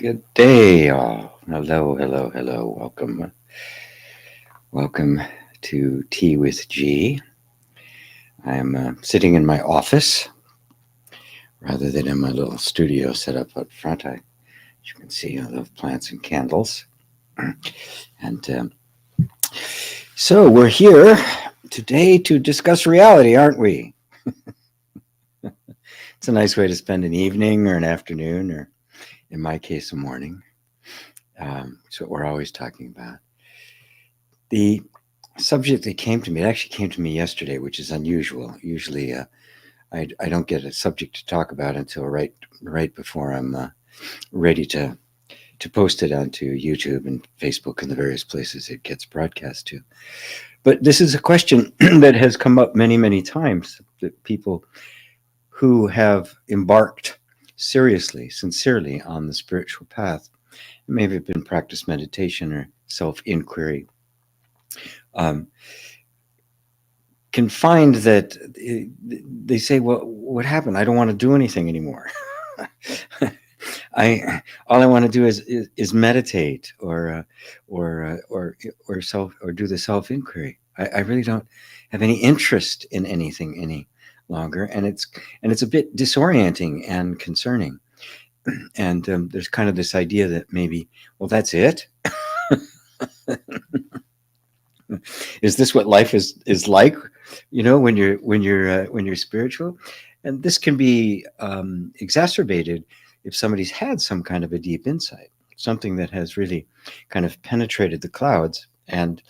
Good day, all. Hello, hello, hello. Welcome to Tea with G. I'm sitting in my office rather than in my little studio set up up front. As you can see, I love plants and candles. And so we're here today to discuss reality, aren't we? It's a nice way to spend an evening or an afternoon, or in my case, a morning. It's what we're always talking about. The subject that came to me, it actually came to me yesterday, which is unusual. Usually I don't get a subject to talk about until right before I'm ready to post it onto YouTube and Facebook and the various places it gets broadcast to. But this is a question that has come up many, many times, that people who have embarked seriously, sincerely on the spiritual path, maybe have been practice meditation or self-inquiry, can find that they say, well, what happened? I don't want to do anything anymore. All I want to do is meditate or do the self-inquiry. I really don't have any interest in anything any longer, and it's a bit disorienting and concerning. And there's kind of this idea that maybe, well, that's it. Is this what life is like? When you're spiritual, and this can be exacerbated if somebody's had some kind of a deep insight, something that has really kind of penetrated the clouds and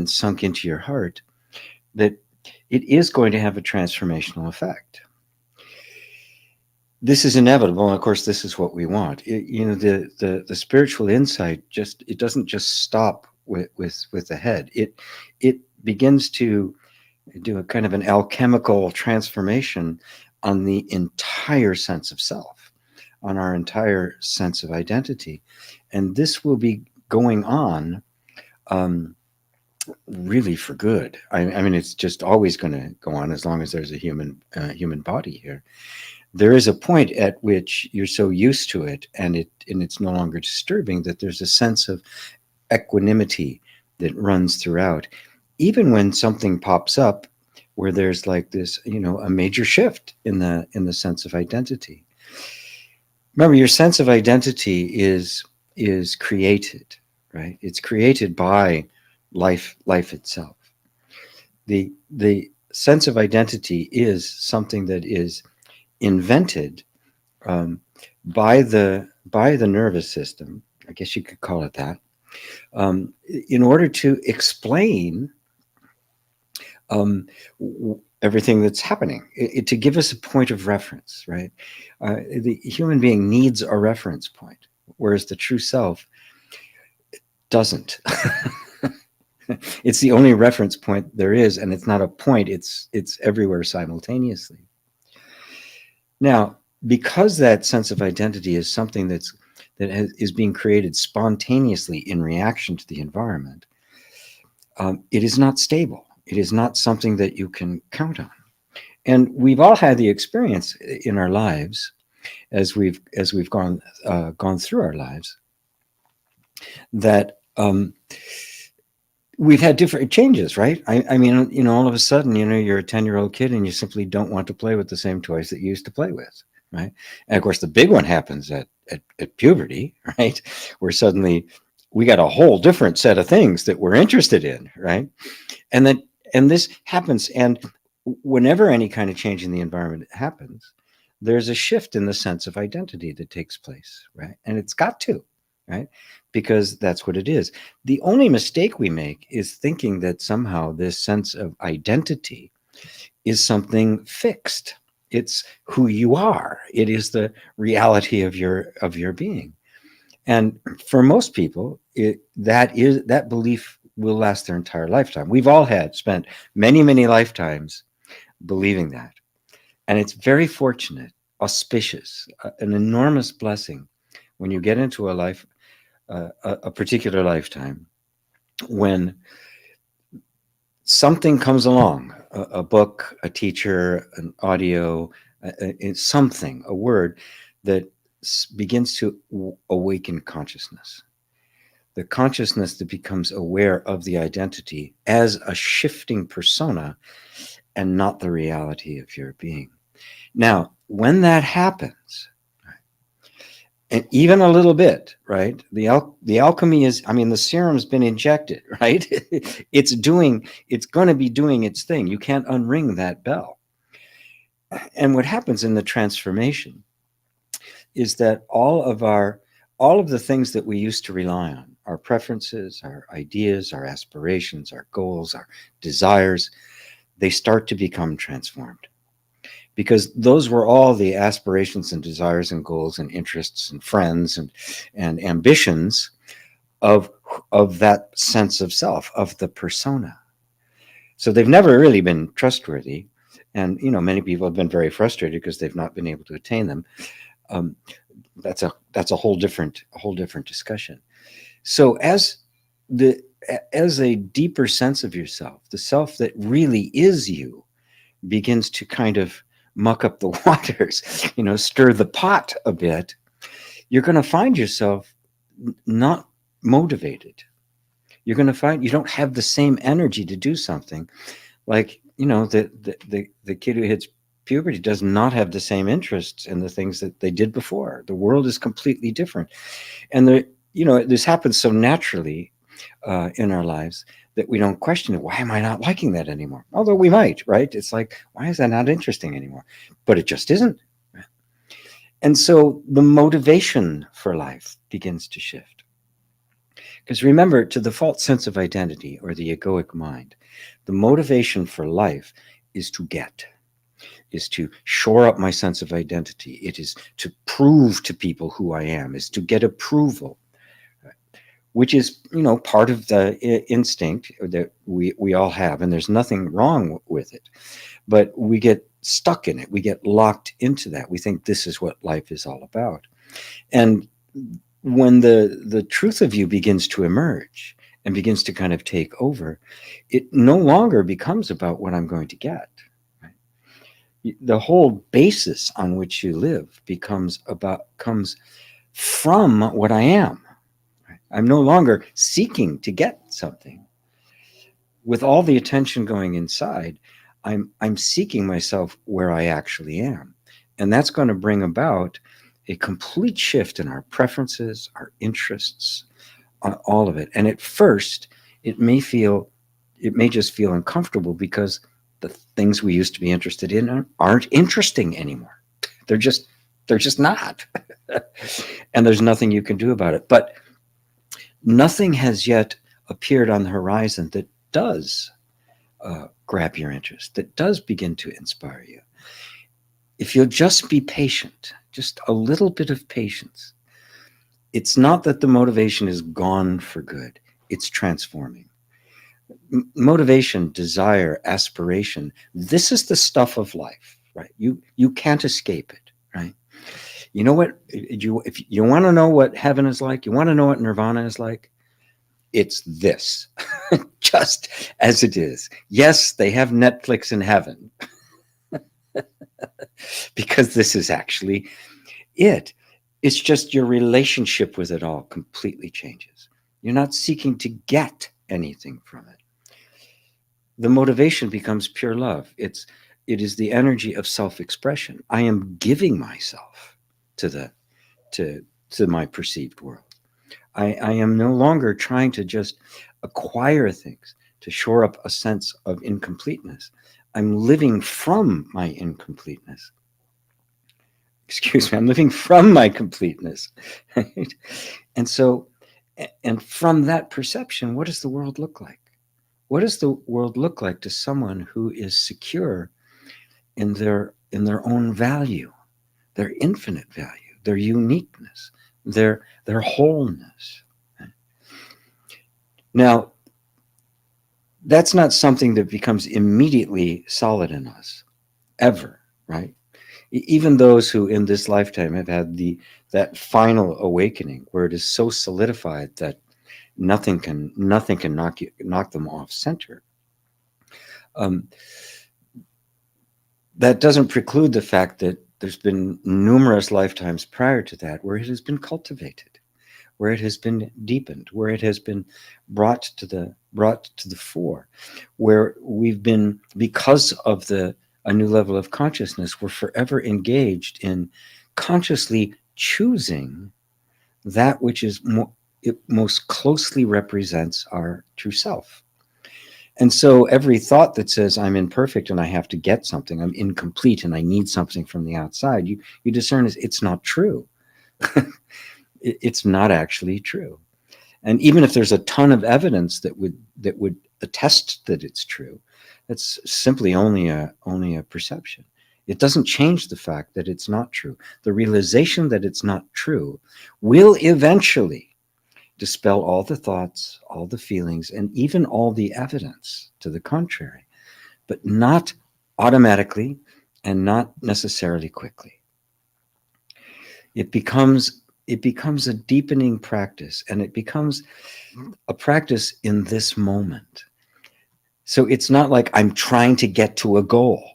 sunk into your heart, that it is going to have a transformational effect. This is inevitable, and of course, this is what we want. The spiritual insight it doesn't just stop with the head. It begins to do a kind of an alchemical transformation on the entire sense of self, on our entire sense of identity, and this will be going on really for good. I mean, it's just always going to go on as long as there's a human body here. There is a point at which you're so used to it, and it's no longer disturbing, that there's a sense of equanimity that runs throughout, even when something pops up where there's like this, a major shift in the sense of identity. Remember, your sense of identity is created, right? It's created by life itself. The sense of identity is something that is invented by the nervous system, I guess you could call it that, in order to explain everything that's happening, to give us a point of reference, right? The human being needs a reference point, whereas the true self doesn't. It's the only reference point there is, and it's not a point, it's everywhere simultaneously. Now, because that sense of identity is something that is being created spontaneously in reaction to the environment, it is not stable. It is not something that you can count on. And we've all had the experience in our lives, as we've gone through our lives, that we've had different changes, right? I mean, all of a sudden, you're a 10-year-old kid and you simply don't want to play with the same toys that you used to play with, right? And of course, the big one happens at puberty, right? Where suddenly we got a whole different set of things that we're interested in, right? And this happens, and whenever any kind of change in the environment happens, there's a shift in the sense of identity that takes place, right? And it's got to, right? Because that's what it is. The only mistake we make is thinking that somehow this sense of identity is something fixed. It's who you are. It is the reality of your being. And for most people, that belief will last their entire lifetime. We've all spent many, many lifetimes believing that. And it's very fortunate, auspicious, an enormous blessing when you get into a life, a particular lifetime, when something comes along, a book, a teacher, an audio, something, a word that begins to awaken consciousness, the consciousness that becomes aware of the identity as a shifting persona and not the reality of your being. Now, when that happens, and even a little bit, right? The alchemy is, I mean, the serum's been injected, right? It's going to be doing its thing. You can't unring that bell. And what happens in the transformation is that all of the things that we used to rely on, our preferences, our ideas, our aspirations, our goals, our desires, they start to become transformed. Because those were all the aspirations and desires and goals and interests and friends and ambitions of that sense of self, of the persona. So they've never really been trustworthy. And, many people have been very frustrated because they've not been able to attain them. That's a whole different discussion. So as a deeper sense of yourself, the self that really is you begins to kind of muck up the waters, stir the pot a bit, you're going to find yourself not motivated. You're going to find you don't have the same energy to do something. Like, the kid who hits puberty does not have the same interests in the things that they did before. The world is completely different. And this happens so naturally in our lives that we don't question it. Why am I not liking that anymore? Although we might, right? It's like, why is that not interesting anymore? But it just isn't. And so the motivation for life begins to shift. Because remember, to the false sense of identity or the egoic mind, the motivation for life is to get, is to shore up my sense of identity. It is to prove to people who I am, is to get approval, which is, part of the instinct that we all have, and there's nothing wrong with it. But we get stuck in it. We get locked into that. We think this is what life is all about. And when the truth of you begins to emerge and begins to kind of take over, it no longer becomes about what I'm going to get. Right? The whole basis on which you live comes from what I am. I'm no longer seeking to get something. With all the attention going inside, I'm seeking myself where I actually am. And that's going to bring about a complete shift in our preferences, our interests, all of it. And at first, it may just feel uncomfortable because the things we used to be interested in aren't interesting anymore. They're just not. And there's nothing you can do about it. But nothing has yet appeared on the horizon that does grab your interest, that does begin to inspire you. If you'll just be patient, just a little bit of patience, it's not that the motivation is gone for good. It's transforming. Motivation, desire, aspiration, this is the stuff of life, right? You can't escape it, right? You know what? If you want to know what heaven is like, you want to know what nirvana is like, it's this, just as it is. Yes, they have Netflix in heaven, because this is actually it. It's just your relationship with it all completely changes. You're not seeking to get anything from it. The motivation becomes pure love. It is the energy of self-expression. I am giving myself to my perceived world. I am no longer trying to just acquire things to shore up a sense of incompleteness. I'm living from my incompleteness. Excuse me, I'm living from my completeness. Right? And from that perception, what does the world look like? What does the world look like to someone who is secure in their own value, their infinite value, their uniqueness, their wholeness? Now, that's not something that becomes immediately solid in us, ever, right? Even those who in this lifetime have had that final awakening where it is so solidified that nothing can knock them off center. That doesn't preclude the fact that there's been numerous lifetimes prior to that where it has been cultivated, where it has been deepened, where it has been brought to the fore, where we've been, because of a new level of consciousness, we're forever engaged in consciously choosing that which is it most closely represents our true self. And so every thought that says I'm imperfect and I have to get something, I'm incomplete and I need something from the outside, you discern as it's not true. It's not actually true. And even if there's a ton of evidence that would attest that it's true, that's simply only a perception. It doesn't change the fact that it's not true. The realization that it's not true will eventually dispel all the thoughts, all the feelings, and even all the evidence to the contrary, but not automatically and not necessarily quickly. It becomes a deepening practice, and it becomes a practice in this moment. So it's not like I'm trying to get to a goal.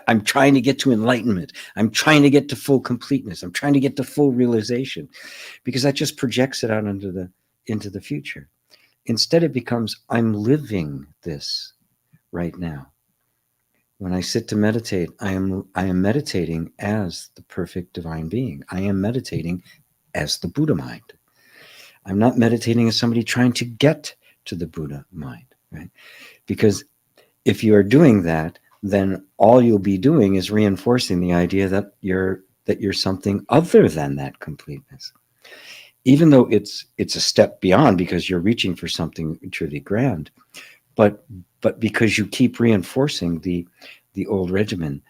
I'm trying to get to enlightenment. I'm trying to get to full completeness. I'm trying to get to full realization, because that just projects it out into the future. Instead, it becomes, I'm living this right now. When I sit to meditate, I am meditating as the perfect divine being. I am meditating as the Buddha mind. I'm not meditating as somebody trying to get to the Buddha mind, right? Because if you are doing that, then all you'll be doing is reinforcing the idea that you're something other than that completeness. Even though it's a step beyond, because you're reaching for something truly grand, but because you keep reinforcing the old regimen.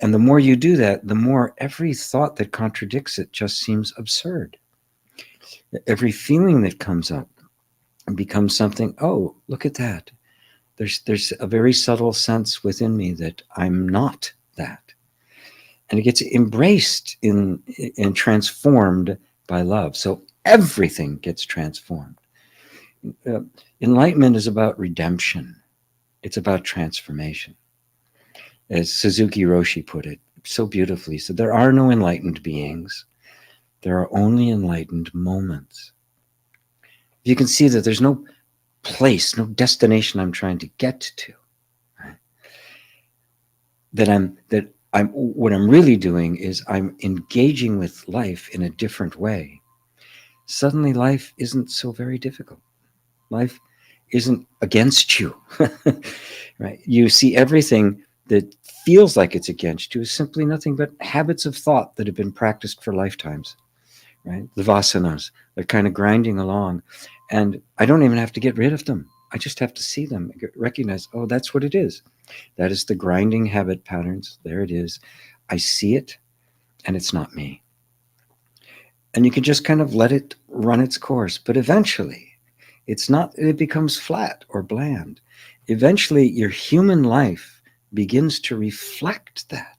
And the more you do that, the more every thought that contradicts it just seems absurd. Every feeling that comes up becomes something, oh, look at that. There's a very subtle sense within me that I'm not that. And it gets embraced and transformed by love. So everything gets transformed. Enlightenment is about redemption. It's about transformation. As Suzuki Roshi put it so beautifully, so there are no enlightened beings. There are only enlightened moments. You can see that there's no place, no destination I'm trying to get to. Right? What I'm really doing is I'm engaging with life in a different way. Suddenly life isn't so very difficult. Life isn't against you. Right? You see everything that feels like it's against you is simply nothing but habits of thought that have been practiced for lifetimes. Right? The vasanas, they're kind of grinding along. And I don't even have to get rid of them. I just have to see them, recognize, oh, that's what it is. That is the grinding habit patterns. There it is. I see it, and it's not me. And you can just kind of let it run its course. But eventually, it becomes flat or bland. Eventually, your human life begins to reflect that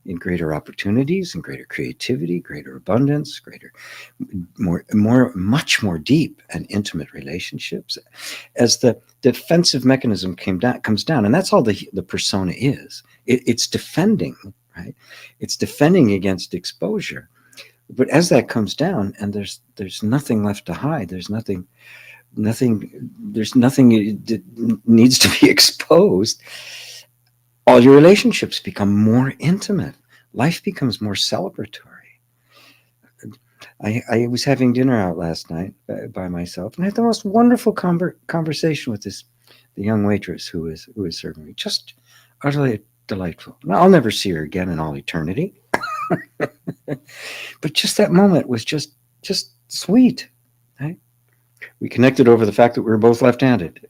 in greater opportunities and greater creativity, greater abundance, much more deep and intimate relationships, as the defensive mechanism comes down. And that's all the persona is. It's defending, right? It's defending against exposure. But as that comes down, and there's nothing left to hide, there's nothing that needs to be exposed, all your relationships become more intimate. Life becomes more celebratory. I was having dinner out last night by myself, and I had the most wonderful conversation with the young waitress who was serving me. Just utterly delightful. Now, I'll never see her again in all eternity. But just that moment was just sweet. Right? We connected over the fact that we were both left-handed.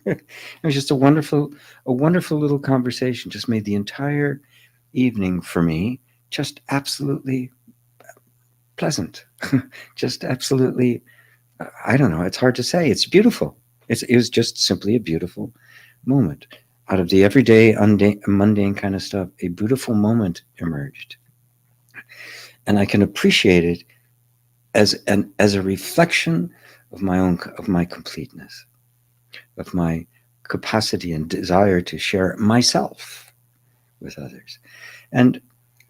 It was just a wonderful little conversation. Just made the entire evening for me just absolutely pleasant. Just absolutely, I don't know. It's hard to say. It's beautiful. It was just simply a beautiful moment. Out of the everyday, mundane kind of stuff, a beautiful moment emerged. And I can appreciate it as a reflection of my completeness, of my capacity and desire to share myself with others. And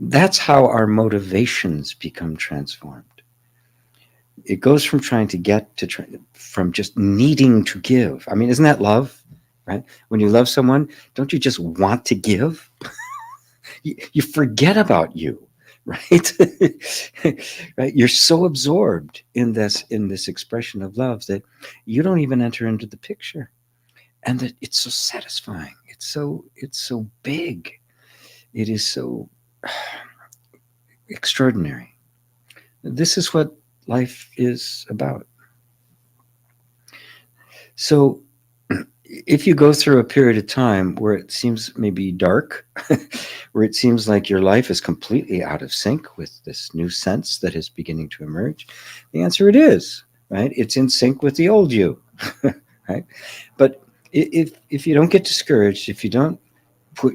That's how our motivations become transformed. It goes from trying to get to from just needing to give. I mean, isn't that love? Right? When you love someone, don't you just want to give? You forget about you, right? Right? You're so absorbed in this expression of love that you don't even enter into the picture, and that it's so satisfying. It's so big. It is so extraordinary. This is what life is about. So if you go through a period of time where it seems maybe dark, where it seems like your life is completely out of sync with this new sense that is beginning to emerge, the answer it is, right? It's in sync with the old you, right? But if you don't get discouraged, if you don't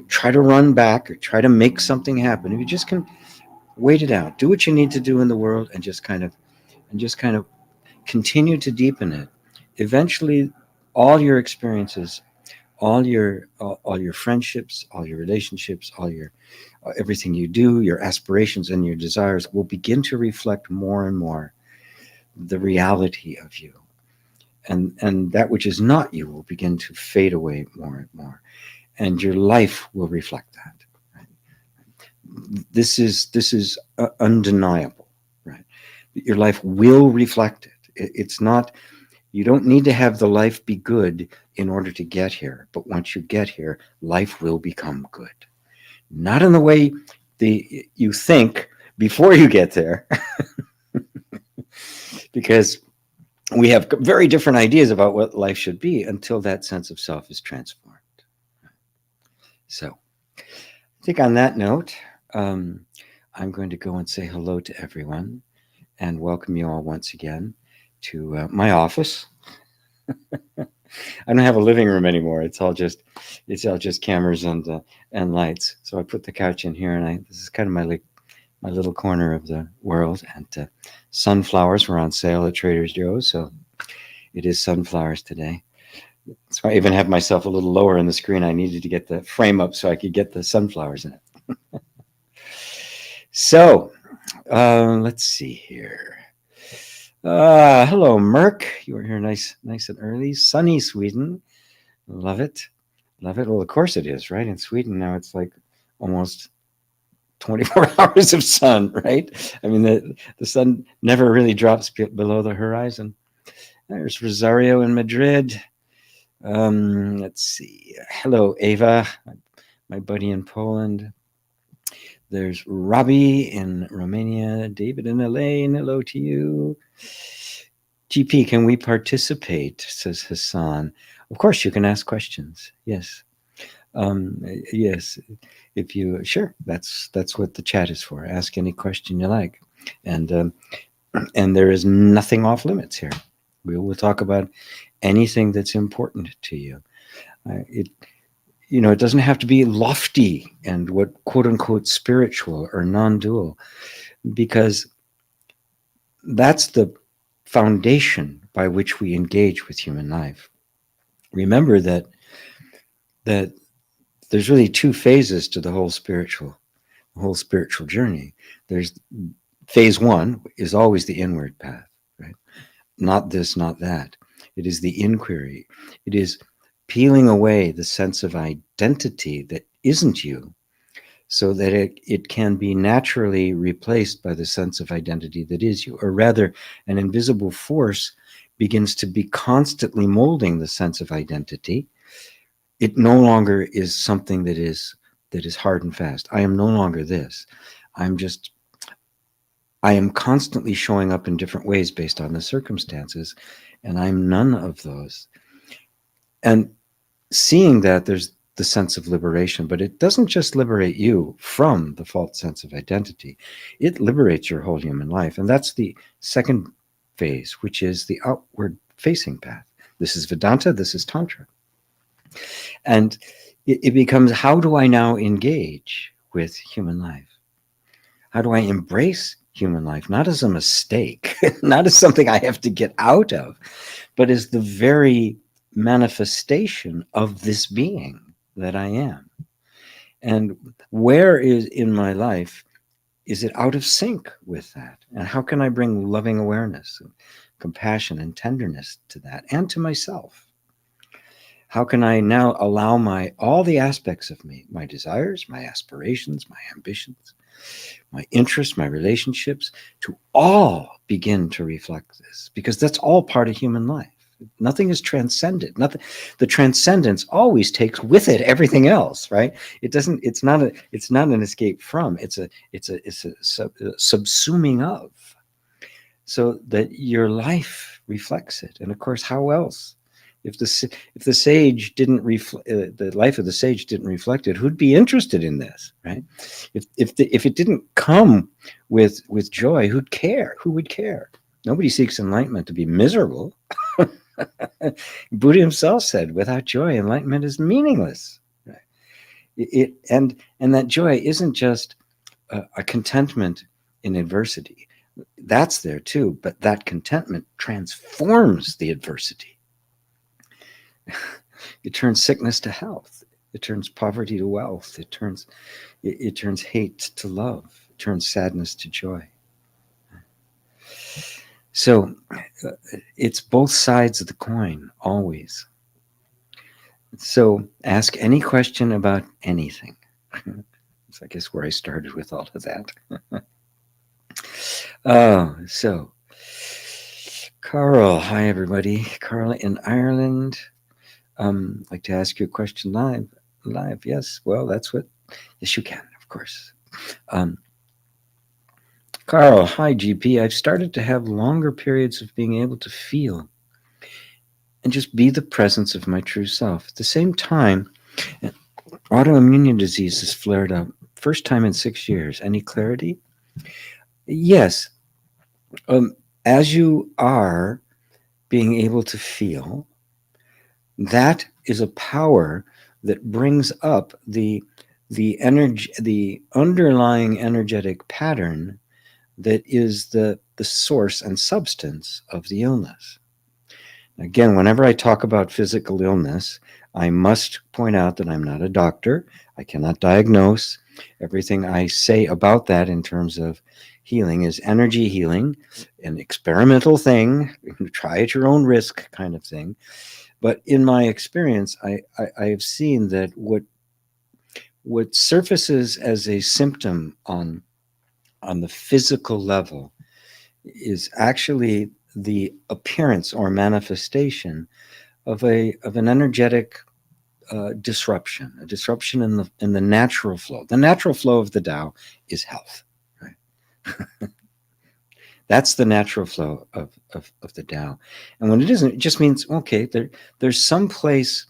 try to run back or try to make something happen, if you just can wait it out, do what you need to do in the world, and just kind of continue to deepen it, eventually all your experiences, all your friendships, all your relationships, all your everything you do, your aspirations and your desires will begin to reflect more and more the reality of you, and that which is not you will begin to fade away more and more, and your life will reflect that. Right? This is undeniable, right? Your life will reflect it. It's not. You don't need to have the life be good in order to get here, but once you get here, life will become good. Not in the way you think before you get there, because we have very different ideas about what life should be until that sense of self is transformed. So, I think on that note, I'm going to go and say hello to everyone and welcome you all once again to my office. I don't have a living room anymore. It's all just cameras and lights. So I put the couch in here, and this is kind of my little corner of the world. And sunflowers were on sale at Trader Joe's, so it is sunflowers today. So I even have myself a little lower in the screen. I needed to get the frame up so I could get the sunflowers in it. So let's see here. Hello, Merck. You were here nice and early. Sunny Sweden. Love it. Love it. Well, of course it is, right? In Sweden now it's like almost 24 hours of sun, right? I mean, the sun never really drops below the horizon. There's Rosario in Madrid. Let's see. Hello, Ava, my buddy in Poland. There's Robbie in Romania. David in Elaine. Hello to you. GP, can we participate? Says Hassan. Of course, you can ask questions. Yes. Yes. If you sure, that's what the chat is for. Ask any question you like, and there is nothing off limits here. We will talk about anything that's important to you. It doesn't have to be lofty and what quote unquote spiritual or non-dual, because that's the foundation by which we engage with human life. Remember that there's really two phases to the whole spiritual journey. There's phase one is always the inward path, right? Not this, not that. It is the inquiry. It is peeling away the sense of identity that isn't you, so that it can be naturally replaced by the sense of identity that is you. Or rather, an invisible force begins to be constantly molding the sense of identity. It no longer is something that is hard and fast. I am no longer this. I am constantly showing up in different ways based on the circumstances, and I'm none of those. And seeing that, there's the sense of liberation, but it doesn't just liberate you from the false sense of identity. It liberates your whole human life. And that's the second phase, which is the outward facing path. This is Vedanta, this is Tantra. And it becomes, how do I now engage with human life? How do I embrace human life? Not as a mistake, not as something I have to get out of, but as the very manifestation of this being that I am. And where is in my life is it out of sync with that? And how can I bring loving awareness and compassion and tenderness to that and to myself? How can I now allow all the aspects of me, my desires, my aspirations, my ambitions, my interests, my relationships, to all begin to reflect this? Because that's all part of human life. Nothing is transcendent. Nothing. The transcendence always takes with it everything else, right? It doesn't. It's not an escape from. It's a subsuming of, so that your life reflects it. And of course, how else? If the sage didn't reflect, the life of the sage didn't reflect it, who'd be interested in this, right? If it didn't come with joy, who'd care? Who would care? Nobody seeks enlightenment to be miserable. Buddha himself said, without joy, enlightenment is meaningless. Right? And that joy isn't just a contentment in adversity. That's there too, but that contentment transforms the adversity. It turns sickness to health. It turns poverty to wealth. It turns hate to love. It turns sadness to joy. So it's both sides of the coin, always. So ask any question about anything. That's, I guess, where I started with all of that. Oh, so Carl, hi everybody. Carl in Ireland. I'd like to ask you a question live. Yes, well, yes, you can, of course. Carl, hi GP. I've started to have longer periods of being able to feel and just be the presence of my true self. At the same time, autoimmune disease has flared up. First time in 6 years. Any clarity? Yes. As you are being able to feel, that is a power that brings up the energy, the underlying energetic pattern that is the source and substance of the illness. Again, whenever I talk about physical illness, I must point out that I'm not a doctor. I cannot diagnose. Everything I say about that in terms of healing is energy healing, an experimental thing, try at your own risk kind of thing. But in my experience, I have seen that what surfaces as a symptom on the physical level is actually the appearance or manifestation of an energetic disruption, a disruption in the natural flow. The natural flow of the Tao is health, right? That's the natural flow of the Tao. And when it isn't, it just means, okay, there's some place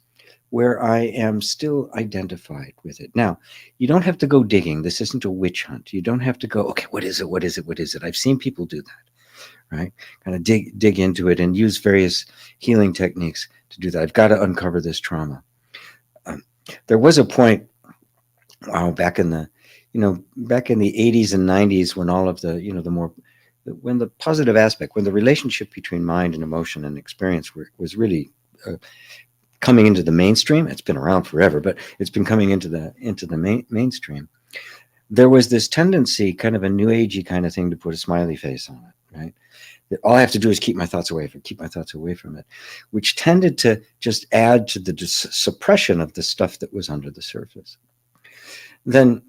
where I am still identified with it. Now, you don't have to go digging. This isn't a witch hunt. You don't have to go, okay, what is it? What is it? What is it? I've seen people do that, right? Kind of dig into it and use various healing techniques to do that. I've got to uncover this trauma. There was a point, back in the 80s and 90s, when all of the, when the positive aspect, when the relationship between mind and emotion and experience was really coming into the mainstream. It's been around forever, but it's been coming into the mainstream. There was this tendency, kind of a new agey kind of thing, to put a smiley face on it, right? That all I have to do is keep my thoughts away from it, which tended to just add to the suppression of the stuff that was under the surface. Then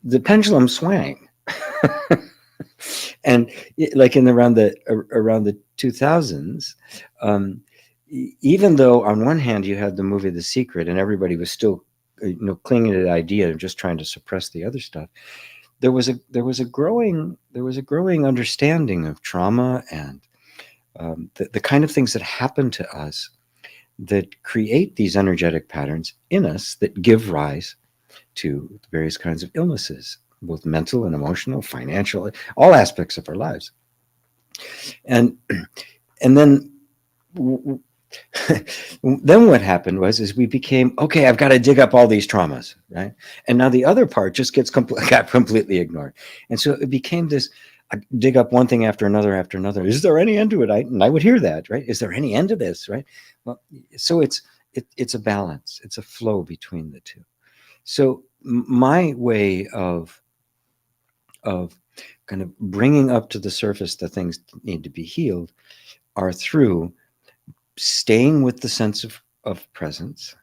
the pendulum swang. And like around the 2000s, even though on one hand you had the movie The Secret and everybody was still clinging to the idea of just trying to suppress the other stuff, there was a growing understanding of trauma and the kind of things that happen to us that create these energetic patterns in us that give rise to various kinds of illnesses, both mental and emotional, financial, all aspects of our lives. And then then what happened was we became, okay, I've got to dig up all these traumas, right? And now the other part just got completely ignored. And so it became this, I dig up one thing after another. Is there any end to it? And I would hear that, right? Is there any end to this, right? Well, so it's a balance. It's a flow between the two. So my way of of kind of bringing up to the surface the things that need to be healed are through staying with the sense of presence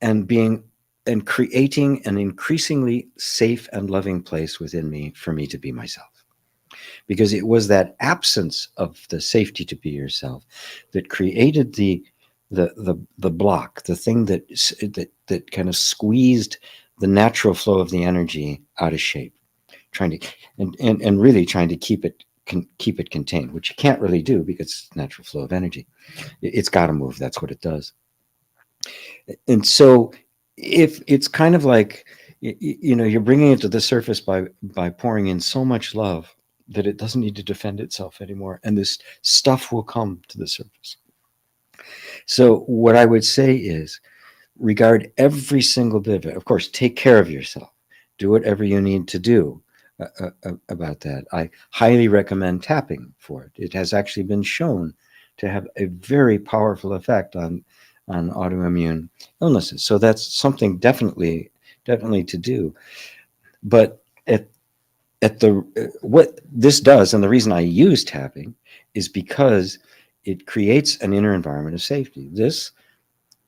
and being and creating an increasingly safe and loving place within me for me to be myself. Because it was that absence of the safety to be yourself that created the block, the thing that kind of squeezed the natural flow of the energy out of shape, trying to and really trying to keep it contained, which you can't really do because it's natural flow of energy. It's got to move. That's what it does. And so if it's kind of like, you're bringing it to the surface by pouring in so much love that it doesn't need to defend itself anymore, and this stuff will come to the surface. So what I would say is, regard every single bit of it. Of course, take care of yourself. Do whatever you need to do about that. I highly recommend tapping for it. It has actually been shown to have a very powerful effect on autoimmune illnesses. So that's something definitely to do. But at the what this does, and the reason I use tapping is because it creates an inner environment of safety. This,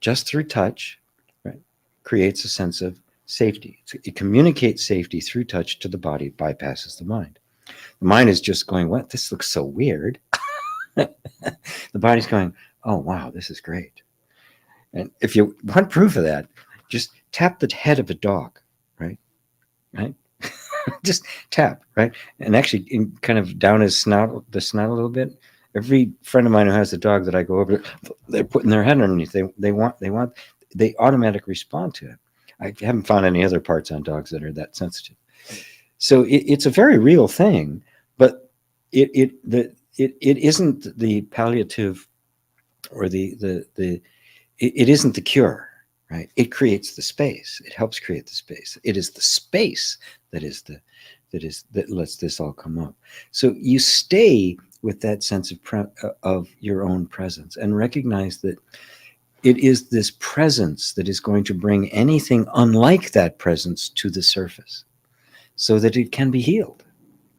just through touch, right, creates a sense of safety. It communicates safety through touch to the body, bypasses the mind. The mind is just going, what? This looks so weird. The body's going, oh, wow, this is great. And if you want proof of that, just tap the head of a dog, right? Right? Just tap, right? And actually, kind of down his snout, the snout a little bit. Every friend of mine who has a dog that I go over, they're putting their head underneath. They automatically respond to it. I haven't found any other parts on dogs that are that sensitive. So it's a very real thing, but it isn't the palliative or it isn't the cure, right? It creates the space. It helps create the space. It is the space that lets this all come up. So you stay with that sense of your own presence and recognize that it is this presence that is going to bring anything unlike that presence to the surface so that it can be healed,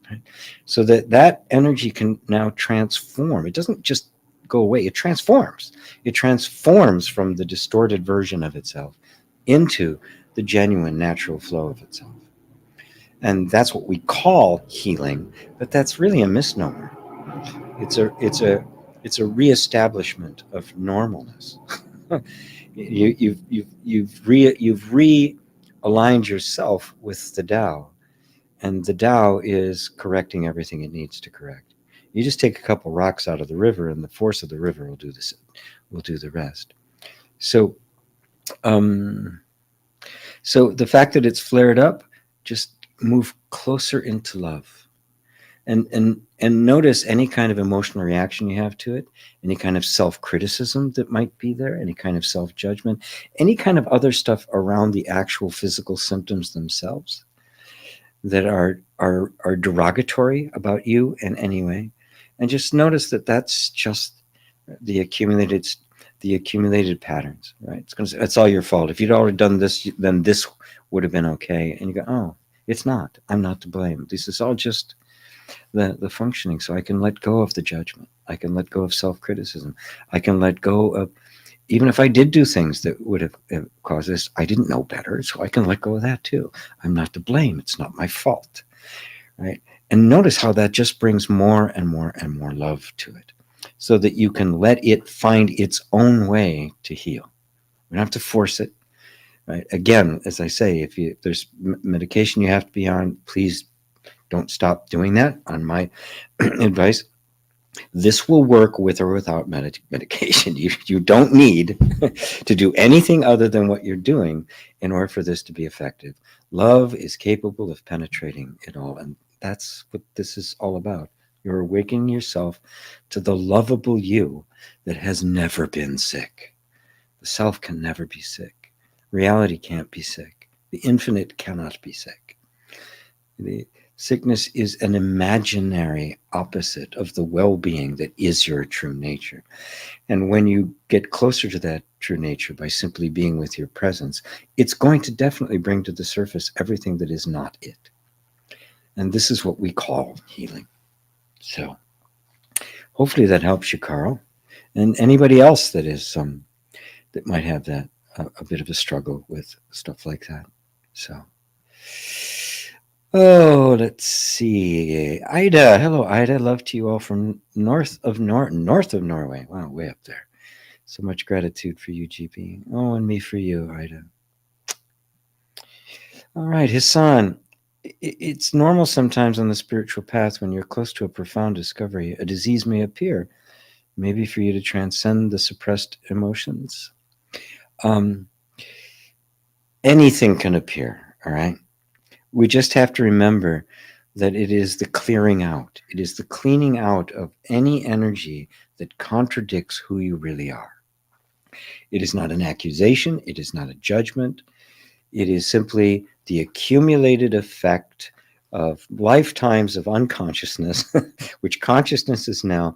right? So that energy can now transform. It doesn't just go away. It transforms. It transforms from the distorted version of itself into the genuine natural flow of itself. And that's what we call healing, but that's really a misnomer. It's a reestablishment of normalness. You've realigned yourself with the Tao, and the Tao is correcting everything it needs to correct. You just take a couple rocks out of the river, and the force of the river will do this. Will do the rest. So, so the fact that it's flared up, just move closer into love, and notice any kind of emotional reaction you have to it, any kind of self-criticism that might be there, any kind of self-judgment, any kind of other stuff around the actual physical symptoms themselves that are derogatory about you in any way, and just notice that that's just the accumulated patterns, right? It's all your fault. If you'd already done this, then this would have been okay. And you go, oh, it's not. I'm not to blame. This is all just the functioning. So I can let go of the judgment. I can let go of self-criticism. I can let go of, even if I did do things that would have caused this, I didn't know better. So I can let go of that too. I'm not to blame. It's not my fault, right? And notice how that just brings more and more and more love to it, so that you can let it find its own way to heal. We don't have to force it, right? Again, as I say, if there's medication you have to be on, please don't stop doing that. On my advice, this will work with or without medication. You don't need to do anything other than what you're doing in order for this to be effective. Love is capable of penetrating it all, and that's what this is all about. You're awakening yourself to the lovable you that has never been sick. The self can never be sick. Reality can't be sick. The infinite cannot be sick. The sickness is an imaginary opposite of the well-being that is your true nature. And when you get closer to that true nature by simply being with your presence, it's going to definitely bring to the surface everything that is not it. And this is what we call healing. So hopefully that helps you, Carl. And anybody else that is that might have that a bit of a struggle with stuff like that. So oh, let's see. Ida. Hello, Ida. Love to you all from north of Norway. Wow, way up there. So much gratitude for you, GP. Oh, and me for you, Ida. All right, Hassan. It's normal sometimes on the spiritual path when you're close to a profound discovery, a disease may appear, maybe for you to transcend the suppressed emotions. Anything can appear, all right? We just have to remember that it is the clearing out, it is the cleaning out of any energy that contradicts who you really are. It is not an accusation, it is not a judgment, it is simply the accumulated effect of lifetimes of unconsciousness, which consciousness is now.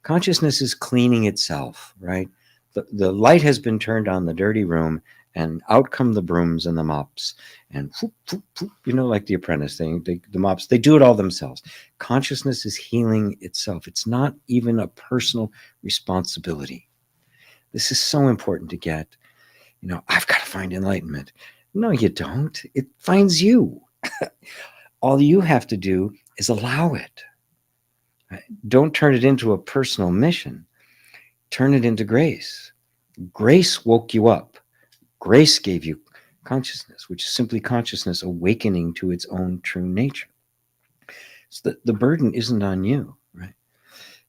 Consciousness is cleaning itself, right? The light has been turned on the dirty room, and out come the brooms and the mops, and whoop, whoop, whoop, like the apprentice thing, the mops, they do it all themselves. Consciousness is healing itself. It's not even a personal responsibility. This is so important to get. I've got to find enlightenment. No, you don't. It finds you. All you have to do is allow it. Don't turn it into a personal mission. Turn it into grace. Grace woke you up. Grace gave you consciousness, which is simply consciousness awakening to its own true nature. So the burden isn't on you, right?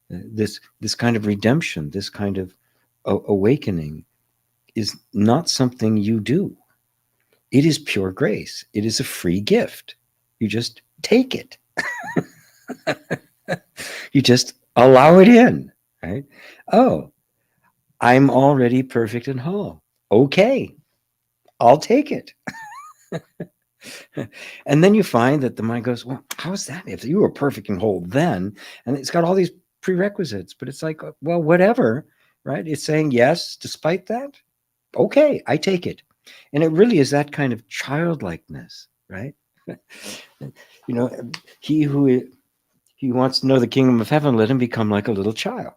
This kind of redemption, this kind of awakening is not something you do. It is pure grace. It is a free gift. You just take it. You just allow it in, right? Oh, I'm already perfect and whole. Okay, I'll take it. And then you find that the mind goes, well, how is that? If you were perfect and whole then, and it's got all these prerequisites, but it's like, well, whatever, right? It's saying yes, despite that. Okay, I take it. And it really is that kind of childlikeness, right? He who wants to know the kingdom of heaven, let him become like a little child.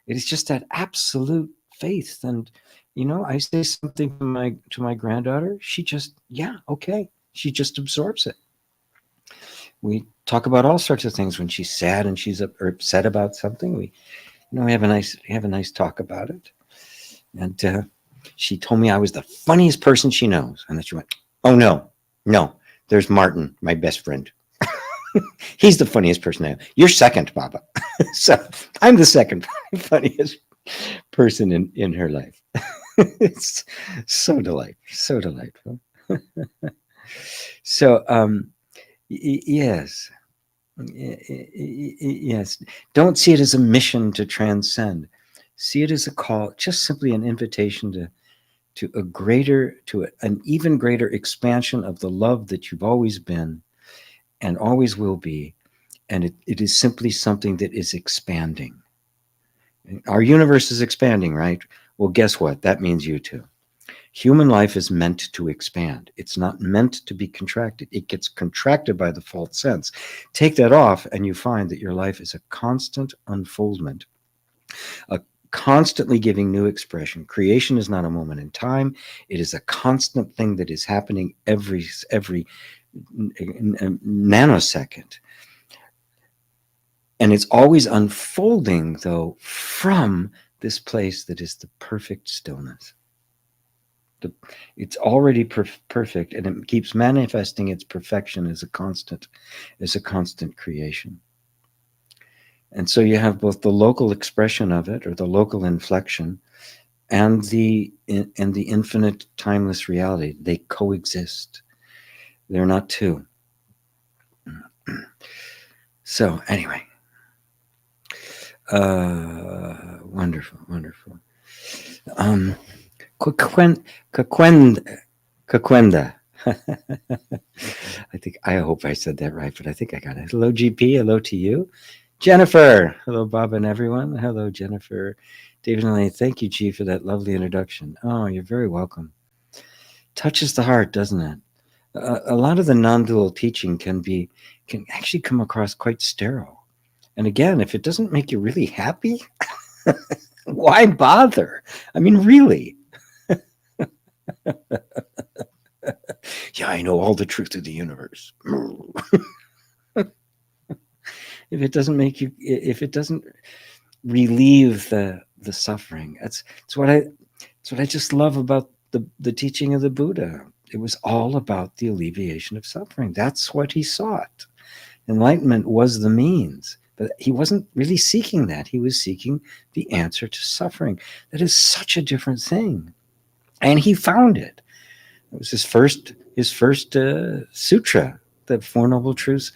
It is just that absolute faith. And I say something to my granddaughter, she just, yeah, okay. She just absorbs it. We talk about all sorts of things when she's sad and she's upset about something. We have a nice talk about it. And she told me I was the funniest person she knows. And then she went, oh, no, there's Martin, my best friend. He's the funniest person I know. You're second, Papa. So I'm the second funniest person in her life. It's so delightful. So yes, don't see it as a mission to transcend. See it as a call, just simply an invitation to an even greater expansion of the love that you've always been and always will be. And it is simply something that is expanding. Our universe is expanding, right? Well, guess what? That means you too. Human life is meant to expand. It's not meant to be contracted. It gets contracted by the false sense. Take that off and you find that your life is a constant unfoldment, a constantly giving new expression. Creation is not a moment in time. It is a constant thing that is happening every nanosecond. And it's always unfolding, though, from this place that is the perfect stillness. It's already perfect, and it keeps manifesting its perfection as a constant creation. And so you have both the local expression of it, or the local inflection, and the infinite timeless reality. They coexist. They're not two. So anyway, wonderful. Kakwenda. I hope I said that right, but I think I got it. Hello, GP. Hello to you. Jennifer. Hello, Bob and everyone. Hello, Jennifer. David and Elaine, thank you, G, for that lovely introduction. Oh, you're very welcome. Touches the heart, doesn't it? A lot of the non-dual teaching can actually come across quite sterile. And again, if it doesn't make you really happy, why bother? I mean, really. Yeah, I know all the truth of the universe. If it doesn't relieve the suffering, that's what I just love about the teaching of the Buddha. It was all about the alleviation of suffering. That's what he sought. Enlightenment was the means, but he wasn't really seeking that. He was seeking the answer to suffering. That is such a different thing, and he found it. It was his first sutra, the Four Noble Truths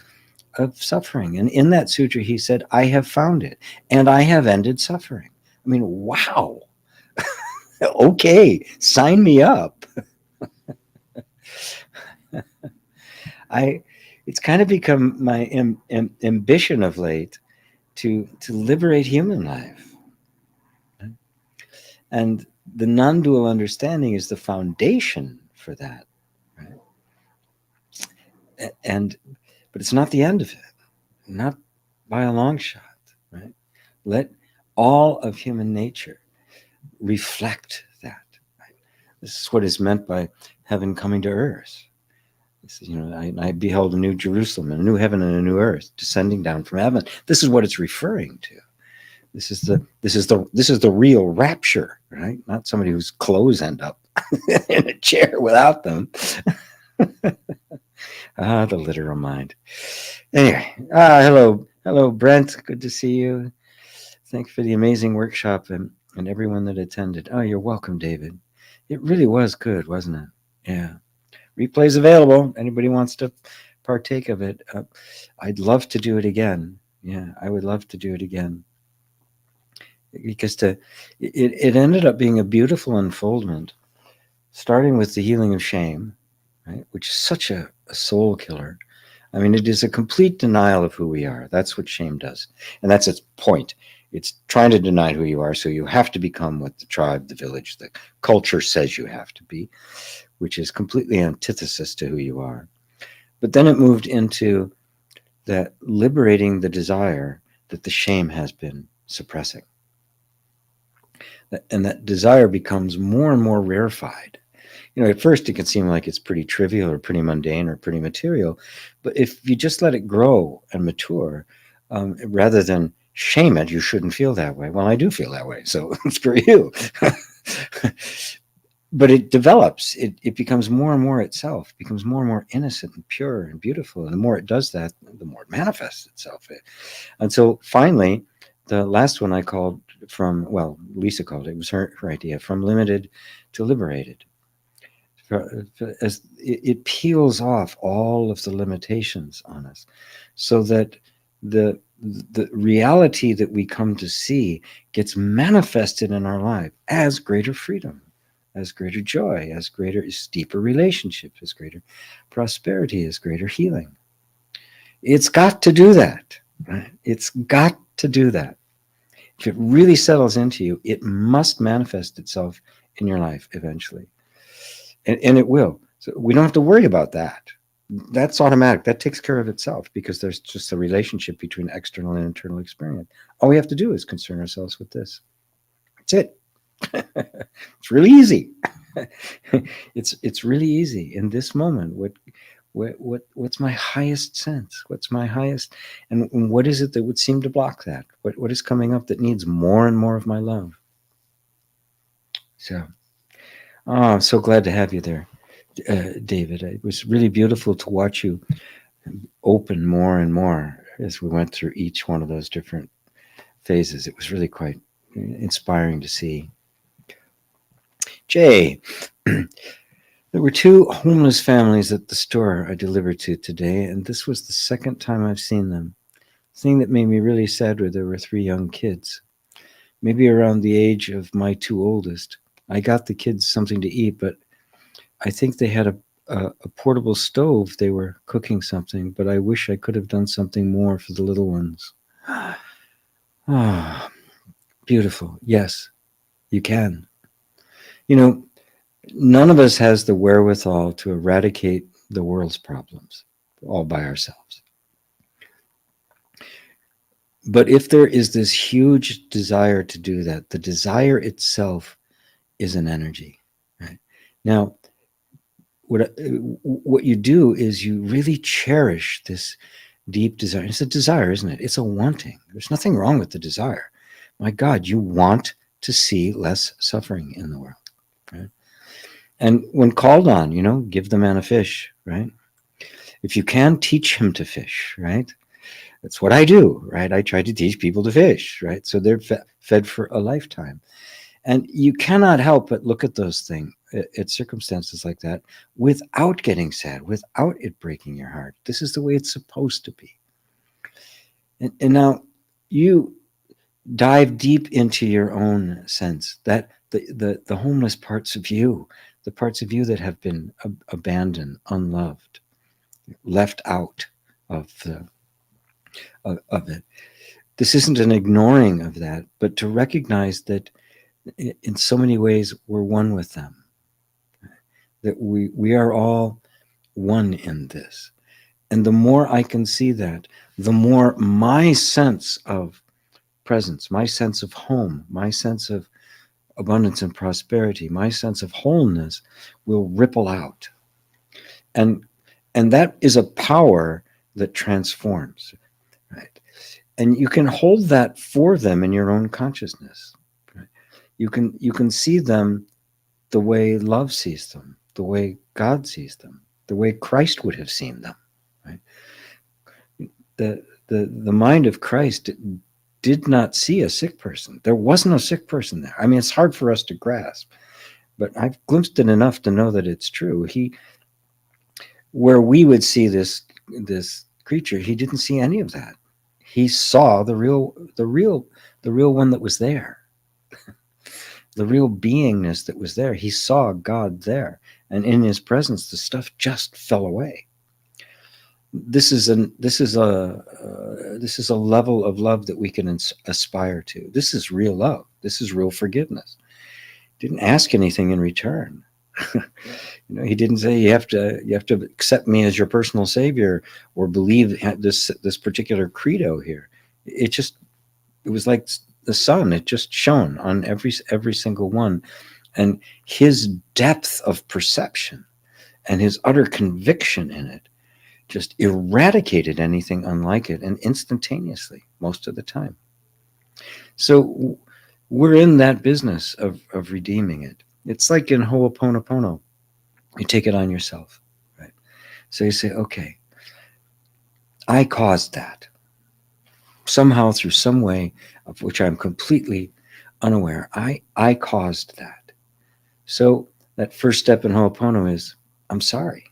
of Suffering. And in that sutra, he said, "I have found it, and I have ended suffering." I mean, wow. Okay, sign me up. I It's kind of become my ambition of late to liberate human life, and the non-dual understanding is the foundation for that, right? And but it's not the end of it, not by a long shot, right? Let all of human nature reflect that. Right? This is what is meant by heaven coming to earth. This is, I beheld a new Jerusalem, and a new heaven, and a new earth descending down from heaven. This is what it's referring to. This is the real rapture, right? Not somebody whose clothes end up in a chair without them. The literal mind. Anyway, hello, Brent. Good to see you. Thank you for the amazing workshop and everyone that attended. Oh, you're welcome, David. It really was good, wasn't it? Yeah. Replay's available. Anybody wants to partake of it? I'd love to do it again. Yeah, I would love to do it again. Because it ended up being a beautiful unfoldment, starting with the healing of shame, right, which is such a soul killer. I mean, it is a complete denial of who we are. That's what shame does. And that's its point. It's trying to deny who you are, so you have to become what the tribe, the village, the culture says you have to be, which is completely antithesis to who you are. But then it moved into that liberating the desire that the shame has been suppressing. And that desire becomes more and more rarefied. At first it can seem like it's pretty trivial or pretty mundane or pretty material, but if you just let it grow and mature, rather than shame it, you shouldn't feel that way. Well, I do feel that way, so screw you. But it develops, it becomes more and more itself, becomes more and more innocent and pure and beautiful. And the more it does that, the more it manifests itself. And so finally, the last one I called Lisa called it was her idea, from limited to liberated. As it peels off all of the limitations on us, so that the reality that we come to see gets manifested in our life as greater freedom, as greater joy, as deeper relationship, as greater prosperity, as greater healing. It's got to do that, right? It's got to do that. If it really settles into you, it must manifest itself in your life eventually. And it will. So we don't have to worry about that. That's automatic. That takes care of itself, because there's just a relationship between external and internal experience. All we have to do is concern ourselves with this. That's it. It's really easy. It's really easy in this moment. What's my highest sense? What's my highest, and what is it that would seem to block that? What is coming up that needs more and more of my love? So, I'm so glad to have you there, David. It was really beautiful to watch you open more and more as we went through each one of those different phases. It was really quite inspiring to see. Jay, there were 2 homeless families at the store I delivered to today, and this was the second time I've seen them. The thing that made me really sad was there were 3 young kids, maybe around the age of my 2 oldest. I got the kids something to eat, but I think they had a portable stove. They were cooking something, but I wish I could have done something more for the little ones. Ah, beautiful. Yes, you can. None of us has the wherewithal to eradicate the world's problems all by ourselves. But if there is this huge desire to do that, the desire itself is an energy. Right? Now, what you do is you really cherish this deep desire. It's a desire, isn't it? It's a wanting. There's nothing wrong with the desire. My God, you want to see less suffering in the world. Right? And when called on, give the man a fish, right? If you can, teach him to fish, right? That's what I do, right? I try to teach people to fish, right? So they're fed for a lifetime. And you cannot help but look at those things, at circumstances like that, without getting sad, without it breaking your heart. This is the way it's supposed to be. And now you dive deep into your own sense that the homeless parts of you, the parts of you that have been abandoned, unloved, left out of it. This isn't an ignoring of that, but to recognize that in so many ways we're one with them, that we are all one in this. And the more I can see that, the more my sense of presence, my sense of home, my sense of abundance and prosperity, my sense of wholeness will ripple out. And that is a power that transforms, right? And you can hold that for them in your own consciousness. Right? You can see them the way love sees them, the way God sees them, the way Christ would have seen them. Right? The mind of Christ did not see a sick person. There was no sick person there. I mean, it's hard for us to grasp, but I've glimpsed it enough to know that it's true. Where we would see this creature, he didn't see any of that. He saw the real one that was there, the real beingness that was there. He saw God there, and in his presence, the stuff just fell away. This is a level of love that we can aspire to. This is real love. This is real forgiveness. Didn't ask anything in return. He didn't say you have to accept me as your personal savior or believe this particular credo here. It was like the sun. It just shone on every single one, and his depth of perception and his utter conviction in it just eradicated anything unlike it, and instantaneously most of the time. So we're in that business of redeeming it. It's like in Ho'oponopono. You take it on yourself, right? So you say, okay, I caused that. Somehow, through some way of which I'm completely unaware, I caused that. So that first step in Ho'opono is, I'm sorry.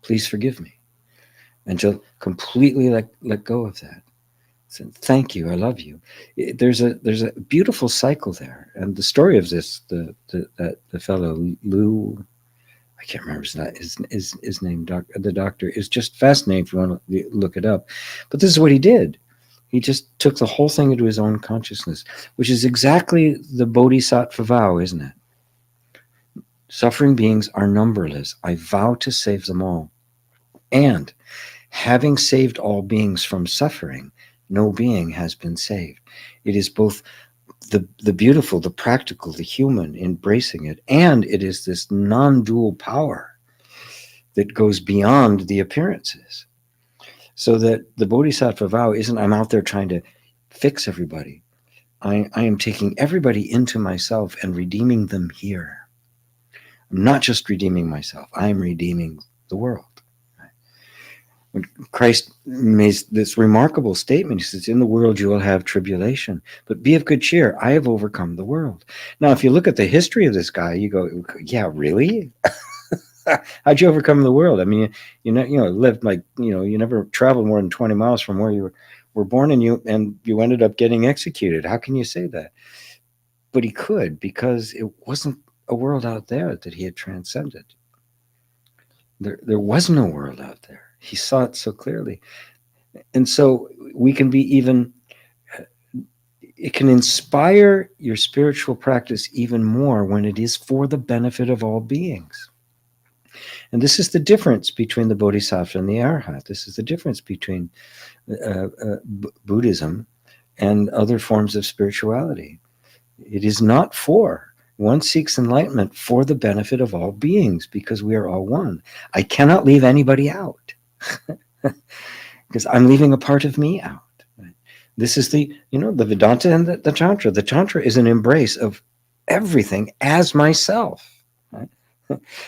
Please forgive me. And to completely let go of that. So, thank you, I love you. There's a beautiful cycle there. And the story of this, the fellow Lou, I can't remember his name, the doctor, is just fascinating if you want to look it up. But this is what he did. He just took the whole thing into his own consciousness, which is exactly the bodhisattva vow, isn't it? Suffering beings are numberless. I vow to save them all. And having saved all beings from suffering, no being has been saved. It is both the beautiful, the practical, the human, embracing it, and it is this non-dual power that goes beyond the appearances. So that the bodhisattva vow isn't I'm out there trying to fix everybody. I am taking everybody into myself and redeeming them here. I'm not just redeeming myself, I am redeeming the world. When Christ made this remarkable statement, he says, in the world you will have tribulation, but be of good cheer. I have overcome the world. Now, if you look at the history of this guy, you go, yeah, really? How'd you overcome the world? I mean, you lived like, you never traveled more than 20 miles from where you were born, and you ended up getting executed. How can you say that? But he could, because it wasn't a world out there that he had transcended. There was no world out there. He saw it so clearly. And so we can be it can inspire your spiritual practice even more when it is for the benefit of all beings. And this is the difference between the Bodhisattva and the Arhat. This is the difference between Buddhism and other forms of spirituality. It is not for. One seeks enlightenment for the benefit of all beings because we are all one. I cannot leave anybody out because I'm leaving a part of me out. This is the Vedanta and the Tantra. The Tantra is an embrace of everything as myself. Right?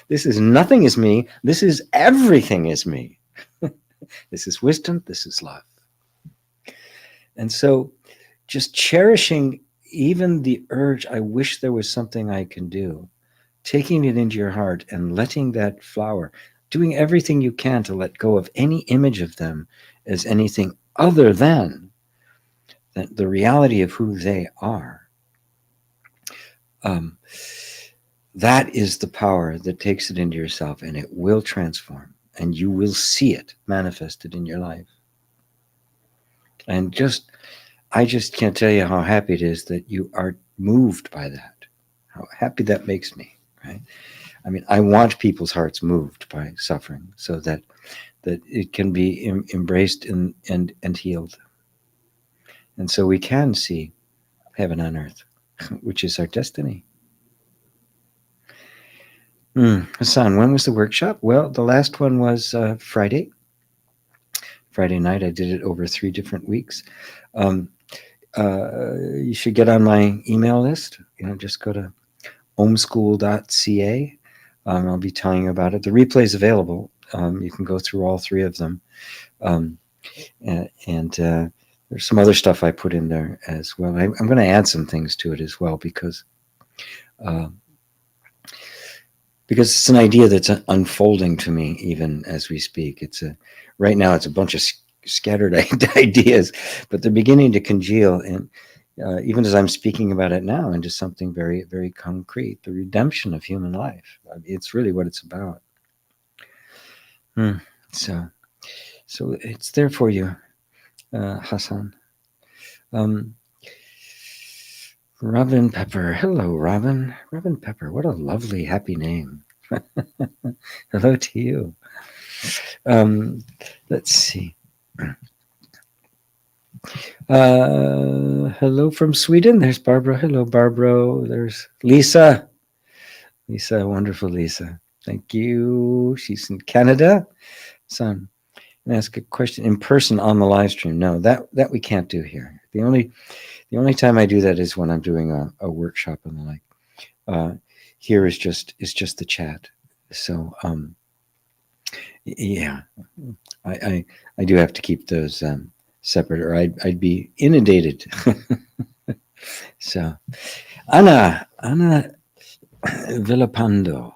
This is nothing is me. This is everything is me. This is wisdom. This is love. And so just cherishing even the urge, I wish there was something I can do, taking it into your heart and letting that flower, doing everything you can to let go of any image of them as anything other than the reality of who they are. That is the power that takes it into yourself, and it will transform, and you will see it manifested in your life. And I just can't tell you how happy it is that you are moved by that, how happy that makes me, right? I mean, I want people's hearts moved by suffering so that it can be embraced and healed. And so we can see heaven on earth, which is our destiny. Hassan, when was the workshop? Well, the last one was Friday night. I did it over 3 different weeks. You should get on my email list. Just go to omschool.ca. I'll be telling you about it. The replay is available. You can go through all 3 of them. And there's some other stuff I put in there as well. I'm going to add some things to it as well because it's an idea that's unfolding to me even as we speak. Right now it's a bunch of scattered ideas, but they're beginning to congeal, and even as I'm speaking about it now, into something very, very concrete: the redemption of human life. It's really what it's about. So it's there for you, Hassan. Robin Pepper. Hello, Robin. Robin Pepper. What a lovely, happy name. Hello to you. Let's see. Hello from Sweden. There's Barbara. Hello, Barbara. There's Lisa. Lisa, wonderful Lisa. Thank you. She's in Canada. So I'm going to ask a question in person on the live stream. No, that we can't do here. The only time I do that is when I'm doing a workshop and the like. Here is just the chat. So yeah, I do have to keep those separate, or I'd be inundated. So Anna Villapando.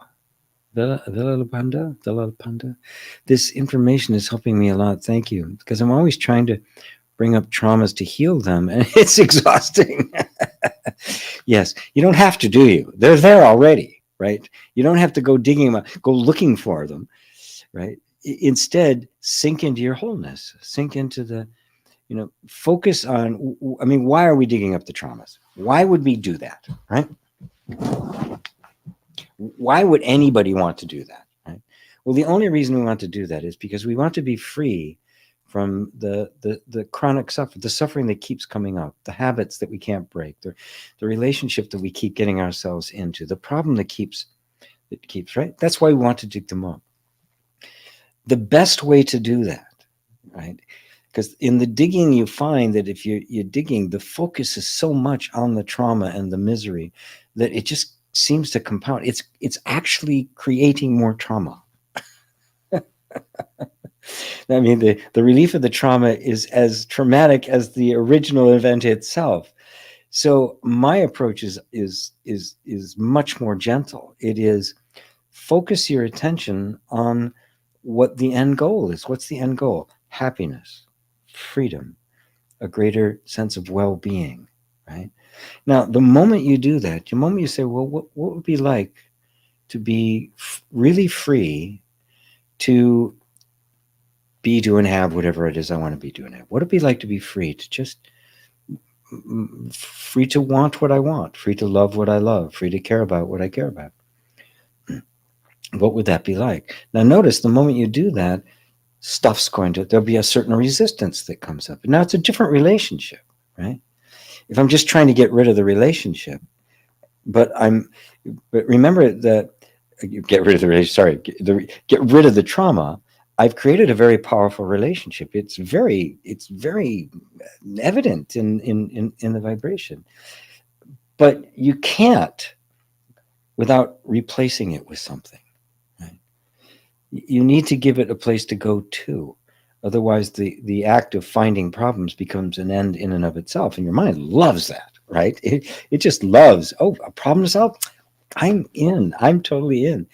Villapanda. This information is helping me a lot. Thank you, because I'm always trying to bring up traumas to heal them, and it's exhausting. Yes, you don't have to, do you? They're there already, right? You don't have to go digging them up, go looking for them, right? Instead, sink into your wholeness, sink into the, focus on, why are we digging up the traumas? Why would we do that, right? Why would anybody want to do that, right? Well, the only reason we want to do that is because we want to be free from the chronic suffering, the suffering that keeps coming up, the habits that we can't break, the relationship that we keep getting ourselves into, the problem that keeps, right? That's why we want to dig them up. The best way to do that, right? Because in the digging, you find that if you're digging, the focus is so much on the trauma and the misery that it just seems to compound. It's actually creating more trauma. I mean, the relief of the trauma is as traumatic as the original event itself. So my approach is much more gentle. It is focus your attention on what the end goal is. What's the end goal? Happiness, freedom, a greater sense of well-being, right? Now, the moment you do that, the moment you say, well, what would it be like to be really free to be, do, and have whatever it is I want to be, do, and have? What would it be like to be free to just free to want what I want, free to love what I love, free to care about what I care about? What would that be like? Now, notice the moment you do that, there'll be a certain resistance that comes up. Now it's a different relationship, right? If I'm just trying to get rid of the relationship, but remember that get rid of the sorry, get rid of the trauma. I've created a very powerful relationship. It's very evident in the vibration, but you can't without replacing it with something. Right? You need to give it a place to go to. Otherwise, the act of finding problems becomes an end in and of itself. And your mind loves that, right? It just loves, oh, a problem to solve? I'm in. I'm totally in.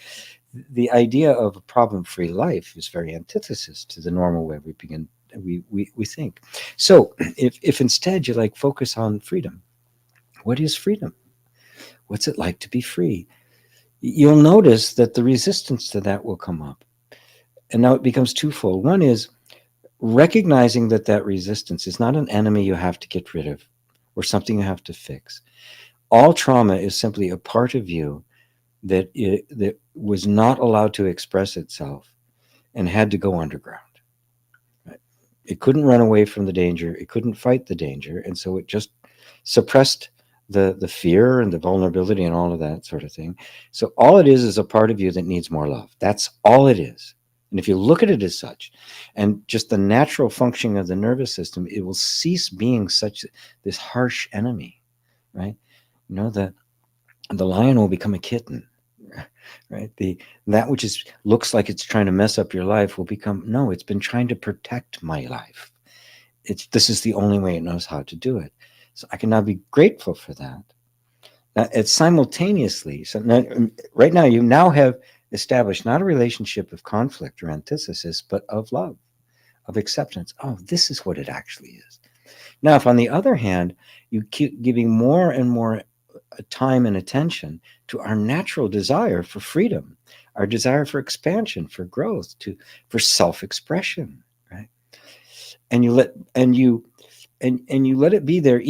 The idea of a problem-free life is very antithesis to the normal way we think. So if instead you like focus on freedom, what is freedom? What's it like to be free? You'll notice that the resistance to that will come up. And now it becomes twofold. One is recognizing that that resistance is not an enemy you have to get rid of or something you have to fix. All trauma is simply a part of you that was not allowed to express itself and had to go underground. Right? It couldn't run away from the danger. It couldn't fight the danger. And so it just suppressed the fear and the vulnerability and all of that sort of thing. So all it is a part of you that needs more love. That's all it is. And if you look at it as such, and just the natural functioning of the nervous system, it will cease being such this harsh enemy, right? You know, the lion will become a kitten, right? That which looks like it's trying to mess up your life will become, no, it's been trying to protect my life. This is the only way it knows how to do it. So I can now be grateful for that. Now, it's simultaneously, so now, right now, you now have established not a relationship of conflict or antithesis, but of love, of acceptance. Oh, this is what it actually is. Now, if on the other hand, you keep giving more and more time and attention to our natural desire for freedom, our desire for expansion, for growth, for self-expression, right? And you let it be there,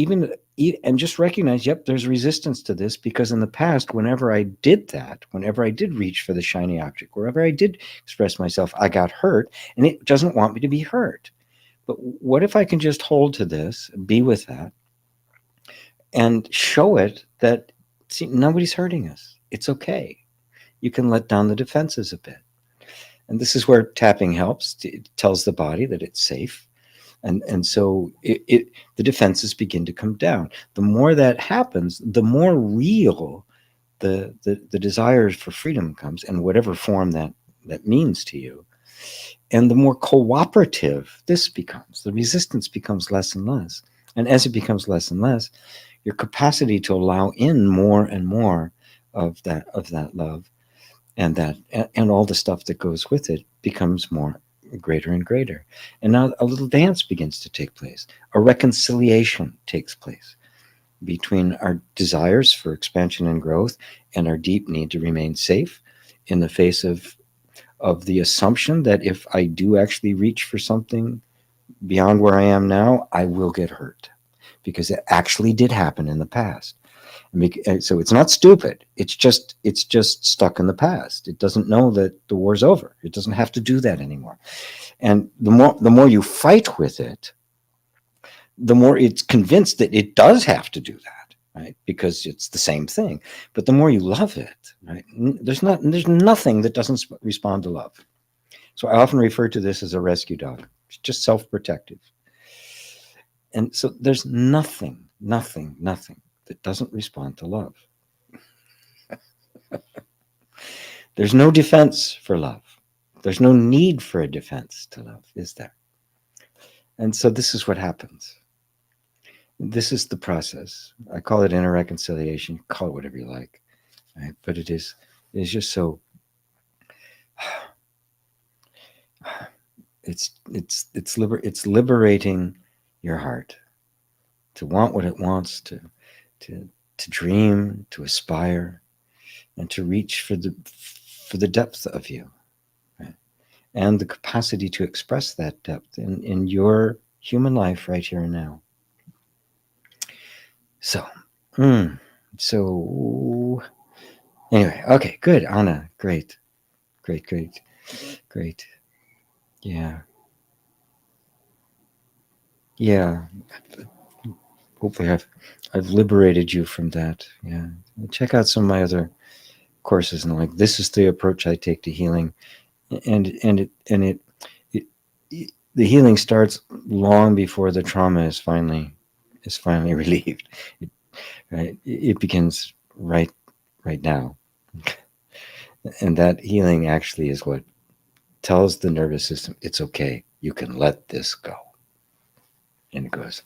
and just recognize, yep, there's resistance to this, because in the past, whenever I did that, whenever I did reach for the shiny object, wherever I did express myself, I got hurt, and it doesn't want me to be hurt. But what if I can just hold to this, be with that, and show it that, see, nobody's hurting us. It's okay. You can let down the defenses a bit. And this is where tapping helps. It tells the body that it's safe. And so the defenses begin to come down. The more that happens, the more real the desire for freedom comes, in whatever form that means to you. And the more cooperative this becomes. The resistance becomes less and less. And as it becomes less and less, your capacity to allow in more and more of that love and all the stuff that goes with it becomes more greater and greater. And now a little dance begins to take place. A reconciliation takes place between our desires for expansion and growth and our deep need to remain safe in the face of the assumption that if I do actually reach for something beyond where I am now, I will get hurt, because it actually did happen in the past. So it's not stupid. It's just stuck in the past. It doesn't know that the war's over. It doesn't have to do that anymore. And the more you fight with it, the more it's convinced that it does have to do that, right? Because it's the same thing. But the more you love it, right? There's nothing that doesn't respond to love. So I often refer to this as a rescue dog. It's just self-protective. And so there's nothing that doesn't respond to love. There's no defense for love. There's no need for a defense to love, is there? And so this is what happens. This is the process. I call it inner reconciliation. Call it whatever you like, right? But it is just so. It's liberating your heart to want what it wants, to dream, to aspire, and to reach for the depth of you, right? And the capacity to express that depth in your human life right here and now. So, so anyway, okay, good, Anna, great. Great, great, great. Yeah. Yeah. Hopefully I've liberated you from that. Yeah. Check out some of my other courses and like this is the approach I take to healing. And the healing starts long before the trauma is finally relieved. It begins right now. And that healing actually is what tells the nervous system it's okay. You can let this go. And it goes,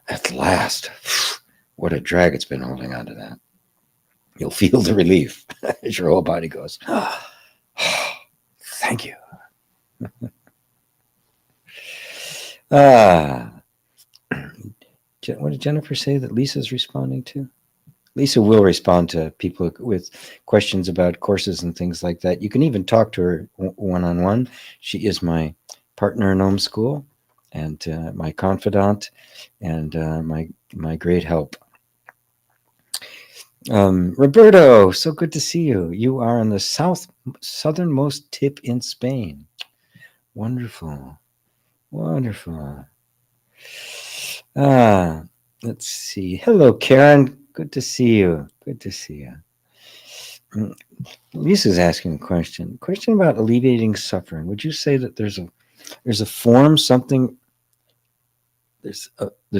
at last. What a drag it's been holding on to that. You'll feel the relief as your whole body goes, thank you. What did Jennifer say that Lisa's responding to? Lisa will respond to people with questions about courses and things like that. You can even talk to her one-on-one. She is my partner in Om School and my confidant and my great help. Roberto, so good to see you. You are on the southernmost tip in Spain. Wonderful. Wonderful. Let's see. Hello, Karen. Good to see you. Good to see you. Lisa's asking a question. Question about alleviating suffering. Would you say that there's a form something? There's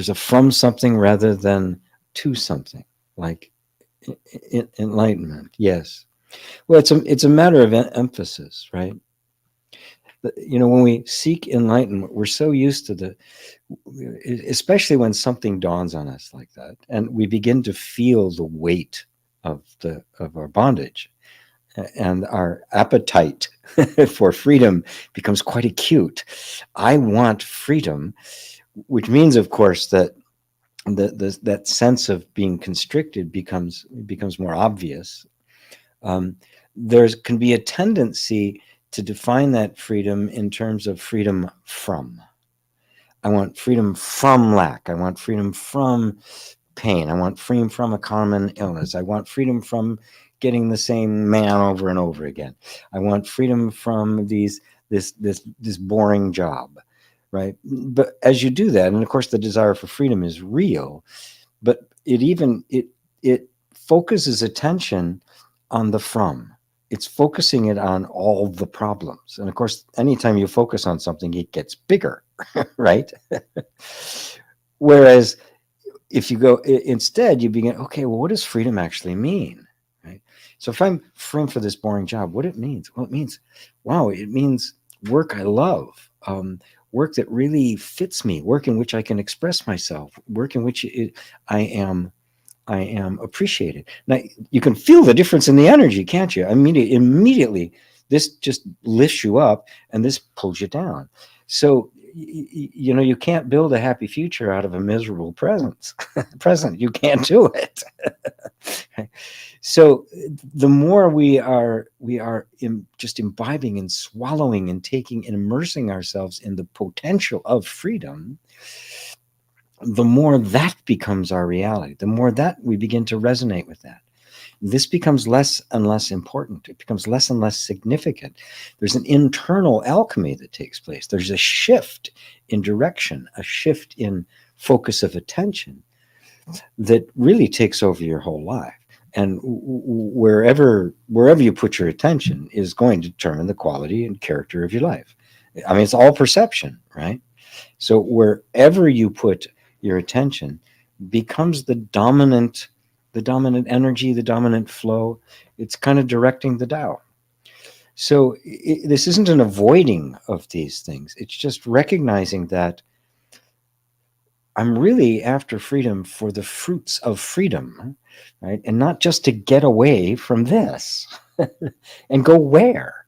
a from something rather than to something, like enlightenment. Yes. Well, it's a matter of emphasis, right? When we seek enlightenment, we're so used to especially when something dawns on us like that, and we begin to feel the weight of our bondage, and our appetite for freedom becomes quite acute. I want freedom, which means, of course, that that sense of being constricted becomes more obvious. There can be a tendency to define that freedom in terms of freedom from. I want freedom from lack. I want freedom from pain. I want freedom from a common illness. I want freedom from getting the same man over and over again. I want freedom from this boring job, right? But as you do that, and of course the desire for freedom is real, but it focuses attention on the from. It's focusing it on all the problems. And of course, anytime you focus on something, it gets bigger, right? Whereas if you go instead, you begin, okay, well, what does freedom actually mean? Right? So if I'm framed for this boring job, what it means? Well, it means, wow, it means work I love, work that really fits me, work in which I can express myself, work in which I am appreciated. Now you can feel the difference in the energy, can't you? Immediately, this just lifts you up, and this pulls you down. So you can't build a happy future out of a miserable present. You can't do it. So the more we are just imbibing and swallowing and taking and immersing ourselves in the potential of freedom, the more that becomes our reality, the more that we begin to resonate with that. This becomes less and less important. It becomes less and less significant. There's an internal alchemy that takes place. There's a shift in direction, a shift in focus of attention that really takes over your whole life. And wherever you put your attention is going to determine the quality and character of your life. I mean, it's all perception, right? So wherever you put your attention becomes the dominant energy, the dominant flow. It's kind of directing the Tao. So this isn't an avoiding of these things. It's just recognizing that I'm really after freedom for the fruits of freedom, right? And not just to get away from this and go where,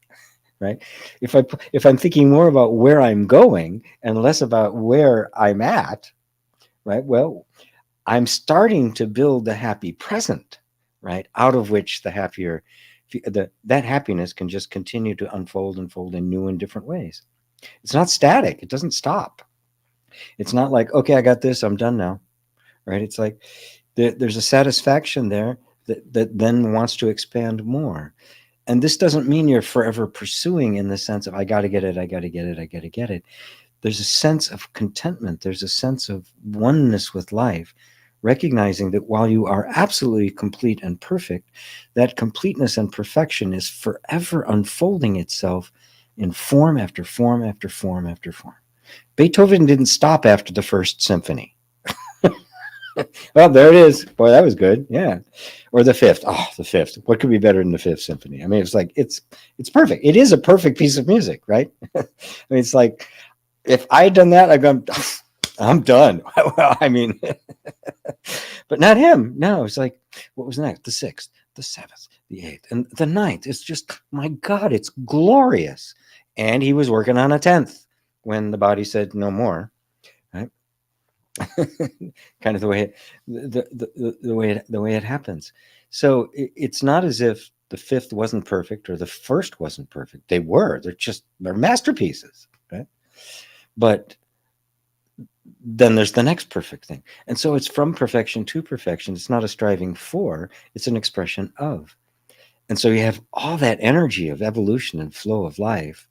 right? If I'm thinking more about where I'm going and less about where I'm at, right? Well, I'm starting to build the happy present, right? Out of which that happiness can just continue to unfold in new and different ways. It's not static. It doesn't stop. It's not like, okay, I got this, I'm done now, right? It's like there's a satisfaction there that then wants to expand more. And this doesn't mean you're forever pursuing in the sense of, I got to get it, I got to get it, I got to get it. There's a sense of contentment. There's a sense of oneness with life, recognizing that while you are absolutely complete and perfect, that completeness and perfection is forever unfolding itself in form after form after form after form. Beethoven didn't stop after the first symphony. Well, there it is. Boy, that was good. Yeah. Or the fifth. Oh, the fifth. What could be better than the fifth symphony? I mean, it's like it's perfect. It is a perfect piece of music, right? I mean, it's like if I'd done that, I'd gone, I'm done. Well, I mean, but not him. No, it's like, what was next? The sixth, the seventh, the eighth, and the ninth. It's just, my God, it's glorious. And he was working on a 10th when the body said no more. Right? Kind of the way the way it happens. So it's not as if the fifth wasn't perfect or the first wasn't perfect. They were. They're masterpieces. Right? But then there's the next perfect thing. And so it's from perfection to perfection. It's not a striving for, it's an expression of. And so you have all that energy of evolution and flow of life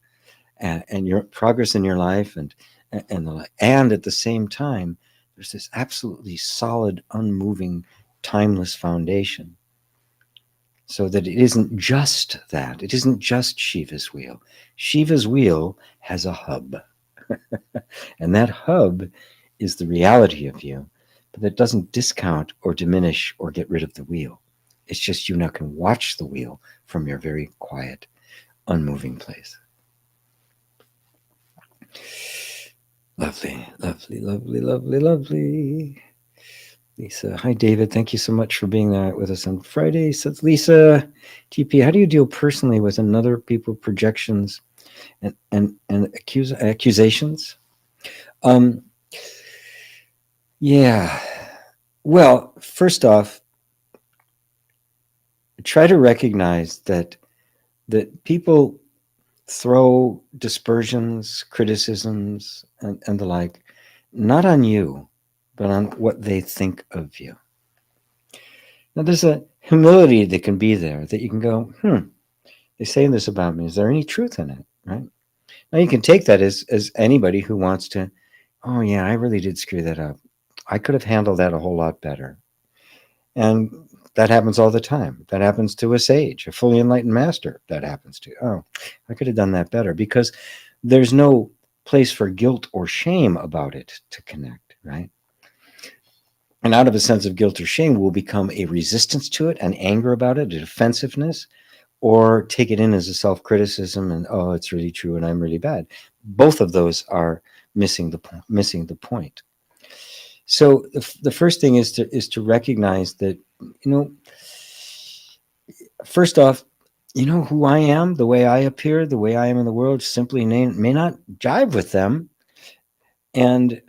and your progress in your life and at the same time, there's this absolutely solid, unmoving, timeless foundation. So that it isn't just that. It isn't just Shiva's wheel. Shiva's wheel has a hub. And that hub is the reality of you, but that doesn't discount or diminish or get rid of the wheel. It's just you now can watch the wheel from your very quiet, unmoving place. Lovely, lovely, lovely, lovely, lovely. Lisa, hi David. Thank you so much for being there with us on Friday. Says Lisa, TP, how do you deal personally with another people's projections and accusations? Yeah. Well, first off, try to recognize that people throw dispersions, criticisms, and the like, not on you, but on what they think of you. Now, there's a humility that can be there, that you can go, they say this about me. Is there any truth in it? Right? Now, you can take that as anybody who wants to, oh, yeah, I really did screw that up. I could have handled that a whole lot better. And that happens all the time. That happens to a sage, a fully enlightened master. That happens to, oh, I could have done that better, because there's no place for guilt or shame about it to connect, right? And out of a sense of guilt or shame will become a resistance to it, an anger about it, a defensiveness, or take it in as a self-criticism and, oh, it's really true and I'm really bad. Both of those are missing the point. So the first thing is to recognize that, first off, who I am, the way I appear, the way I am in the world simply may not jive with them. And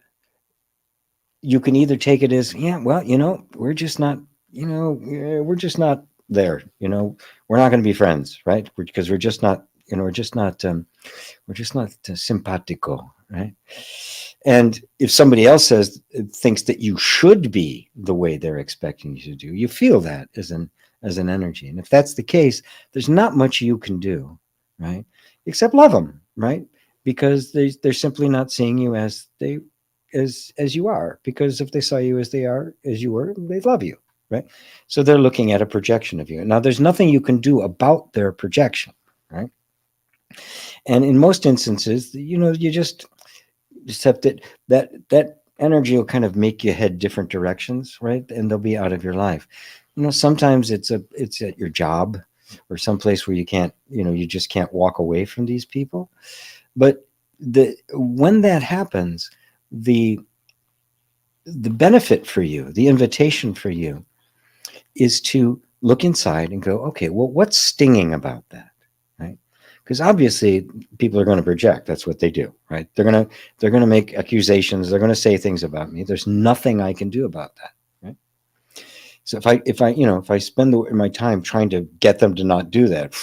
you can either take it as, yeah, well, we're just not, we're just not there, we're not going to be friends, right? Because we're just not, we're just not simpatico, right? And if somebody else thinks that you should be the way they're expecting you to do, you feel that as an energy. And if that's the case, there's not much you can do, right? Except love them, right? Because they're simply not seeing you as you are. Because if they saw you as you were, they'd love you, right? So they're looking at a projection of you. Now, there's nothing you can do about their projection, right? And in most instances, you just have that energy will kind of make you head different directions, right? And they'll be out of your life. Sometimes it's at your job or someplace where you can't, you just can't walk away from these people. But when that happens, the benefit for you, the invitation for you, is to look inside and go, okay, well, what's stinging about that, right? Because obviously people are going to project. That's what they do, right? They're going to make accusations. They're going to say things about me. There's nothing I can do about that, right? So if I spend my time trying to get them to not do that,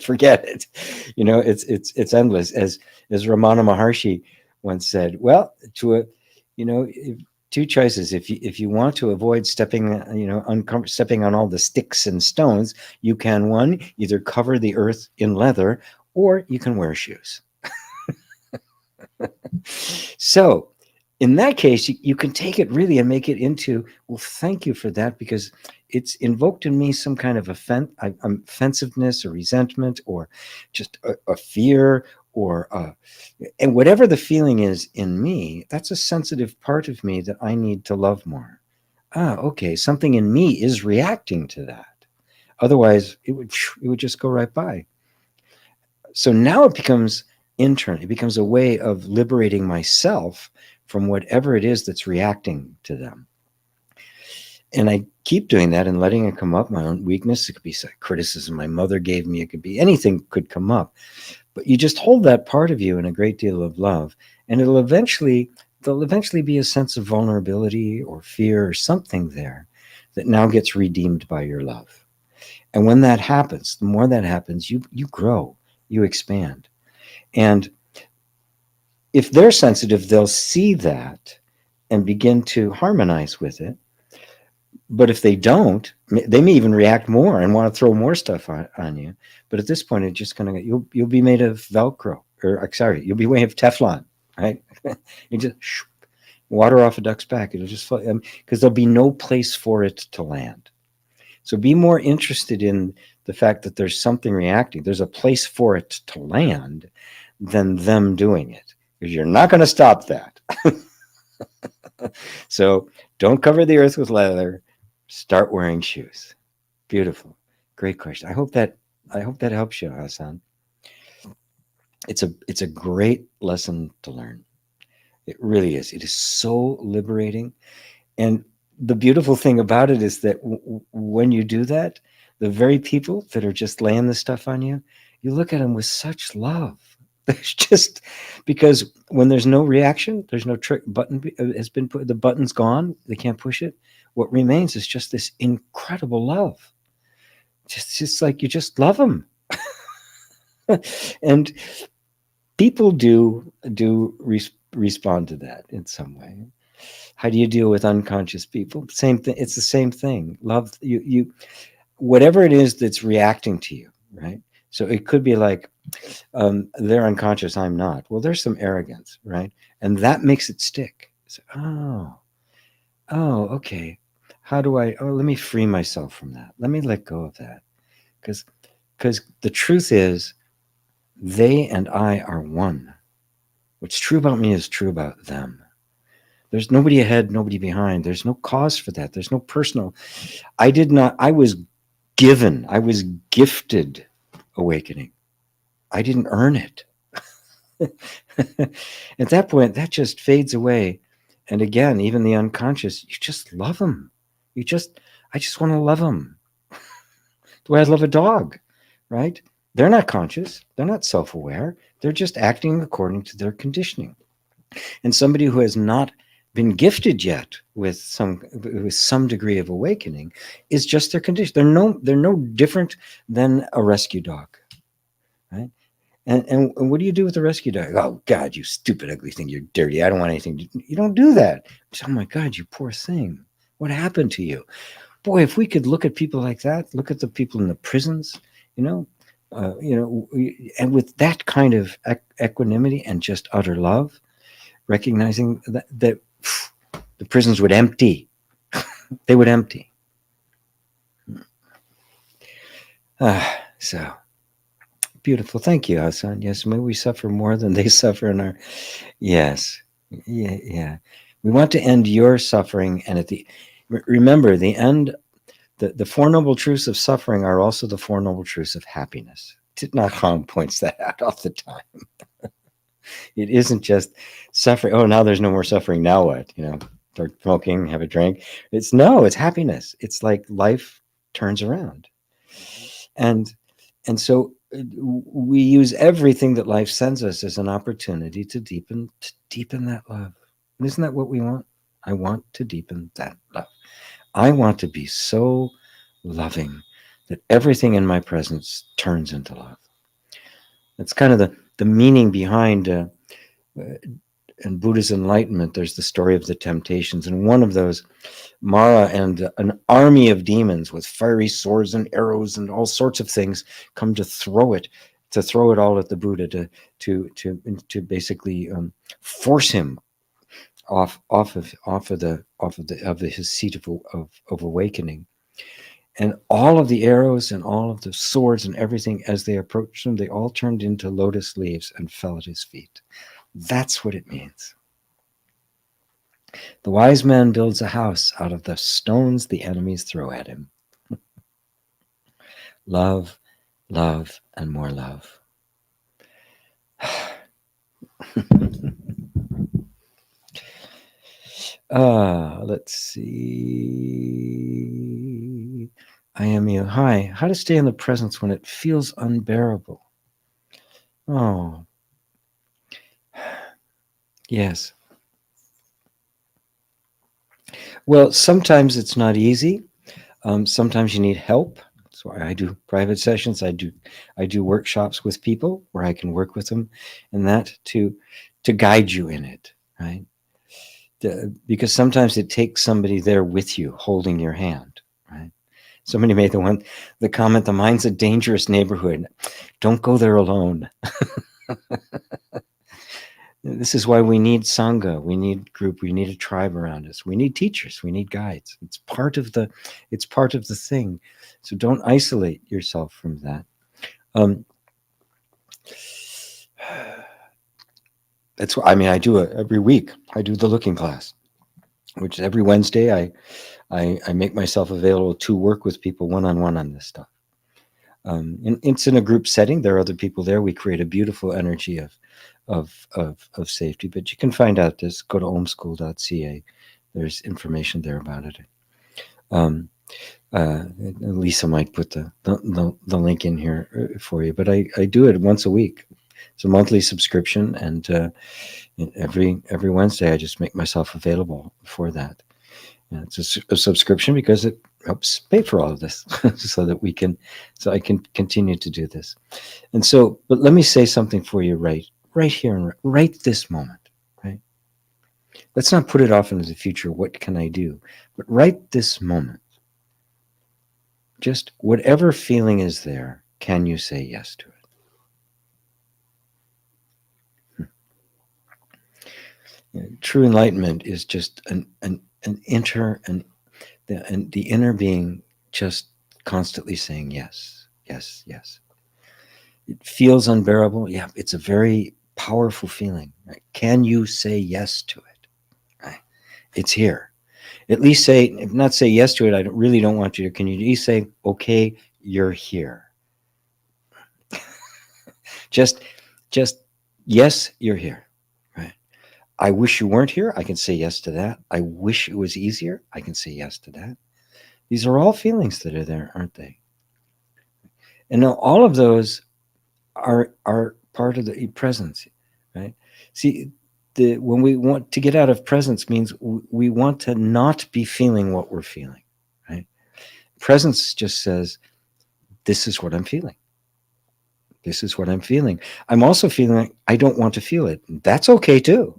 forget it. It's endless. As Ramana Maharshi once said, well, two choices. If you want to avoid stepping, stepping on all the sticks and stones, you can, one, either cover the earth in leather, or you can wear shoes. So in that case, you can take it really and make it into, well, thank you for that, because it's invoked in me some kind of offensiveness or resentment, or just a fear, or and whatever the feeling is in me, that's a sensitive part of me that I need to love more. Okay, something in me is reacting to that. Otherwise, it would just go right by. So now it becomes internal. It becomes a way of liberating myself from whatever it is that's reacting to them. And I keep doing that and letting it come up. My own weakness, it could be criticism my mother gave me, it could be anything could come up. But you just hold that part of you in a great deal of love, and there'll eventually be a sense of vulnerability or fear or something there that now gets redeemed by your love. And when that happens, the more that happens, you grow, you expand. And if they're sensitive, they'll see that and begin to harmonize with it. But if they don't, they may even react more and want to throw more stuff on you. But at this point, it's just going to, you'll be made of Velcro, or sorry, you'll be made of Teflon, right? You just water off a duck's back. It'll just, because there'll be no place for it to land. So be more interested in the fact that there's something reacting. There's a place for it to land than them doing it, because you're not going to stop that. So don't cover the earth with leather. Start wearing shoes. Beautiful. Great question. I hope that helps you, Hassan. It's a great lesson to learn. It really is. It is so liberating. And the beautiful thing about it is that when you do that, the very people that are just laying this stuff on you, you look at them with such love. There's just, because when there's no reaction, there's no button has been put, the button's gone, they can't push it. What remains is just this incredible love. Just like you just love them. And people do respond to that in some way. How do you deal with unconscious people? Same thing. It's the same thing. Love you, whatever it is that's reacting to you, right? So it could be like, they're unconscious, I'm not. Well, there's some arrogance, right? And that makes it stick. So, okay. How do let me free myself from that. Let me let go of that. Because the truth is, they and I are one. What's true about me is true about them. There's nobody ahead, nobody behind. There's no cause for that. There's no personal. I was gifted awakening. I didn't earn it. At that point, that just fades away. And again, even the unconscious, you just love them. I just want to love them. The way I love a dog, right? They're not conscious. They're not self-aware. They're just acting according to their conditioning. And somebody who has not been gifted yet with some degree of awakening is just their condition. They're no different than a rescue dog, right? And what do you do with the rescue dog? Oh God, you stupid ugly thing! You're dirty. I don't want anything. You don't do that. Oh my God, you poor thing! What happened to you? Boy, if we could look at people like that, look at the people in the prisons, and with that kind of equanimity and just utter love, recognizing that the prisons would empty. They would empty. So beautiful. Thank you, Hassan. Yes, may we suffer more than they suffer in our. Yes. Yeah. We want to end your suffering, and remember, the end. The Four Noble Truths of suffering are also the Four Noble Truths of happiness. Thich Nhat Hanh points that out all the time. It isn't just suffering. Oh, now there's no more suffering. Now what? Start smoking, have a drink. It's happiness. It's like life turns around. And so we use everything that life sends us as an opportunity to deepen that love. And isn't that what we want? I want to deepen that love. I want to be so loving that everything in my presence turns into love. That's kind of the meaning behind in Buddha's enlightenment, there's the story of the temptations. And one of those, Mara and an army of demons with fiery swords and arrows and all sorts of things come to throw it all at the Buddha, to basically force him off of his seat of awakening. And all of the arrows and all of the swords and everything, as they approached him, they all turned into lotus leaves and fell at his feet. That's what it means. The wise man builds a house out of the stones the enemies throw at him. Love, love, and more love. Let's see. I am you. Hi. How to stay in the presence when it feels unbearable? Oh. Yes. Well, sometimes it's not easy. Sometimes you need help. That's why I do private sessions. I do workshops with people where I can work with them, and that to guide you in it, right? Because sometimes it takes somebody there with you, holding your hand, right? Somebody made the comment, the mind's a dangerous neighborhood. Don't go there alone. This is why we need Sangha, we need group, we need a tribe around us. We need teachers, we need guides. It's part of the thing. So don't isolate yourself from that. That's what I mean. I do it every week. I do the looking class, which every Wednesday I make myself available to work with people one-on-one on this stuff. It's in a group setting. There are other people there. We create a beautiful energy of safety. But you can find out this. Go to omschool.ca. There's information there about it. Lisa might put the link in here for you. But I do it once a week. It's a monthly subscription, and every Wednesday I just make myself available for that. And it's a subscription because it helps pay for all of this, so I can continue to do this. And so, but let me say something for you right here and right this moment, right? Let's not put it off into the future. What can I do? But right this moment, just whatever feeling is there, can you say yes to it? True enlightenment is just an the inner being just constantly saying yes, yes, yes. It feels unbearable. Yeah, it's a very powerful feeling. Right? Can you say yes to it? Right? It's here. At least say, if not say yes to it, I really don't want you to. Can you at least say, okay, you're here? just yes, you're here. Right? I wish you weren't here. I can say yes to that. I wish it was easier. I can say yes to that. These are all feelings that are there, aren't they? And now all of those are part of the presence, right? See, when we want to get out of presence means we want to not be feeling what we're feeling, right? Presence just says, this is what I'm feeling. This is what I'm feeling. I'm also feeling like I don't want to feel it. That's okay too.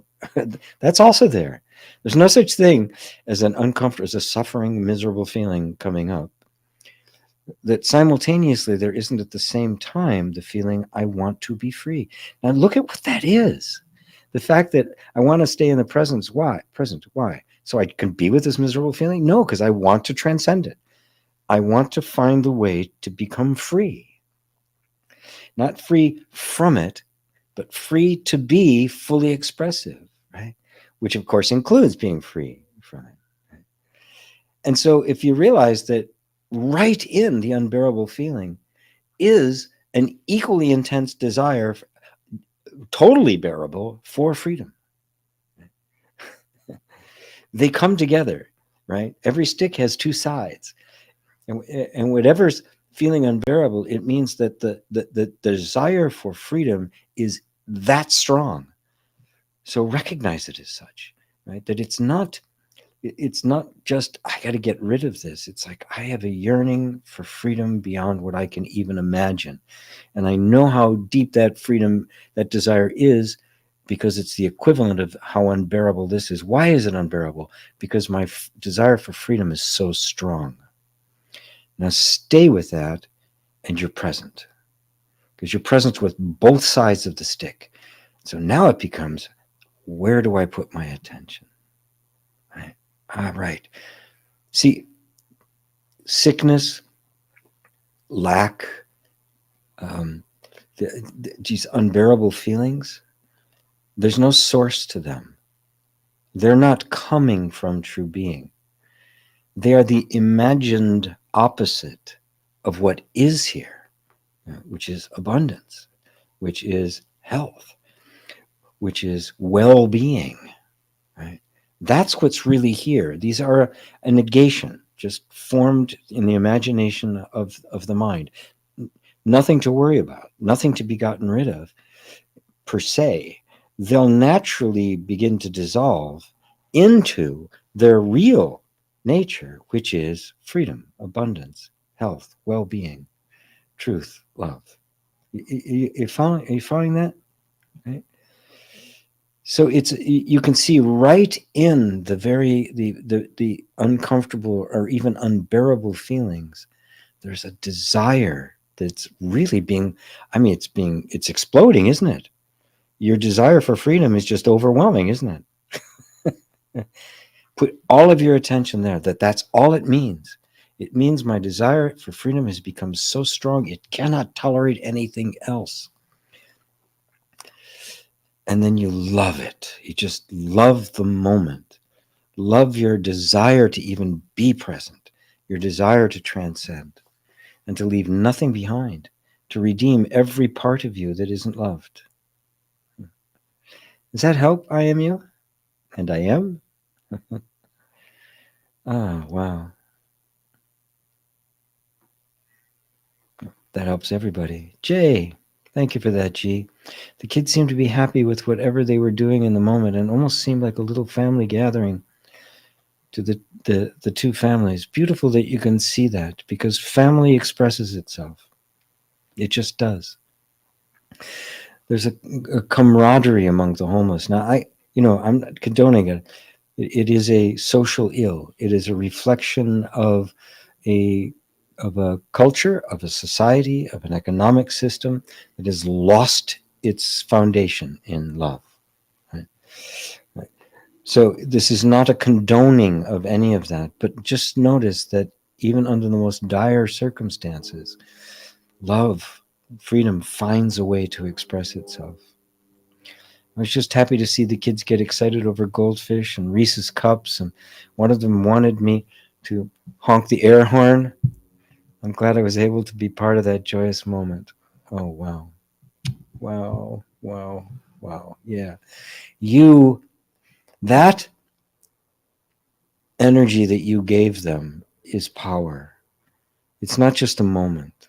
That's also there. There's no such thing as an uncomfortable, as a suffering, miserable feeling coming up. That simultaneously there isn't at the same time the feeling I want to be free. Now look at what that is. The fact that I want to stay in the present. Why? So I can be with this miserable feeling? No, because I want to transcend it. I want to find the way to become free. Not free from it, but free to be fully expressive, right? Which of course includes being free from it. Right? And so if you realize that right in the unbearable feeling is an equally intense desire, totally bearable, for freedom. They come together, right? Every stick has two sides. And whatever's feeling unbearable, it means that the desire for freedom is that strong. So recognize it as such, right? That it's not just, I got to get rid of this. It's like, I have a yearning for freedom beyond what I can even imagine. And I know how deep that freedom, that desire is. because it's the equivalent of how unbearable this is. Why is it unbearable? Because my desire for freedom is so strong. Now stay with that, and you're present, because you're present with both sides of the stick. So now it becomes, where do I put my attention? Right. All right. See, sickness, lack, these unbearable feelings, there's no source to them. They're not coming from true being. They are the imagined opposite of what is here, which is abundance, which is health, which is well-being, right? That's what's really here. These are a negation, just formed in the imagination of the mind. Nothing to worry about, nothing to be gotten rid of, per se. They'll naturally begin to dissolve into their real nature, which is freedom, abundance, health, well-being, truth, love. Are you following that? Right? So you can see right in the uncomfortable or even unbearable feelings, there's a desire that's really being, it's exploding, isn't it? Your desire for freedom is just overwhelming, isn't it? Put all of your attention there, that's all it means. It means my desire for freedom has become so strong, it cannot tolerate anything else. And then you love it. You just love the moment. Love your desire to even be present, your desire to transcend, and to leave nothing behind, to redeem every part of you that isn't loved. Does that help? I am you, and I am. Wow. That helps everybody. Jay, thank you for that, G. The kids seemed to be happy with whatever they were doing in the moment, and almost seemed like a little family gathering to the two families. Beautiful that you can see that, because family expresses itself. It just does. There's a camaraderie among the homeless. Now, I'm not condoning it. It is a social ill. It is a reflection of a culture, of a society, of an economic system that has lost its foundation in love. Right? Right. So this is not a condoning of any of that, but just notice that even under the most dire circumstances, love, freedom finds a way to express itself. I was just happy to see the kids get excited over goldfish and Reese's cups, and one of them wanted me to honk the air horn. I'm glad I was able to be part of that joyous moment. Oh, wow. Wow, wow, wow. Yeah. That energy that you gave them is power. It's not just a moment,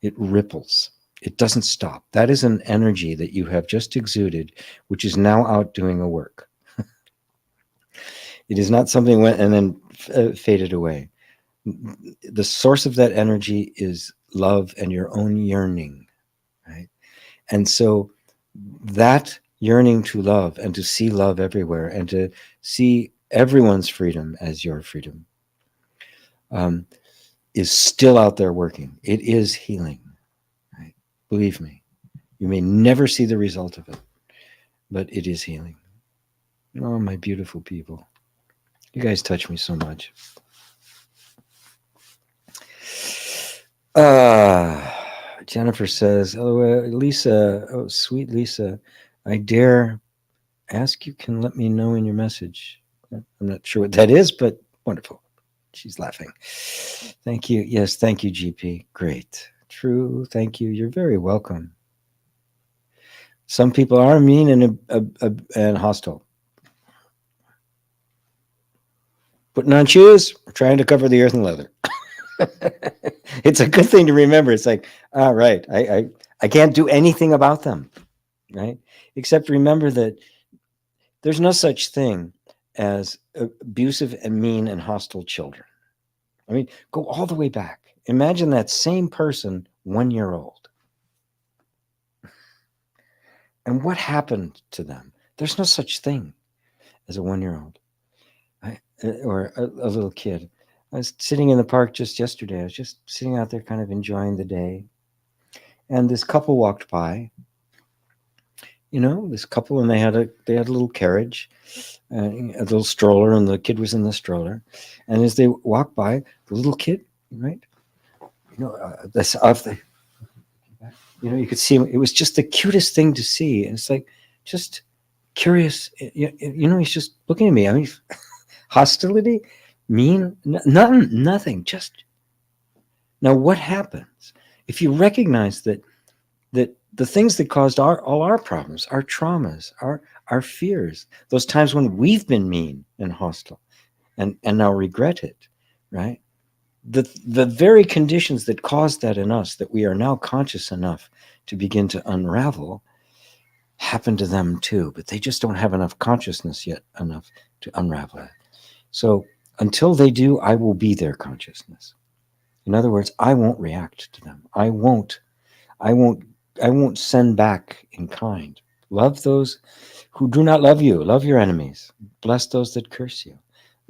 it ripples. It doesn't stop. That is an energy that you have just exuded, which is now out doing a work. It is not something went and then faded away. The source of that energy is love and your own yearning, right? And so that yearning to love and to see love everywhere and to see everyone's freedom as your freedom is still out there working. It is healing, right? Believe me, you may never see the result of it, but it is healing. Oh, my beautiful people. You guys touch me so much. Jennifer says, "Oh, Lisa, oh, sweet Lisa, I dare ask you can let me know in your message." I'm not sure what that is, but wonderful. She's laughing. Thank you. Yes, thank you, GP. Great. True. Thank you. You're very welcome. Some people are mean and hostile. Putting on shoes, trying to cover the earth in leather. It's a good thing to remember. It's like, all right, I can't do anything about them, right? Except remember that there's no such thing as abusive and mean and hostile children. I mean, go all the way back. Imagine that same person 1 year old. And what happened to them? There's no such thing as a 1-year-old or a little kid. I was sitting in the park just yesterday. I was just sitting out there kind of enjoying the day. And this couple walked by, this couple, and they had a little carriage, a little stroller, and the kid was in the stroller. And as they walked by, the little kid, right, this off the, you could see him. It was just the cutest thing to see. And it's like, just curious, he's just looking at me. I mean, hostility, mean, nothing. Just now, what happens if you recognize that the things that caused all our problems, our traumas, our fears, those times when we've been mean and hostile, and now regret it, right? The very conditions that caused that in us, that we are now conscious enough to begin to unravel, happen to them too, but they just don't have enough consciousness yet enough to unravel it. So until they do, I will be their consciousness. In other words, I won't react to them. I won't send back in kind. Love those who do not love you. Love your enemies. Bless those that curse you.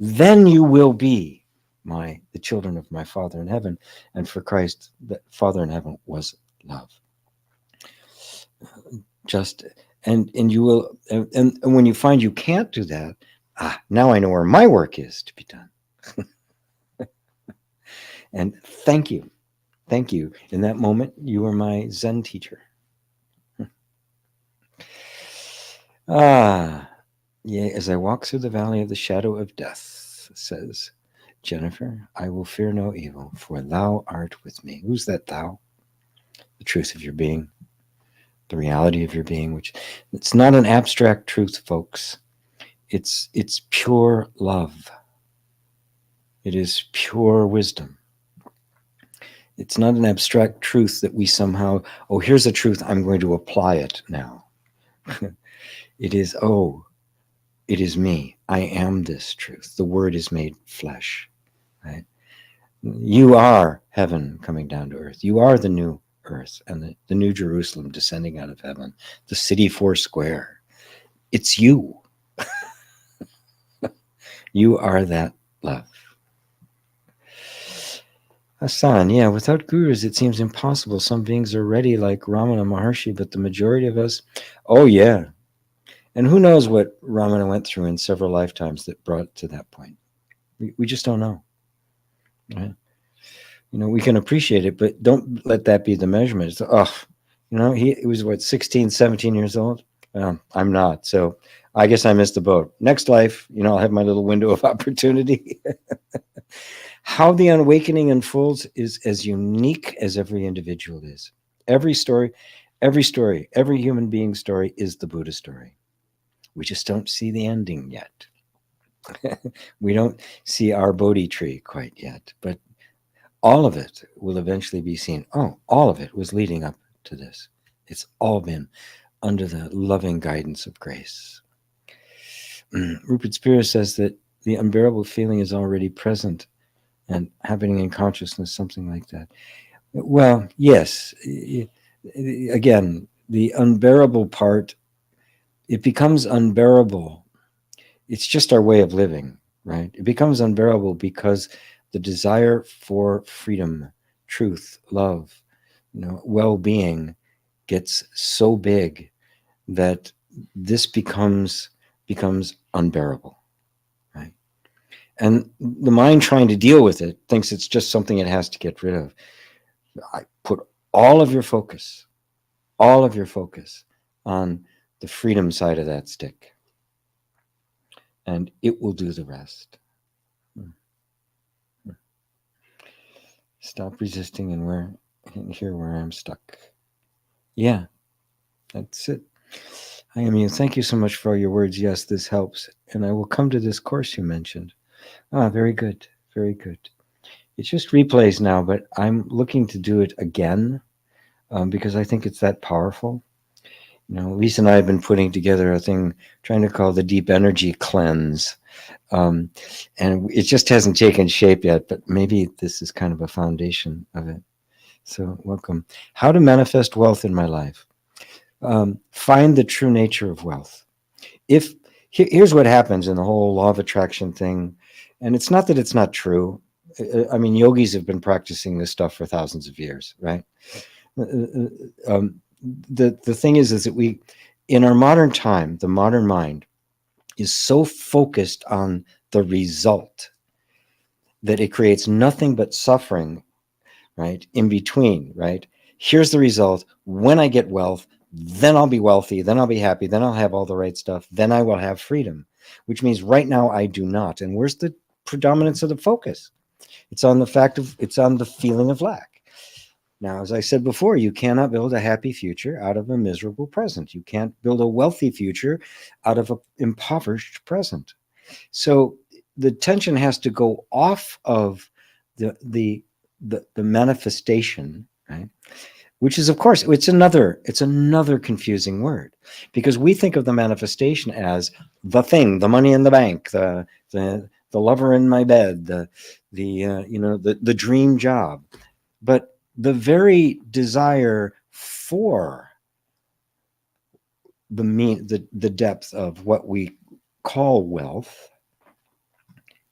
Then you will be the children of my Father in heaven. And for Christ, the Father in heaven was love. And you will, and when you find you can't do that, now I know where my work is to be done. And thank you. Thank you. In that moment, you were my Zen teacher. Yea, as I walk through the valley of the shadow of death, says Jennifer, I will fear no evil, for thou art with me. Who's that thou? The truth of your being, the reality of your being, which it's not an abstract truth, folks. It's pure love. It is pure wisdom. It's not an abstract truth that we somehow, here's a truth, I'm going to apply it now. It is, it is me. I am this truth. The word is made flesh, right? You are heaven coming down to earth. You are the new earth and the new Jerusalem descending out of heaven, the city four square. It's you. You are that love. Hassan, yeah, without gurus, it seems impossible. Some beings are ready, like Ramana Maharshi, but the majority of us, yeah. And who knows what Ramana went through in several lifetimes that brought it to that point. We just don't know. Right? We can appreciate it, but don't let that be the measurement. It's, he was, 16, 17 years old? I'm not. So I guess I missed the boat. Next life, I'll have my little window of opportunity. How the awakening unfolds is as unique as every individual is. Every every human being story is the Buddha story. We just don't see the ending yet. We don't see our Bodhi tree quite yet, but all of it will eventually be seen. All of it was leading up to this. It's all been under the loving guidance of grace. Rupert Spira says that the unbearable feeling is already present and happening in consciousness, something like that. Well, yes. Again, the unbearable part, it becomes unbearable. It's just our way of living, right? It becomes unbearable because the desire for freedom, truth, love, well-being gets so big that this becomes unbearable. And the mind trying to deal with it thinks it's just something it has to get rid of. I put all of your focus on the freedom side of that stick, and it will do the rest. Stop resisting and hear where I'm stuck. Yeah, that's it. I am you. Thank you so much for all your words. Yes, this helps. And I will come to this course you mentioned. Very good. Very good. It's just replays now, but I'm looking to do it again because I think it's that powerful. Lisa and I have been putting together a thing trying to call the Deep Energy Cleanse. And it just hasn't taken shape yet, but maybe this is kind of a foundation of it. So welcome. How to manifest wealth in my life. Find the true nature of wealth. If here's what happens in the whole law of attraction thing, and it's not that it's not true. I mean, yogis have been practicing this stuff for thousands of years, right? The thing is that we, in our modern time, the modern mind is so focused on the result that it creates nothing but suffering, right? In between, right? Here's the result. When I get wealth, then I'll be wealthy, then I'll be happy, then I'll have all the right stuff, then I will have freedom, which means right now I do not. And where's the predominance of the focus? It's on the fact of, it's on the feeling of lack. Now, as I said before, you cannot build a happy future out of a miserable present. You can't build a wealthy future out of an impoverished present. So the tension has to go off of the manifestation, right? Which is, of course, it's another confusing word, because we think of the manifestation as the thing, the money in the bank, the lover in my bed, the dream job. But the very desire for the depth of what we call wealth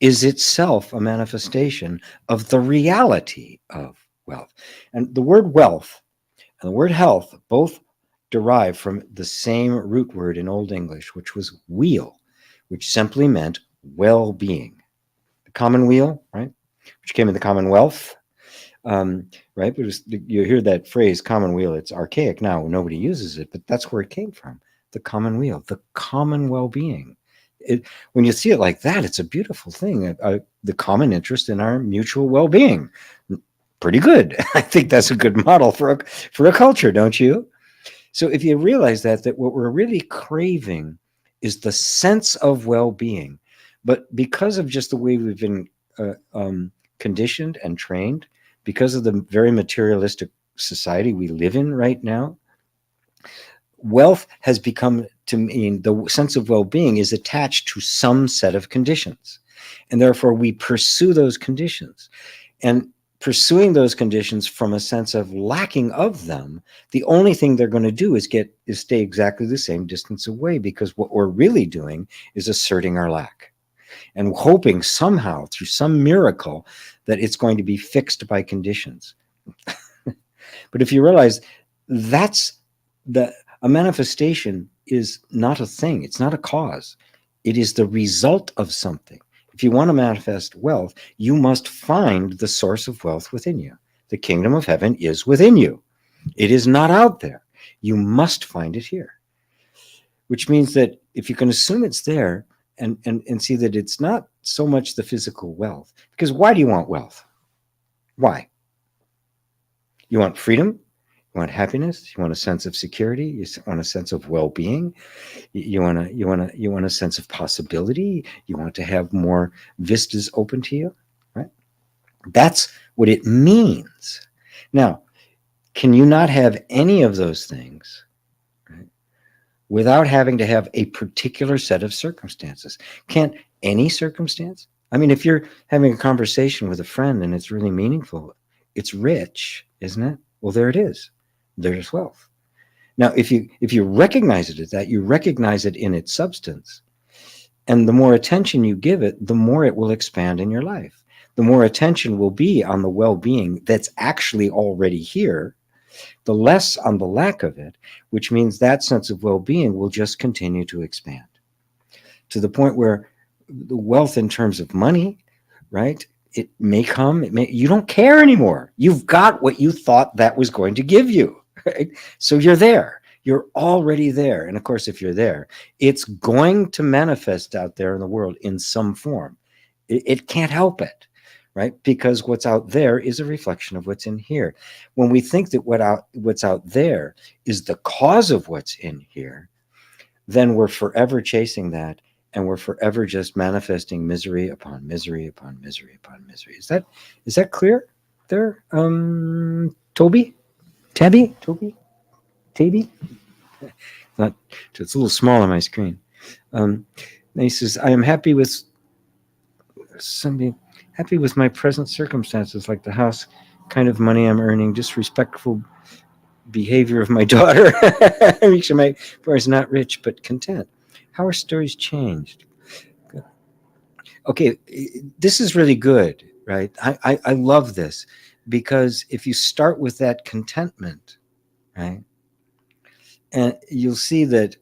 is itself a manifestation of the reality of wealth. And the word wealth and the word health both derive from the same root word in Old English, which was weal, which simply meant well-being. The commonweal, right, which came in the Commonwealth, right? But you hear that phrase commonweal, it's archaic now, nobody uses it, but that's where it came from. The commonweal, the common well-being. When you see it like that, it's a beautiful thing. The common interest in our mutual well-being. Pretty good. I think that's a good model for a culture, don't you? So if you realize that what we're really craving is the sense of well-being, but because of just the way we've been conditioned and trained, because of the very materialistic society we live in right now, wealth has become to mean the sense of well-being is attached to some set of conditions. And therefore we pursue those conditions. And pursuing those conditions from a sense of lacking of them, the only thing they're going to do is stay exactly the same distance away, because what we're really doing is asserting our lack and hoping somehow through some miracle that it's going to be fixed by conditions. But if you realize a manifestation is not a thing, it's not a cause, it is the result of something. If you want to manifest wealth, you must find the source of wealth within you. The kingdom of heaven is within you. It is not out there. You must find it here. Which means that if you can assume it's there and see that it's not so much the physical wealth, because why do you want wealth? Why? You want freedom? You want happiness? You want a sense of security? You want a sense of well-being? You want a sense of possibility? You want to have more vistas open to you, right? That's what it means. Now, can you not have any of those things, right, without having to have a particular set of circumstances? Can't any circumstance? I mean, if you're having a conversation with a friend and it's really meaningful, it's rich, isn't it? Well, there it is. There's wealth. Now, if you recognize it as that, you recognize it in its substance. And the more attention you give it, the more it will expand in your life. The more attention will be on the well-being that's actually already here, the less on the lack of it, which means that sense of well-being will just continue to expand to the point where the wealth in terms of money, right? It may come, you don't care anymore. You've got what you thought that was going to give you, right? So you're there. You're already there. And of course, if you're there, it's going to manifest out there in the world in some form. It can't help it, right? Because what's out there is a reflection of what's in here. When we think that what's out there is the cause of what's in here, then we're forever chasing that. And we're forever just manifesting misery upon misery upon misery upon misery. Is that clear there? Toby? Tabby? Toby? Tabby? Not, it's a little small on my screen. He says, I am happy with my present circumstances, like the house, kind of money I'm earning, just respectful behavior of my daughter. Make sure my boy is not rich but content. How are stories changed? Okay, this is really good, right? I love this because if you start with that contentment, right, and you'll see that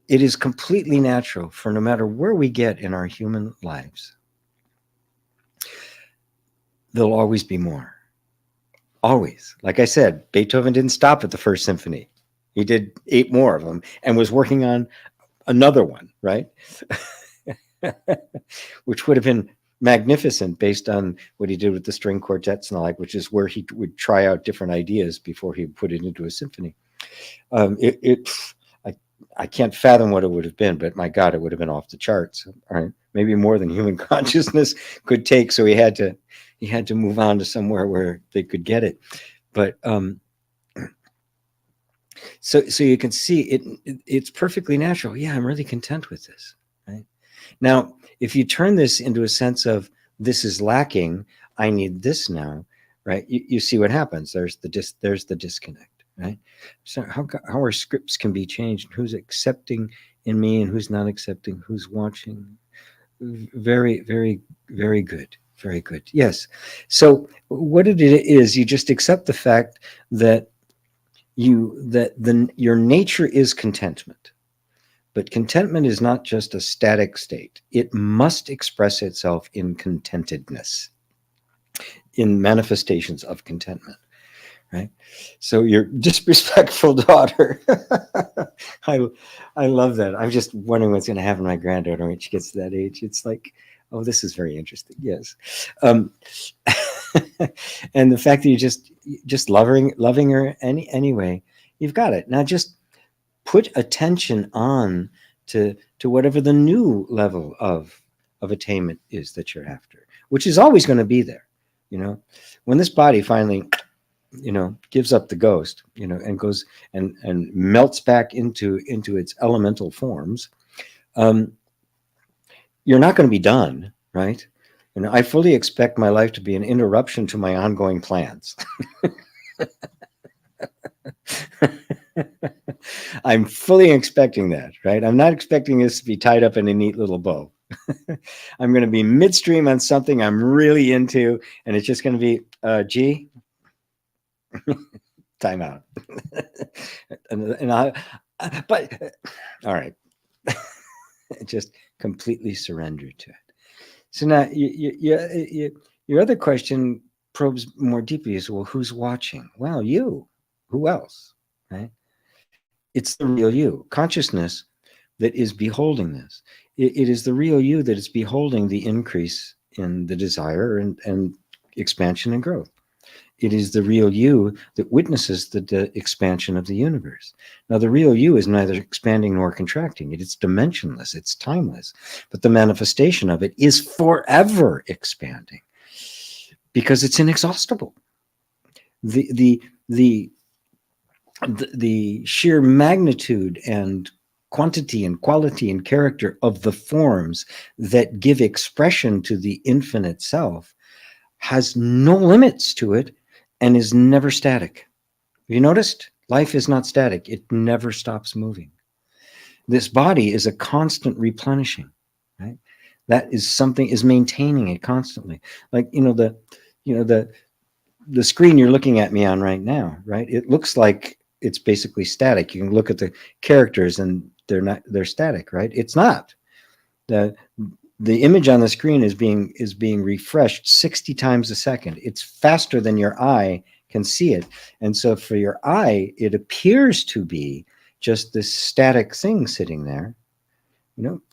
it is completely natural for no matter where we get in our human lives, there'll always be more. Always. Like I said, Beethoven didn't stop at the first symphony. He did 8 more of them and was working on another one, right? Which would have been magnificent based on what he did with the string quartets and the like, which is where he would try out different ideas before he put it into a symphony. I can't fathom what it would have been, but my God, it would have been off the charts. All right, maybe more than human consciousness could take. So he had to move on to somewhere where they could get it. But so you can see it's perfectly natural. Yeah, I'm really content with this. Right now, if you turn this into a sense of this is lacking, I need this now. Right, you see what happens. There's the disconnect. Right, so how our scripts can be changed, who's accepting in me and who's not accepting, who's watching. Very, very, very good, very good. Yes. So what it is, you just accept the fact that your nature is contentment, but contentment is not just a static state. It must express itself in contentedness, in manifestations of contentment. Right, so your disrespectful daughter. I love that. I'm just wondering what's going to happen to my granddaughter when she gets to that age. It's like, oh, this is very interesting. Yes, and the fact that you just loving her anyway, you've got it. Now just put attention on to whatever the new level of attainment is that you're after, which is always going to be there. When this body finally gives up the ghost, and goes and melts back into its elemental forms, you're not going to be done, right? I fully expect my life to be an interruption to my ongoing plans. I'm fully expecting that, right? I'm not expecting this to be tied up in a neat little bow. I'm going to be midstream on something I'm really into, and it's just going to be, gee, time out. But all right, just completely surrender to it. So now your other question probes more deeply is, well, who's watching? Well, you. Who else? Right? It's the real you, consciousness, that is beholding this. It is the real you that is beholding the increase in the desire and expansion and growth. It is the real you that witnesses the expansion of the universe. Now, the real you is neither expanding nor contracting. It's dimensionless. It's timeless. But the manifestation of it is forever expanding because it's inexhaustible. The sheer magnitude and quantity and quality and character of the forms that give expression to the infinite self has no limits to it and is never static. Have you noticed? Life is not static. It never stops moving. This body is a constant replenishing, right? That is maintaining it constantly. Like, the screen you're looking at me on right now, right? It looks like it's basically static. You can look at the characters and they're static, right? It's not. The image on the screen is being refreshed 60 times a second. It's faster than your eye can see it. And so for your eye, it appears to be just this static thing sitting there,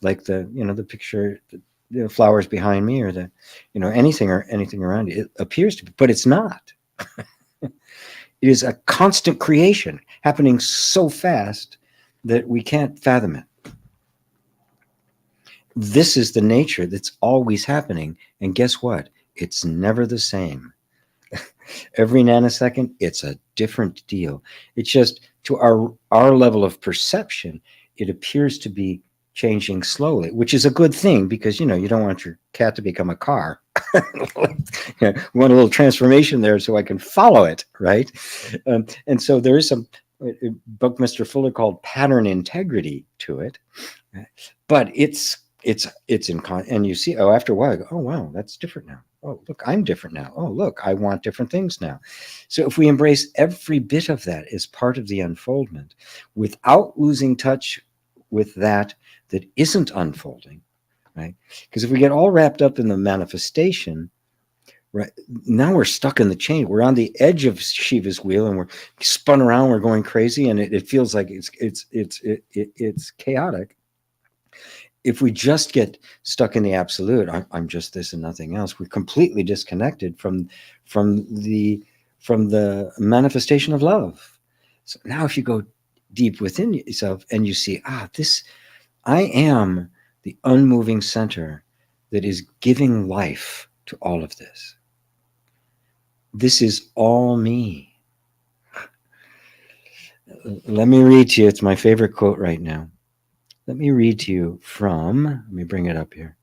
like the picture, the flowers behind me, or anything around it. It appears to be, but it's not. It is a constant creation happening so fast that we can't fathom it. This is the nature that's always happening. And guess what? It's never the same. Every nanosecond, it's a different deal. It's just to our level of perception, it appears to be changing slowly, which is a good thing because, you don't want your cat to become a car. We want a little transformation there so I can follow it, right? And so there is some Buckminster Fuller called pattern integrity to it, but it's in and you see, oh, after a while I go, oh wow, that's different now. Oh look, I'm different now. Oh look, I want different things now. So if we embrace every bit of that as part of the unfoldment without losing touch with that isn't unfolding, right? Because if we get all wrapped up in the manifestation, right, now we're stuck in the chain. We're on the edge of Shiva's wheel, and we're spun around. We're going crazy, and it feels like it's chaotic. If we just get stuck in the absolute, I'm just this and nothing else, we're completely disconnected from the manifestation of love. So now, if you go deep within yourself and you see, this, I am the unmoving center that is giving life to all of this. This is all me. Let me read to you. It's my favorite quote right now. Let me read to you from, let me bring it up here.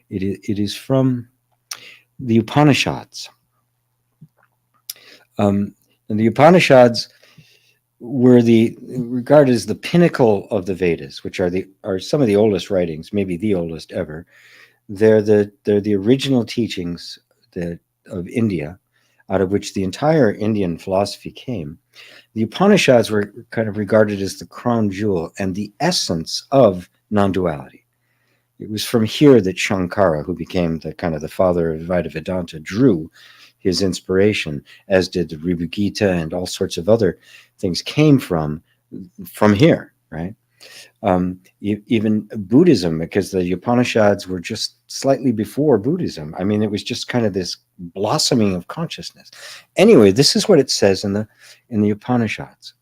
It is from the Upanishads. And the Upanishads were regarded as the pinnacle of the Vedas, which are some of the oldest writings, maybe the oldest ever. They're the original teachings of India, out of which the entire Indian philosophy came. The Upanishads were kind of regarded as the crown jewel and the essence of non-duality. It was from here that Shankara, who became the father of Advaita Vedanta, drew his inspiration, as did the Ribhu Gita and all sorts of other things came from here, right? Even Buddhism, because the Upanishads were just slightly before Buddhism. I mean, it was just kind of this blossoming of consciousness. Anyway, this is what it says in the Upanishads.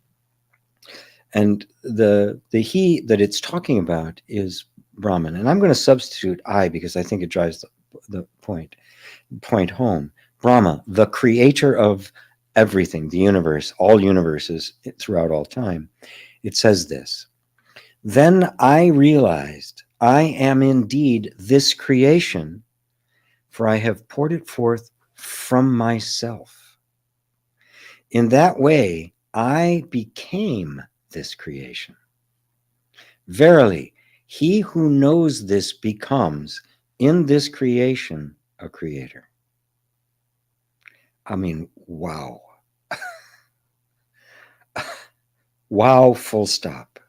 And the he that it's talking about is Brahman. And I'm going to substitute I because I think it drives the point home. Brahma, the creator of everything, the universe, all universes throughout all time. It says this: then I realized I am indeed this creation, for I have poured it forth from myself. In that way, I became this creation. Verily, he who knows this becomes, in this creation, a creator. I mean, wow. Wow, full stop.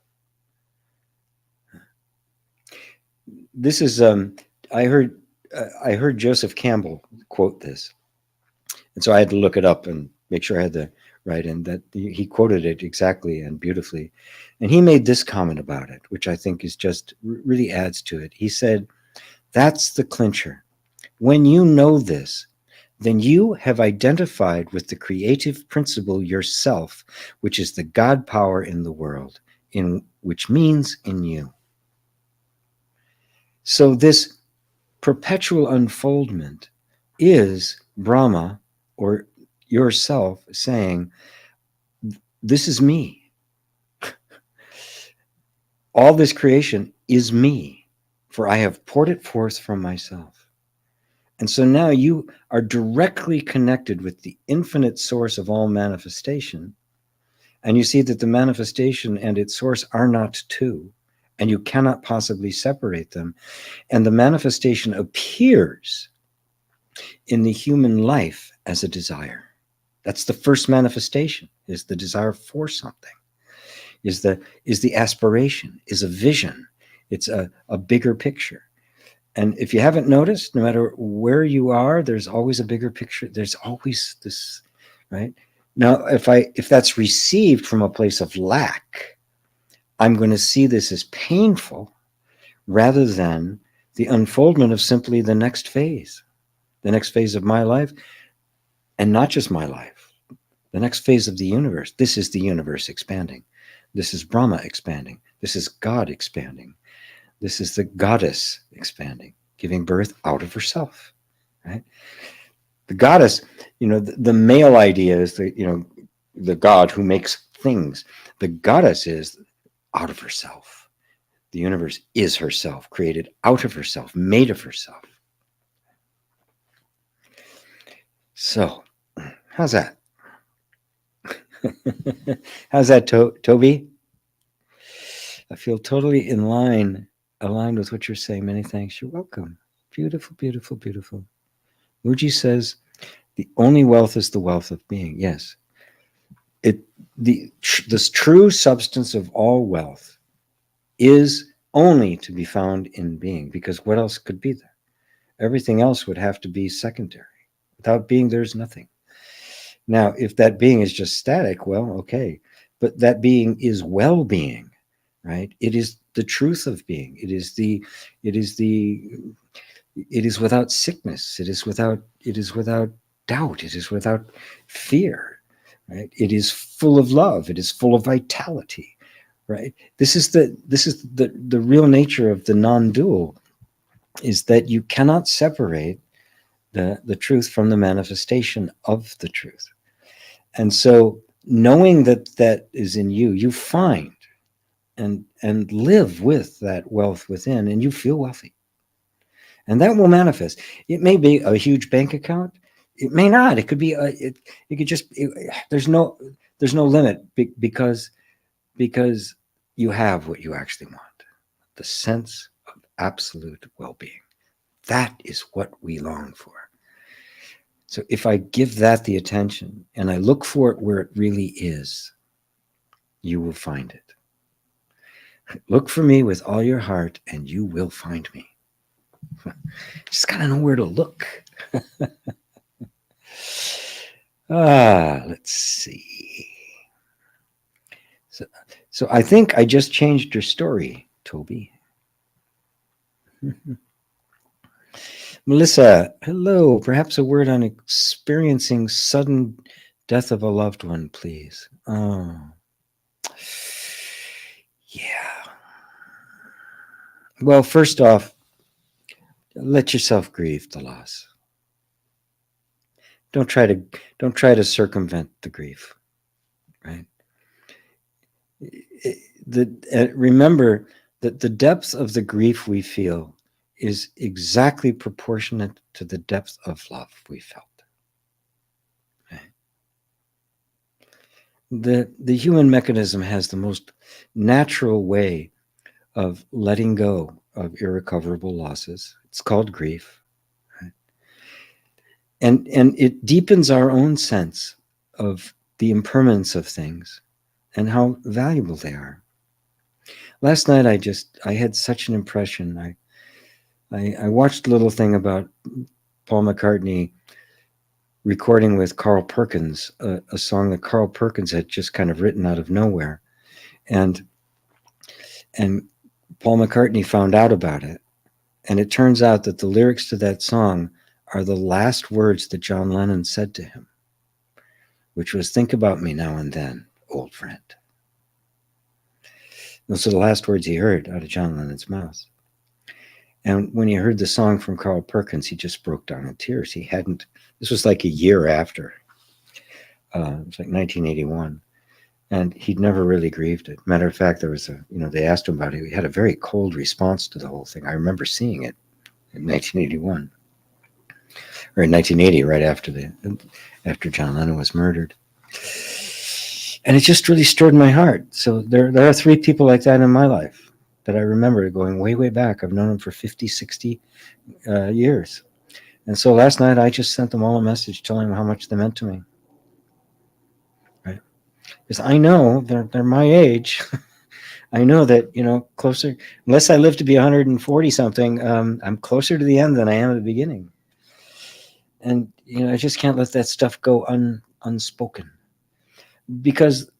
This is, I heard Joseph Campbell quote this. And so I had to look it up and make sure I had the right, and that he quoted it exactly and beautifully. And he made this comment about it, which I think is just really adds to it. He said, that's the clincher. When you know this, then you have identified with the creative principle yourself, which is the God power in the world, which means in you. So this perpetual unfoldment is Brahma, or yourself, saying, this is me. All this creation is me, for I have poured it forth from myself. And so now you are directly connected with the infinite source of all manifestation. And you see that the manifestation and its source are not two, and you cannot possibly separate them. And the manifestation appears in the human life as a desire. That's the first manifestation, is the desire for something, is the aspiration, is a vision. It's a bigger picture. And if you haven't noticed, no matter where you are, there's always a bigger picture. There's always this, right? Now, if that's received from a place of lack, I'm going to see this as painful rather than the unfoldment of simply the next phase of my life, and not just my life, the next phase of the universe. This is the universe expanding. This is Brahma expanding. This is God expanding. This is the goddess expanding, giving birth out of herself, right? The goddess, the male idea is the God who makes things. The goddess is out of herself. The universe is herself, created out of herself, made of herself. So, how's that? How's that, Toby? I feel totally aligned with what you're saying. Many thanks. You're welcome. Beautiful, beautiful, beautiful. Muji says the only wealth is the wealth of being. Yes, it this true substance of all wealth is only to be found in being, because what else could be there? Everything else would have to be secondary. Without being, there's nothing. Now, if that being is just static, well, okay, but that being is well-being, right? It is the truth of being. It is without sickness. It is without doubt. It is without fear, right? It is full of love. It is full of vitality, right? This is the real nature of the non-dual, is that you cannot separate the truth from the manifestation of the truth. And so knowing that that is in you, you find and live with that wealth within, and you feel wealthy. And that will manifest. It may be a huge bank account. It may not. It could be it could just there's no limit, because you have what you actually want. The sense of absolute well-being. That is what we long for. So if I give that the attention and I look for it where it really is, you will find it. Look for me with all your heart and you will find me. Just gotta know where to look. Let's see. So I think I just changed your story, Toby. Melissa, hello. Perhaps a word on experiencing sudden death of a loved one, please. Oh, yeah. Well, first off, let yourself grieve the loss. Don't try to circumvent the grief, right? Remember that the depth of the grief we feel is exactly proportionate to the depth of love we felt. The human mechanism has the most natural way of letting go of irrecoverable losses. It's called grief. Right? And it deepens our own sense of the impermanence of things and how valuable they are. Last night I had such an impression. I watched a little thing about Paul McCartney recording with Carl Perkins, a song that Carl Perkins had just kind of written out of nowhere. And Paul McCartney found out about it. And it turns out that the lyrics to that song are the last words that John Lennon said to him, which was, "Think about me now and then, old friend." Those are the last words he heard out of John Lennon's mouth. And when he heard the song from Carl Perkins, he just broke down in tears. This was like a year after. It was like 1981. And he'd never really grieved it. Matter of fact, they asked him about it. He had a very cold response to the whole thing. I remember seeing it in 1981. Or in 1980, right after John Lennon was murdered. And it just really stirred my heart. So there are 3 people like that in my life that I remember going way, way back. I've known them for 50, 60 years. And so last night I just sent them all a message telling them how much they meant to me. Right? Because I know they're my age. I know that, closer, unless I live to be 140 something, I'm closer to the end than I am at the beginning. And, I just can't let that stuff go unspoken. Because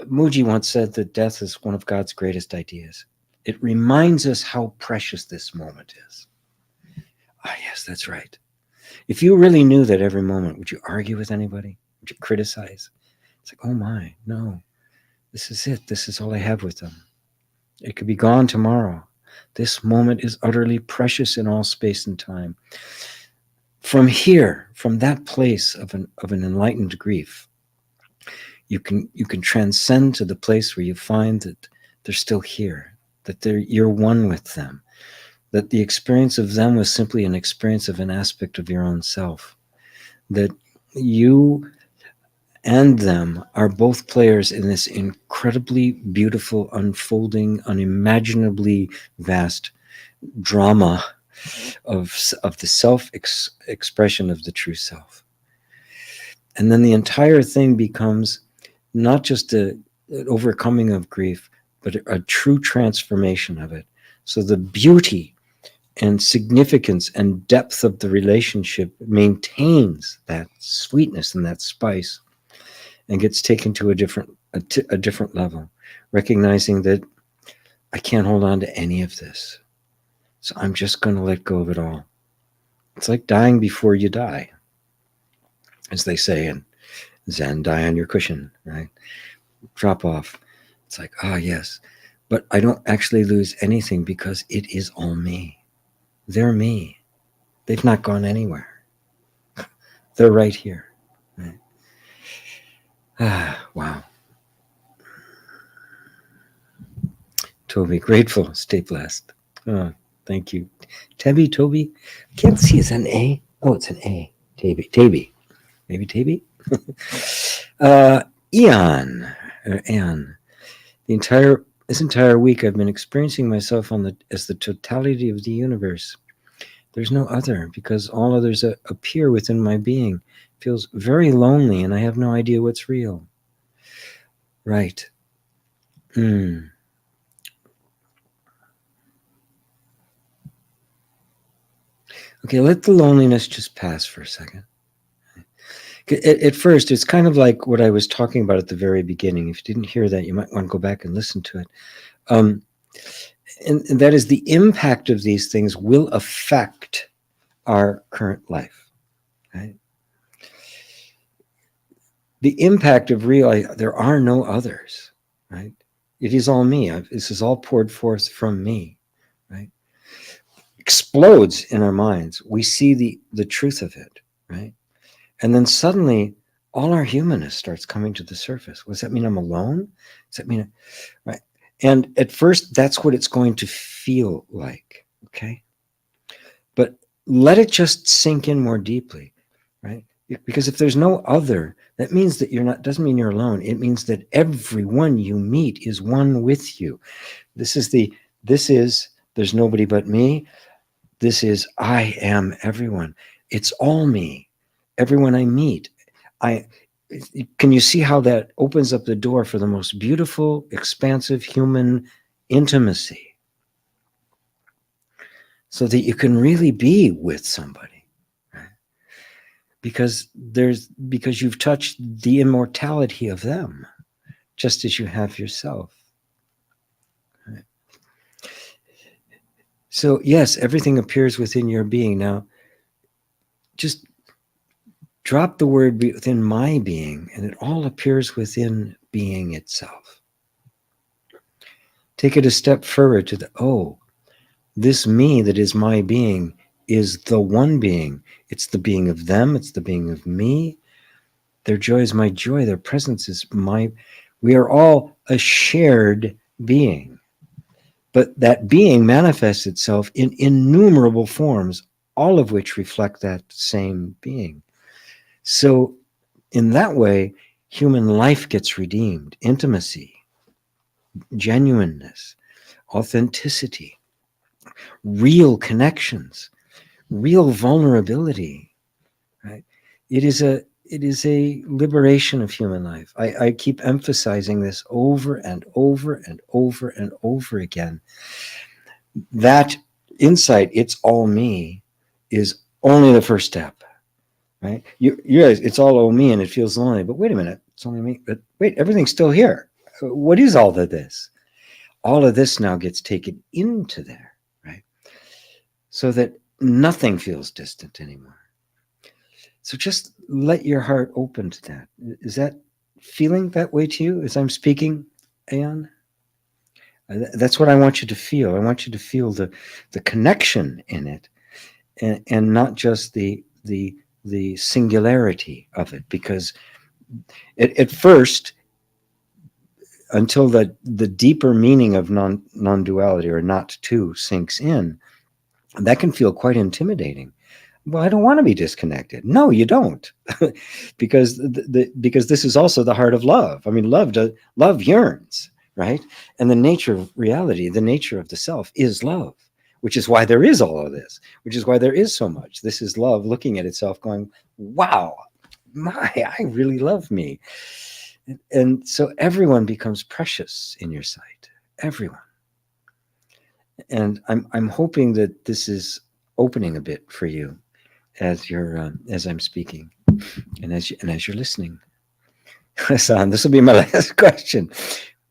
Muji once said that death is one of God's greatest ideas. It reminds us how precious this moment is. Ah, yes, that's right. If you really knew that every moment, would you argue with anybody? Would you criticize? It's like, oh my, no, this is it. This is all I have with them. It could be gone tomorrow. This moment is utterly precious in all space and time. From here, from that place of an enlightened grief, you can transcend to the place where you find that they're still here, that you're one with them, that the experience of them was simply an experience of an aspect of your own self, that You and them are both players in this incredibly beautiful, unfolding, unimaginably vast drama of the expression of the true self. And then the entire thing becomes not just an overcoming of grief, but a true transformation of it. So the beauty and significance and depth of the relationship maintains that sweetness and that spice, and gets taken to a different level, recognizing that I can't hold on to any of this. So I'm just going to let go of it all. It's like dying before you die, as they say in Zen, die on your cushion, right? Drop off. It's like, ah, yes. But I don't actually lose anything because it is all me. They're me. They've not gone anywhere. They're right here. Right? Ah, wow. Toby, grateful. Stay blessed. Oh, thank you. Toby? I can't see. Is that an A? Oh, it's an A. Taby. Maybe Taby? Eon. Anne. This entire week I've been experiencing myself as the totality of the universe. There's no other, because all others appear within my being. It feels very lonely, and I have no idea what's real. Right. Okay, let the loneliness just pass for a second. At first, it's kind of like what I was talking about at the very beginning. If you didn't hear that, you might want to go back and listen to it. And that is, the impact of these things will affect our current life. Right? The impact of realizing there are no others. Right? It is all me. This is all poured forth from me. Right? Explodes in our minds. We see the truth of it. Right? And then suddenly, all our humanness starts coming to the surface. What does that mean? I'm alone? Does that mean, right? And at first, that's what it's going to feel like, okay? But let it just sink in more deeply, right? Because if there's no other, that means that doesn't mean you're alone. It means that everyone you meet is one with you. This is, there's nobody but me. This is, I am everyone. It's all me. Everyone I meet, can you see how that opens up the door for the most beautiful, expansive human intimacy, so that you can really be with somebody, right? Because you've touched the immortality of them, just as you have yourself. Right? So yes, everything appears within your being. Now, just drop the word within my being, and it all appears within being itself. Take it a step further to this me that is my being is the one being. It's the being of them. It's the being of me. Their joy is my joy. Their presence is we are all a shared being. But that being manifests itself in innumerable forms, all of which reflect that same being. So in that way, human life gets redeemed. Intimacy, genuineness, authenticity, real connections, real vulnerability. Right? It is a liberation of human life. I keep emphasizing this over and over and over and over again. That insight, it's all me, is only the first step. Right? You realize it's all me and it feels lonely. But wait a minute, it's only me. But wait, everything's still here. What is all of this? All of this now gets taken into there, right? So that nothing feels distant anymore. So just let your heart open to that. Is that feeling that way to you as I'm speaking, Ayan? That's what I want you to feel. I want you to feel the connection in it, and not just the singularity of it. Because at first, until the deeper meaning of non-duality or not two sinks in, that can feel quite intimidating. Well, I don't want to be disconnected. No, you don't, because because this is also the heart of love. I mean, love yearns, right? And the nature of reality, the nature of the self, is love, which is why there is all of this, which is why there is so much. This is love looking at itself, going, "Wow, I really love me," and so everyone becomes precious in your sight. Everyone. And I'm hoping that this is opening a bit for you as I'm speaking, and as you're listening. Hassan, this will be my last question.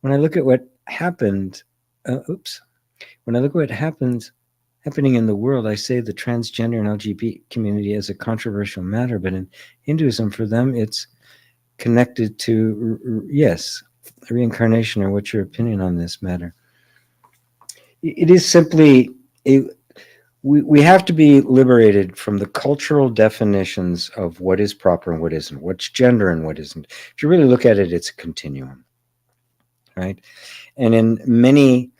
When I look at what happened, oops, when I look at what happening in the world, I say the transgender and LGBT community is a controversial matter, but in Hinduism, for them, it's connected to yes, reincarnation. Or what's your opinion on this matter? It is simply a, we have to be liberated from the cultural definitions of what is proper and what isn't, what's gender and what isn't. If you really look at it, it's a continuum, right? And in many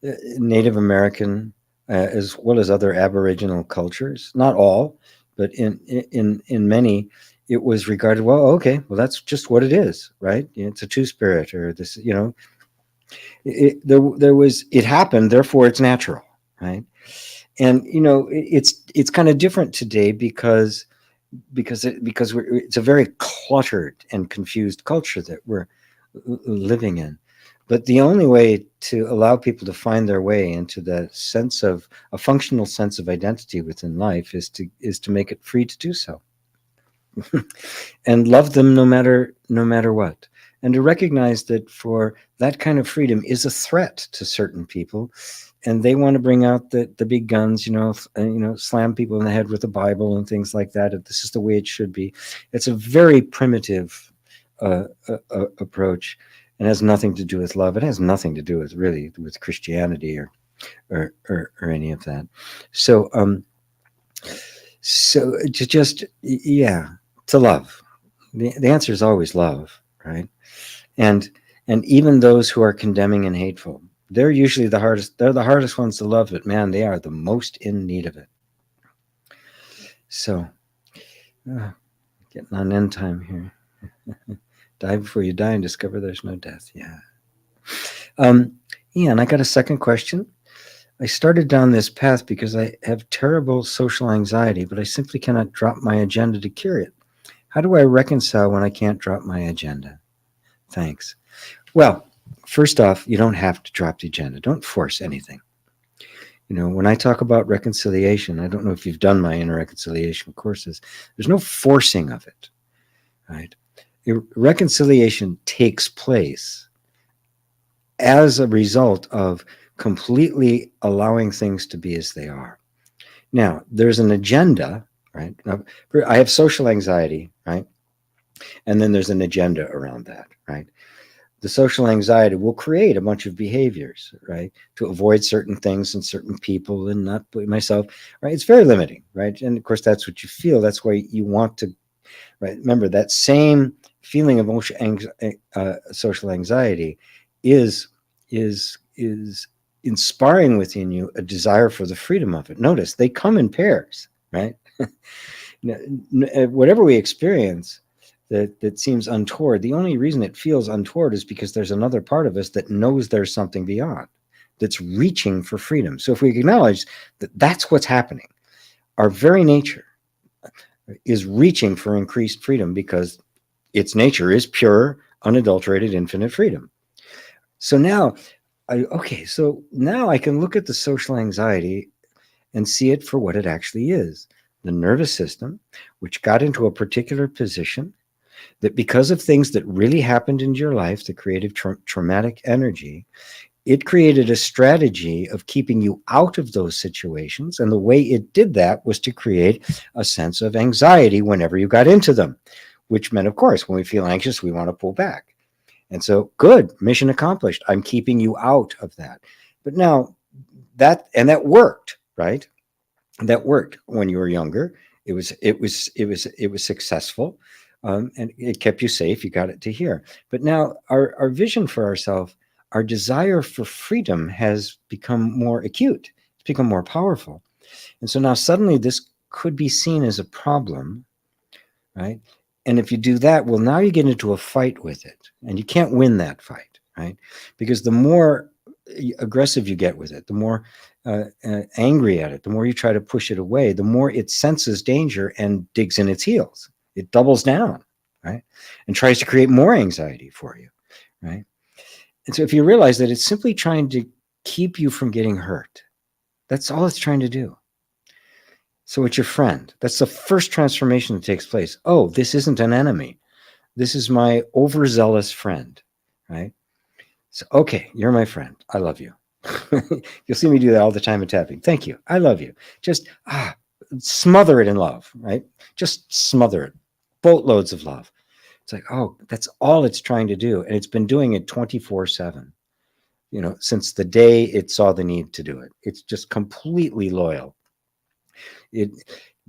Native American, as well as other Aboriginal cultures, not all, but in many, it was regarded, well, okay, well, that's just what it is, right? It's a two-spirit, or this, it happened, therefore it's natural, right? And it's kind of different today because it's a very cluttered and confused culture that we're living in. But the only way to allow people to find their way into the sense of a functional sense of identity within life is to make it free to do so. And love them no matter what, and to recognize that for that kind of freedom is a threat to certain people, and they want to bring out the big guns, slam people in the head with the Bible and things like that. This is the way it should be. It's a very primitive approach, and has nothing to do with love. It has nothing to do with Christianity or any of that. So to just, yeah, to love. The answer is always love, right? And even those who are condemning and hateful, they're usually the hardest. They're the hardest ones to love, but man, they are the most in need of it. So, getting on end time here. Die before you die and discover there's no death. Yeah. And I got a second question. I started down this path because I have terrible social anxiety, but I simply cannot drop my agenda to cure it. How do I reconcile when I can't drop my agenda? Thanks. Well, first off, you don't have to drop the agenda. Don't force anything. When I talk about reconciliation, I don't know if you've done my inner reconciliation courses. There's no forcing of it, right? Reconciliation takes place as a result of completely allowing things to be as they are. Now, there's an agenda, right? Now, I have social anxiety, right? And then there's an agenda around that, right? The social anxiety will create a bunch of behaviors, right? To avoid certain things and certain people and not put myself, right? It's very limiting, right? And of course, that's what you feel. That's why you want to, right? Remember, that same feeling of social anxiety is inspiring within you a desire for the freedom of it. Notice they come in pairs, right? Whatever we experience that seems untoward, the only reason it feels untoward is because there's another part of us that knows there's something beyond, that's reaching for freedom. So if we acknowledge that that's what's happening, our very nature is reaching for increased freedom because its nature is pure, unadulterated, infinite freedom. So now I can look at the social anxiety and see it for what it actually is. The nervous system, which got into a particular position that because of things that really happened in your life, the creative traumatic energy, it created a strategy of keeping you out of those situations. And the way it did that was to create a sense of anxiety whenever you got into them, which meant, of course, when we feel anxious, we want to pull back. And so, good, mission accomplished. I'm keeping you out of that. But now that worked, right? That worked when you were younger. It was successful, and it kept you safe. You got it to here. But now our vision for ourselves, our desire for freedom has become more acute. It's become more powerful. And so now suddenly this could be seen as a problem, right? And if you do that, well, now you get into a fight with it, and you can't win that fight, right? Because the more aggressive you get with it, the more angry at it, the more you try to push it away, the more it senses danger and digs in its heels. It doubles down, right? And tries to create more anxiety for you, right? And so if you realize that it's simply trying to keep you from getting hurt, that's all it's trying to do. So it's your friend. That's the first transformation that takes place. Oh, this isn't an enemy. This is my overzealous friend, right? So, okay, you're my friend. I love you. You'll see me do that all the time in tapping. Thank you. I love you. Just smother it in love, right? Just smother it. Boatloads of love. It's like, oh, that's all it's trying to do. And it's been doing it 24/7, since the day it saw the need to do it. It's just completely loyal.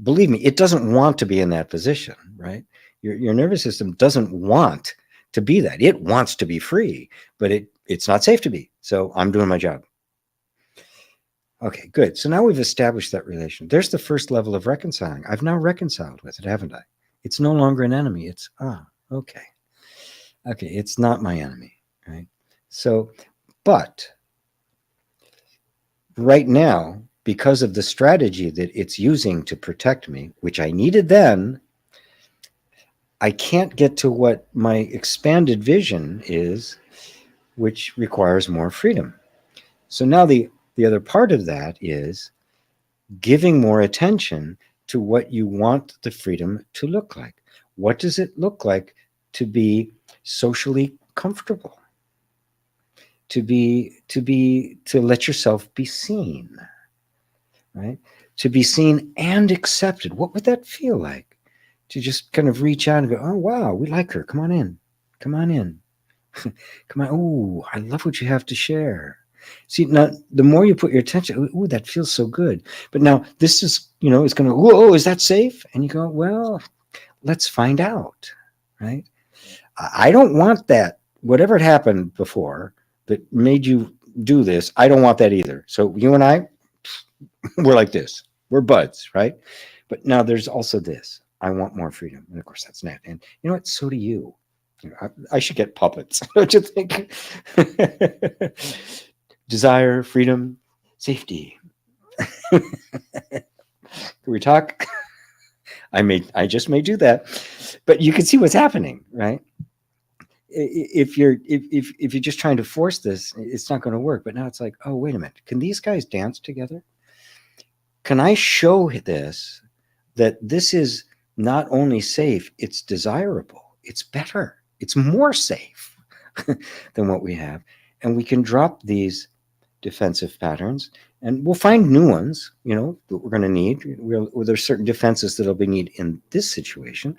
Believe me, it doesn't want to be in that position, right? Your nervous system doesn't want to be that. It wants to be free, but it's not safe to be. So I'm doing my job. Okay, good. So now we've established that relation. There's the first level of reconciling. I've now reconciled with it, haven't I? It's no longer an enemy. It's, okay. Okay, it's not my enemy, right? So, but right now, because of the strategy that it's using to protect me, which I needed then, I can't get to what my expanded vision is, which requires more freedom. So now the other part of that is giving more attention to what you want the freedom to look like. What does it look like to be socially comfortable? To let yourself be seen, right? To be seen and accepted. What would that feel like? To just kind of reach out and go, oh, wow, we like her. Come on in. Come on in. Come on. Oh, I love what you have to share. See, now, the more you put your attention, oh, that feels so good. But now this is, it's going to, whoa, is that safe? And you go, well, let's find out, right? I don't want that. Whatever had happened before that made you do this, I don't want that either. So you and I, we're like this. We're buds, right? But now there's also this. I want more freedom. And of course, that's Nat. And you know what? So do you. I should get puppets. Don't you think? Desire, freedom, safety. Can we talk? I just may do that. But you can see what's happening, right? If you're just trying to force this, it's not going to work. But now it's like, oh, wait a minute. Can these guys dance together? Can I show this that this is not only safe, it's desirable, it's better, it's more safe than what we have. And we can drop these defensive patterns and we'll find new ones, that we're going to need. There's certain defenses that'll be needed in this situation.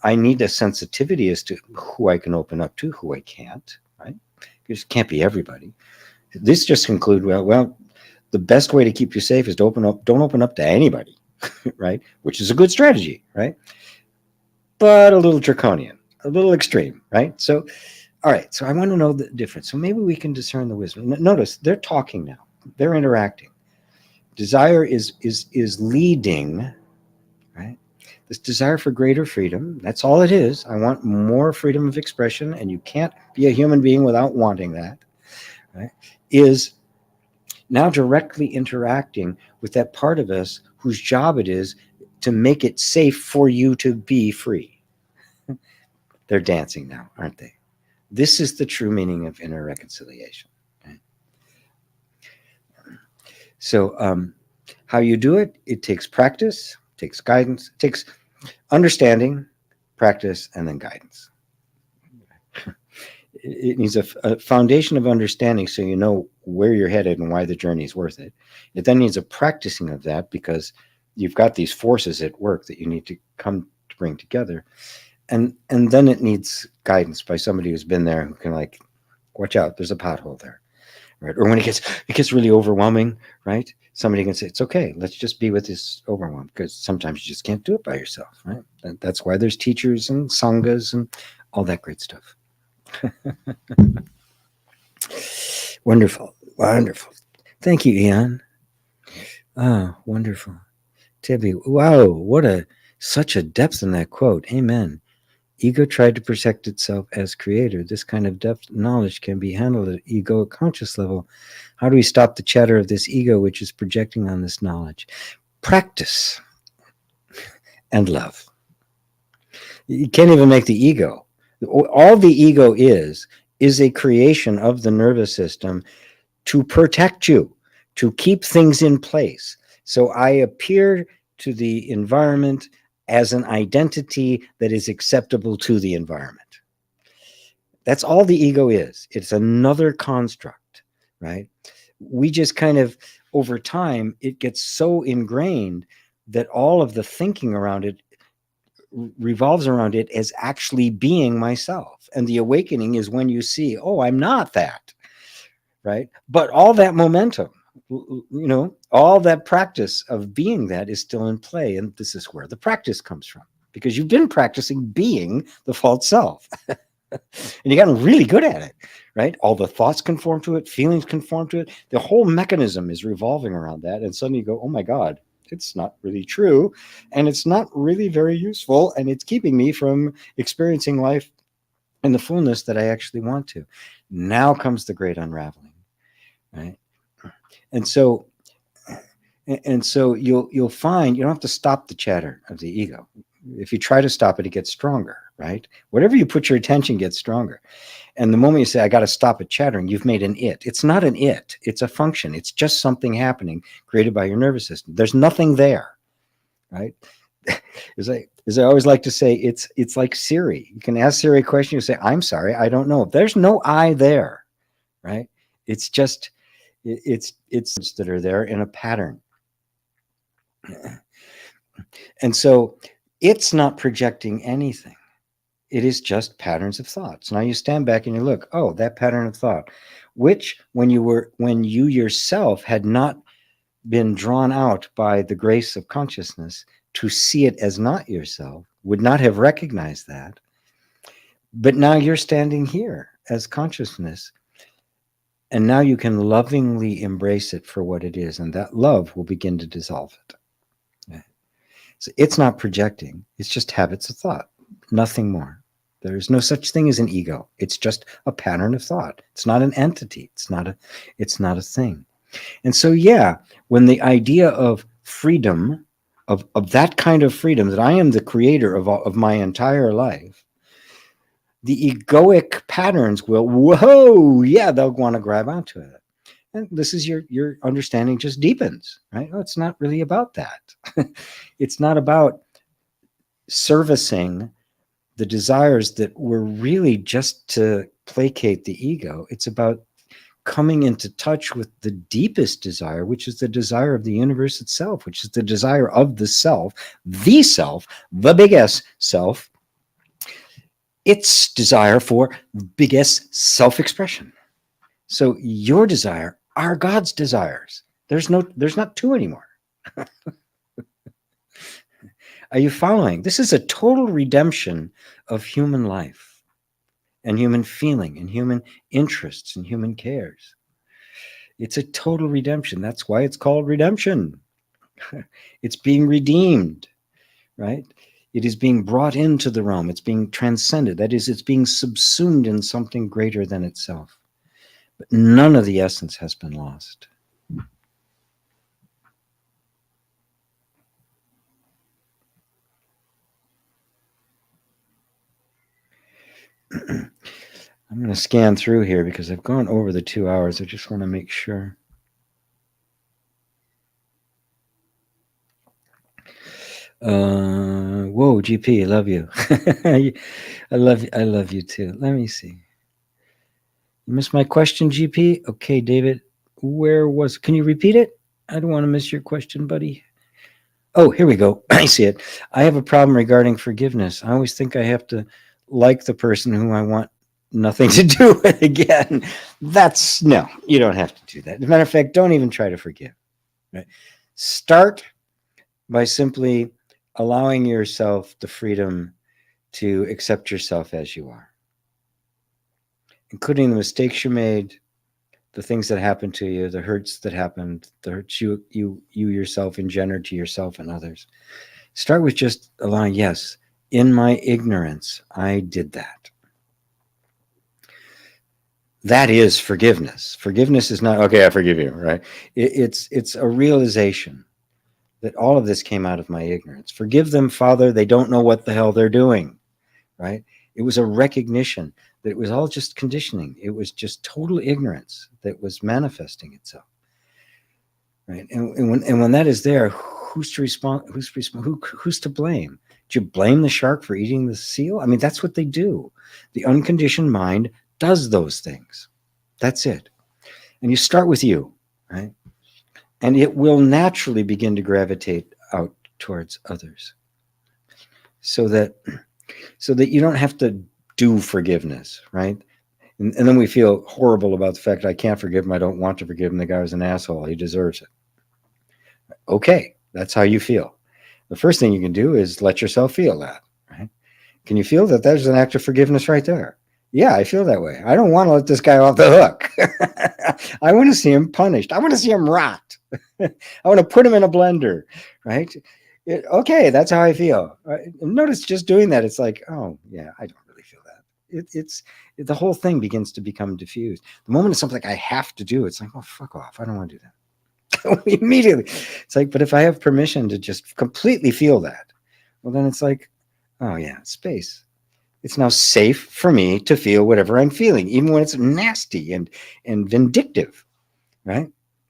I need a sensitivity as to who I can open up to, who I can't, right? Because it can't be everybody. This just conclude, well, the best way to keep you safe is to don't open up to anybody, right? Which is a good strategy, right? But a little draconian, a little extreme, right? So, all right. So I want to know the difference. So maybe we can discern the wisdom. Notice they're talking now. They're interacting. Desire is leading, right? This desire for greater freedom. That's all it is. I want more freedom of expression, and you can't be a human being without wanting that, right? Is now directly interacting with that part of us whose job it is to make it safe for you to be free. They're dancing now, aren't they? This is the true meaning of inner reconciliation. Okay? So how you do it, it takes practice, takes guidance, it takes understanding, practice, and then guidance. It needs a foundation of understanding so you know where you're headed and why the journey is worth it. It then needs a practicing of that because you've got these forces at work that you need to come to bring together. And then it needs guidance by somebody who's been there who can watch out, there's a pothole there, right? Or when it gets really overwhelming, right? Somebody can say, it's okay, let's just be with this overwhelm, because sometimes you just can't do it by yourself, right? And that's why there's teachers and sanghas and all that great stuff. Wonderful. Thank you, Ian. Wonderful. Tibby, wow, such a depth in that quote. Amen. Ego tried to protect itself as creator. This kind of depth knowledge can be handled at egoic conscious level. How do we stop the chatter of this ego which is projecting on this knowledge? Practice and love. You can't even make the ego. All the ego is a creation of the nervous system to protect you, to keep things in place. So I appear to the environment as an identity that is acceptable to the environment. That's all the ego is. It's another construct, right? We just kind of, over time, it gets so ingrained that all of the thinking around it revolves around it as actually being myself. And the awakening is when you see, oh, I'm not that, right? But all that momentum, all that practice of being that is still in play. And this is where the practice comes from, because you've been practicing being the false self. And you gotten really good at it, right? All the thoughts conform to it, feelings conform to it. The whole mechanism is revolving around that. And suddenly you go, oh my God, it's not really true. And it's not really very useful. And it's keeping me from experiencing life in the fullness that I actually want to. Now comes the great unraveling, right? And so you'll find you don't have to stop the chatter of the ego. If you try to stop it, it gets stronger, right? Whatever you put your attention gets stronger. And the moment you say, I got to stop it chattering, you've made an it. It's not an it. It's a function. It's just something happening created by your nervous system. There's nothing there, right? As I always like to say, it's like Siri. You can ask Siri a question. You say, I'm sorry, I don't know. There's no I there, right? It's just, it's that are there in a pattern. And so it's not projecting anything. It is just patterns of thoughts. Now you stand back and you look, oh, that pattern of thought, which when you yourself had not been drawn out by the grace of consciousness to see it as not yourself, would not have recognized that. But now you're standing here as consciousness. And now you can lovingly embrace it for what it is. And that love will begin to dissolve it. So it's not projecting. It's just habits of thought, nothing more. There's no such thing as an ego. It's just a pattern of thought. It's not an entity. It's not a thing. And so, yeah, when the idea of freedom, of that kind of freedom, that I am the creator of my entire life, the egoic patterns will, whoa, yeah, they'll want to grab onto it. And this is your understanding just deepens, right? Oh, it's not really about that. It's not about servicing the desires that were really just to placate the ego. It's about coming into touch with the deepest desire, which is the desire of the universe itself, which is the desire of the self, the big S self, its desire for biggest self-expression. So your desire are God's desires. There's not two anymore. Are you following? This is a total redemption of human life and human feeling and human interests and human cares. It's a total redemption. That's why it's called redemption. It's being redeemed, right? It is being brought into the realm. It's being transcended. That is, it's being subsumed in something greater than itself. But none of the essence has been lost. I'm going to scan through here because I've gone over the 2 hours. I just want to make sure. Whoa, GP, I love you. I love you too. Let me see. You missed my question, GP? Okay, David, can you repeat it? I don't want to miss your question, buddy. Oh, here we go. I see it. I have a problem regarding forgiveness. I always think I have to like the person who I want nothing to do with again. No, you don't have to do that. As a matter of fact, don't even try to forgive. Right? Start by simply allowing yourself the freedom to accept yourself as you are, including the mistakes you made, the things that happened to you, the hurts that happened, the hurts you yourself engendered to yourself and others. Start with just allowing, yes, in my ignorance, I did that. That is forgiveness. Forgiveness is not, okay, I forgive you, right? It's a realization that all of this came out of my ignorance. Forgive them, Father, they don't know what the hell they're doing, right? It was a recognition that it was all just conditioning. It was just total ignorance that was manifesting itself, right? And when that is there, who's to respond? Who's to blame? Do you blame the shark for eating the seal? I mean, that's what they do. The unconditioned mind does those things. That's it. And you start with you, right? And it will naturally begin to gravitate out towards others, so that you don't have to do forgiveness, right? And then we feel horrible about the fact I can't forgive him, I don't want to forgive him, the guy was an asshole, he deserves it. Okay, that's how you feel. The first thing you can do is let yourself feel that, right? Can you feel that there's an act of forgiveness right there? Yeah, I feel that way. I don't want to let this guy off the hook. I want to see him punished. I want to see him rot. I want to put him in a blender, right? Okay, that's how I feel. Notice just doing that, it's like, oh, yeah, I don't really feel that. The whole thing begins to become diffused. The moment it's something like I have to do, it's like, oh, fuck off. I don't want to do that. Immediately. It's like, but if I have permission to just completely feel that, well, then it's like, oh, yeah, space. It's now safe for me to feel whatever I'm feeling, even when it's nasty and vindictive, right?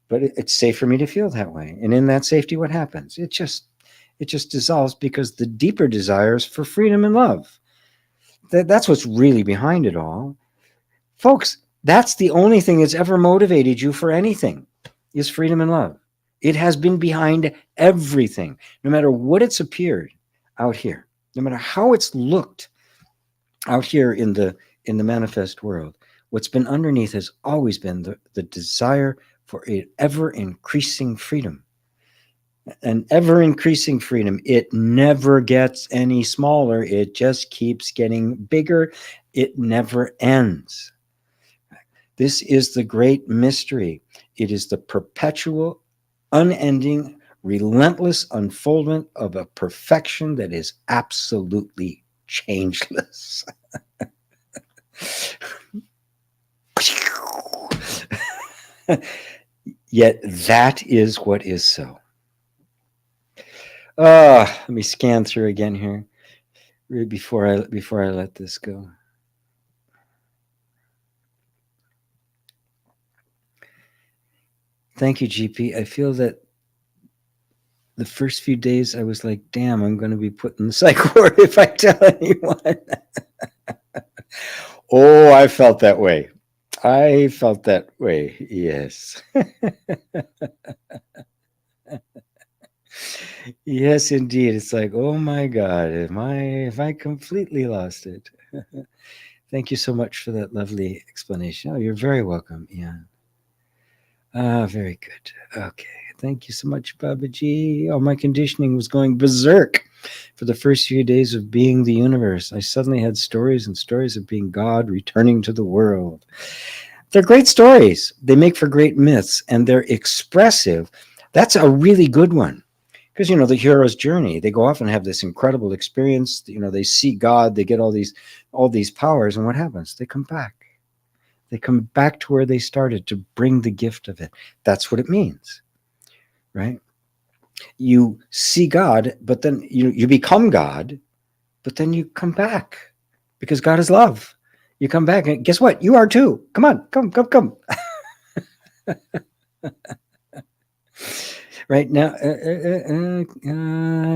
But it's safe for me to feel that way. And in that safety, what happens? It just dissolves, because the deeper desires for freedom and love. That's what's really behind it all. Folks, that's the only thing that's ever motivated you for anything, is freedom and love. It has been behind everything, no matter what it's appeared out here, no matter how it's looked out here in the manifest world. What's been underneath has always been the desire for an ever-increasing freedom. An ever-increasing freedom. It never gets any smaller. It just keeps getting bigger. It never ends. This is the great mystery. It is the perpetual, unending, relentless unfoldment of a perfection that is absolutely changeless. Yet that is what is so. Let me scan through again here before I let this go. Thank you, GP. I feel that the first few days I was like, damn, I'm going to be put in the psych ward if I tell anyone. Oh, I felt that way. I felt that way. Yes. Yes, indeed. It's like, oh my God, have I completely lost it? Thank you so much for that lovely explanation. Oh, you're very welcome, Ian. Very good. Okay. Thank you so much, Babaji. Oh, my conditioning was going berserk for the first few days of being the universe. I suddenly had stories and stories of being God returning to the world. They're great stories. They make for great myths, and they're expressive. That's a really good one. Because, the hero's journey, they go off and have this incredible experience. They see God, they get all these powers, and what happens? They come back. They come back to where they started to bring the gift of it. That's what it means, right? You see God, but then you become God, but then you come back, because God is love. You come back, and guess what? You are too. Come on, come. Right now,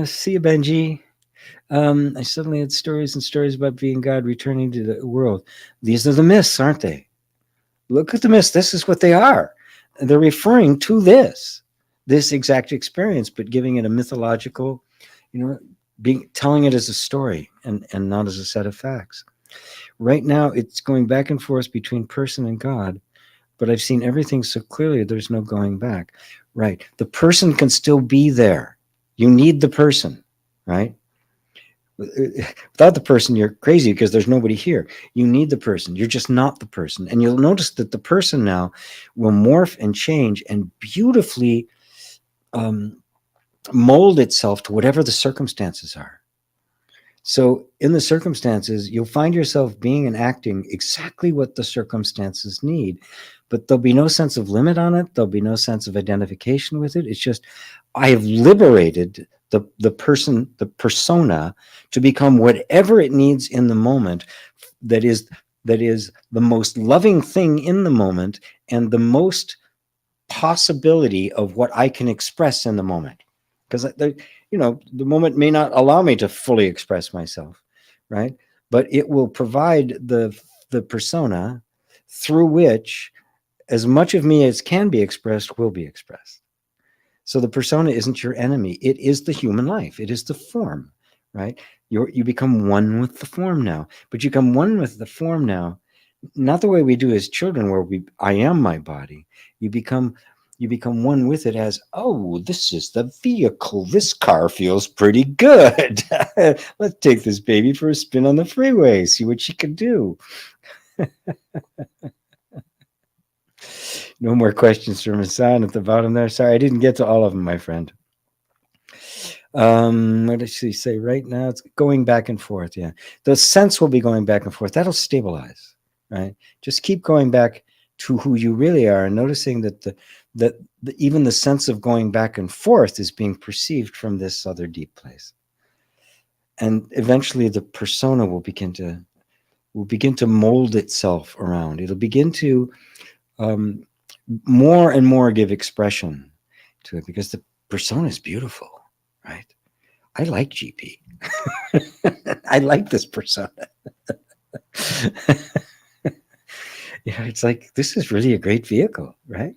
see you, Benji. I suddenly had stories and stories about being God returning to the world. These are the myths, aren't they? Look at the myths. This is what they are. They're referring to this exact experience, but giving it a mythological, telling it as a story and not as a set of facts. Right now, it's going back and forth between person and God, but I've seen everything so clearly, there's no going back. Right. The person can still be there. You need the person, right? Without the person, you're crazy because there's nobody here. You need the person. You're just not the person. And you'll notice that the person now will morph and change and beautifully mold itself to whatever the circumstances are. So, in the circumstances, you'll find yourself being and acting exactly what the circumstances need, but there'll be no sense of limit on it. There'll be no sense of identification with it. It's just, I have liberated the person, the persona, to become whatever it needs in the moment. That is the most loving thing in the moment and the most possibility of what I can express in the moment. Because the moment may not allow me to fully express myself, right? But it will provide the persona through which as much of me as can be expressed will be expressed. So the persona isn't your enemy. It is the human life. It is the form, right? You become one with the form now, but you become one with the form now, not the way we do as children, where I am my body. You become one with it as, oh, this is the vehicle. This car feels pretty good. Let's take this baby for a spin on the freeway, see what she can do. No more questions from Hassan at the bottom there. Sorry, I didn't get to all of them, my friend. What did she say? Right now, it's going back and forth. Yeah, the sense will be going back and forth. That'll stabilize, right? Just keep going back to who you really are, and noticing that even the sense of going back and forth is being perceived from this other deep place. And eventually, the persona will begin to mold itself around. It'll begin to more and more give expression to it, because the persona is beautiful, right? I like GP. I like this persona. It's like, this is really a great vehicle, right?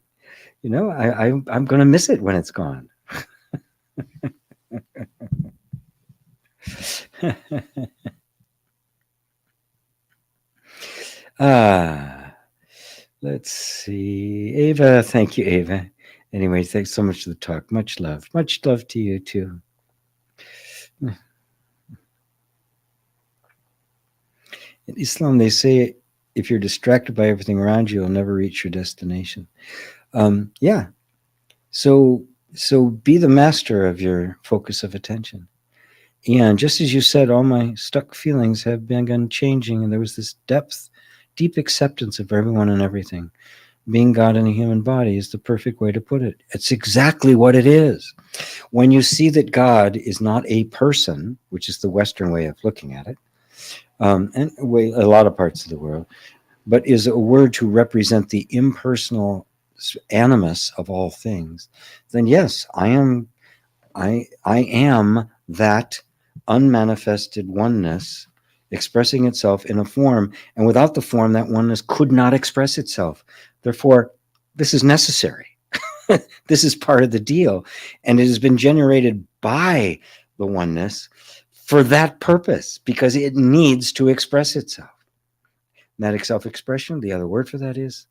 I'm going to miss it when it's gone. Let's see. Ava, thank you, Ava. Anyway, thanks so much for the talk. Much love. Much love to you, too. In Islam, they say if you're distracted by everything around you, you'll never reach your destination. Yeah. So be the master of your focus of attention. And just as you said, all my stuck feelings have begun changing, and there was this deep acceptance of everyone and everything. Being God in a human body is the perfect way to put it. It's exactly what it is. When you see that God is not a person, which is the Western way of looking at it, and a lot of parts of the world, but is a word to represent the impersonal animus of all things, then yes, I am that unmanifested oneness expressing itself in a form, and without the form, that oneness could not express itself. Therefore, this is necessary. This is part of the deal, and it has been generated by the oneness for that purpose, because it needs to express itself. And that self-expression, the other word for that is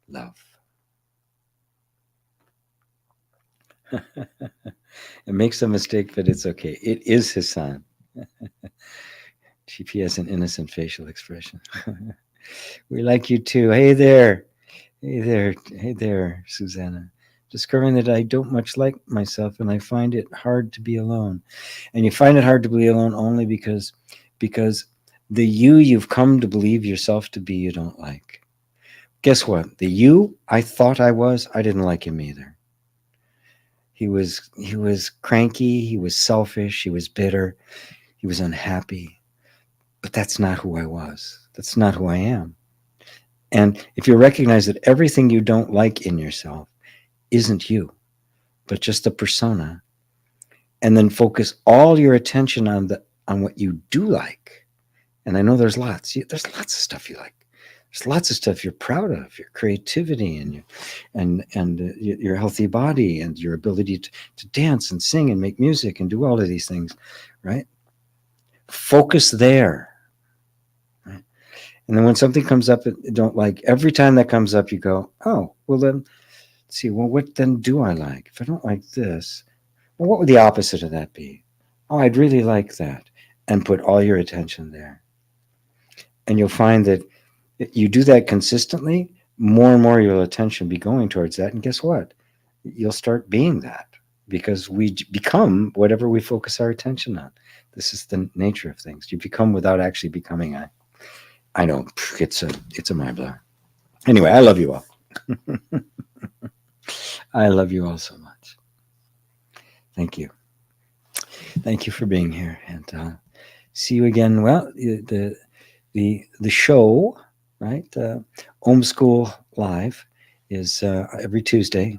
love. It makes a mistake, but it's okay. It is Hassan. GP has an innocent facial expression. We like you too. Hey there. Hey there. Hey there, Susanna. Discovering that I don't much like myself, and I find it hard to be alone. And you find it hard to be alone only because the you've come to believe yourself to be, you don't like. Guess what? The you I thought I was, I didn't like him either. He was cranky, he was selfish, he was bitter, he was unhappy. But that's not who I was. That's not who I am. And if you recognize that everything you don't like in yourself isn't you, but just a persona, and then focus all your attention on what you do like. And I know there's lots of stuff you like. There's lots of stuff you're proud of, your creativity and your healthy body and your ability to dance and sing and make music and do all of these things, right? Focus there. Right? And then when something comes up that you don't like, every time that comes up, you go, oh, well then, let's see, well, what then do I like? If I don't like this, well, what would the opposite of that be? Oh, I'd really like that. and put all your attention there. And you'll find that you do that consistently, more and more your attention be going towards that. And guess what? You'll start being that, because we become whatever we focus our attention on. This is the nature of things. You become without actually becoming. I know it's a mind blower. Anyway, I love you all. I love you all so much. Thank you. Thank you for being here, and see you again. Well, the show, right? Om School Live is every Tuesday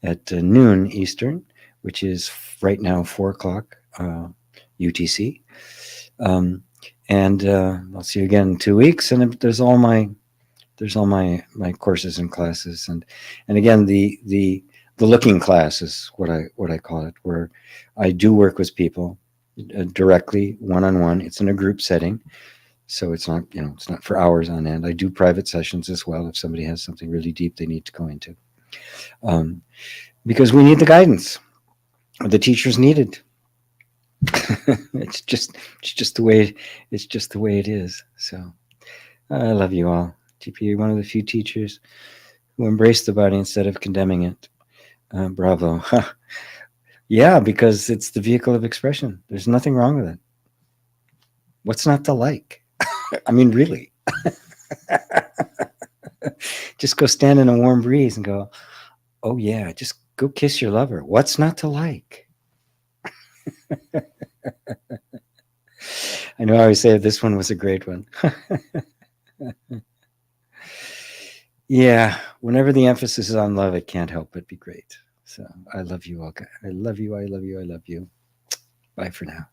at noon Eastern, which is right now 4 o'clock UTC. And I'll see you again in 2 weeks. And there's all my courses and classes, and again the looking class is what I call it, where I do work with people directly, one-on-one. It's in a group setting, so it's not it's not for hours on end. I do private sessions as well if somebody has something really deep they need to go into, because we need the guidance. The teachers need it. It's just the way it is. So I love you all. GP, you're one of the few teachers who embrace the body instead of condemning it. Bravo. Yeah, because it's the vehicle of expression. There's nothing wrong with it. What's not to like? I mean, really. Just go stand in a warm breeze and go, oh yeah, just go kiss your lover. What's not to like? I know I always say this one was a great one. Yeah, whenever the emphasis is on love, it can't help but be great. So I love you all. I love you. I love you. I love you. Bye for now.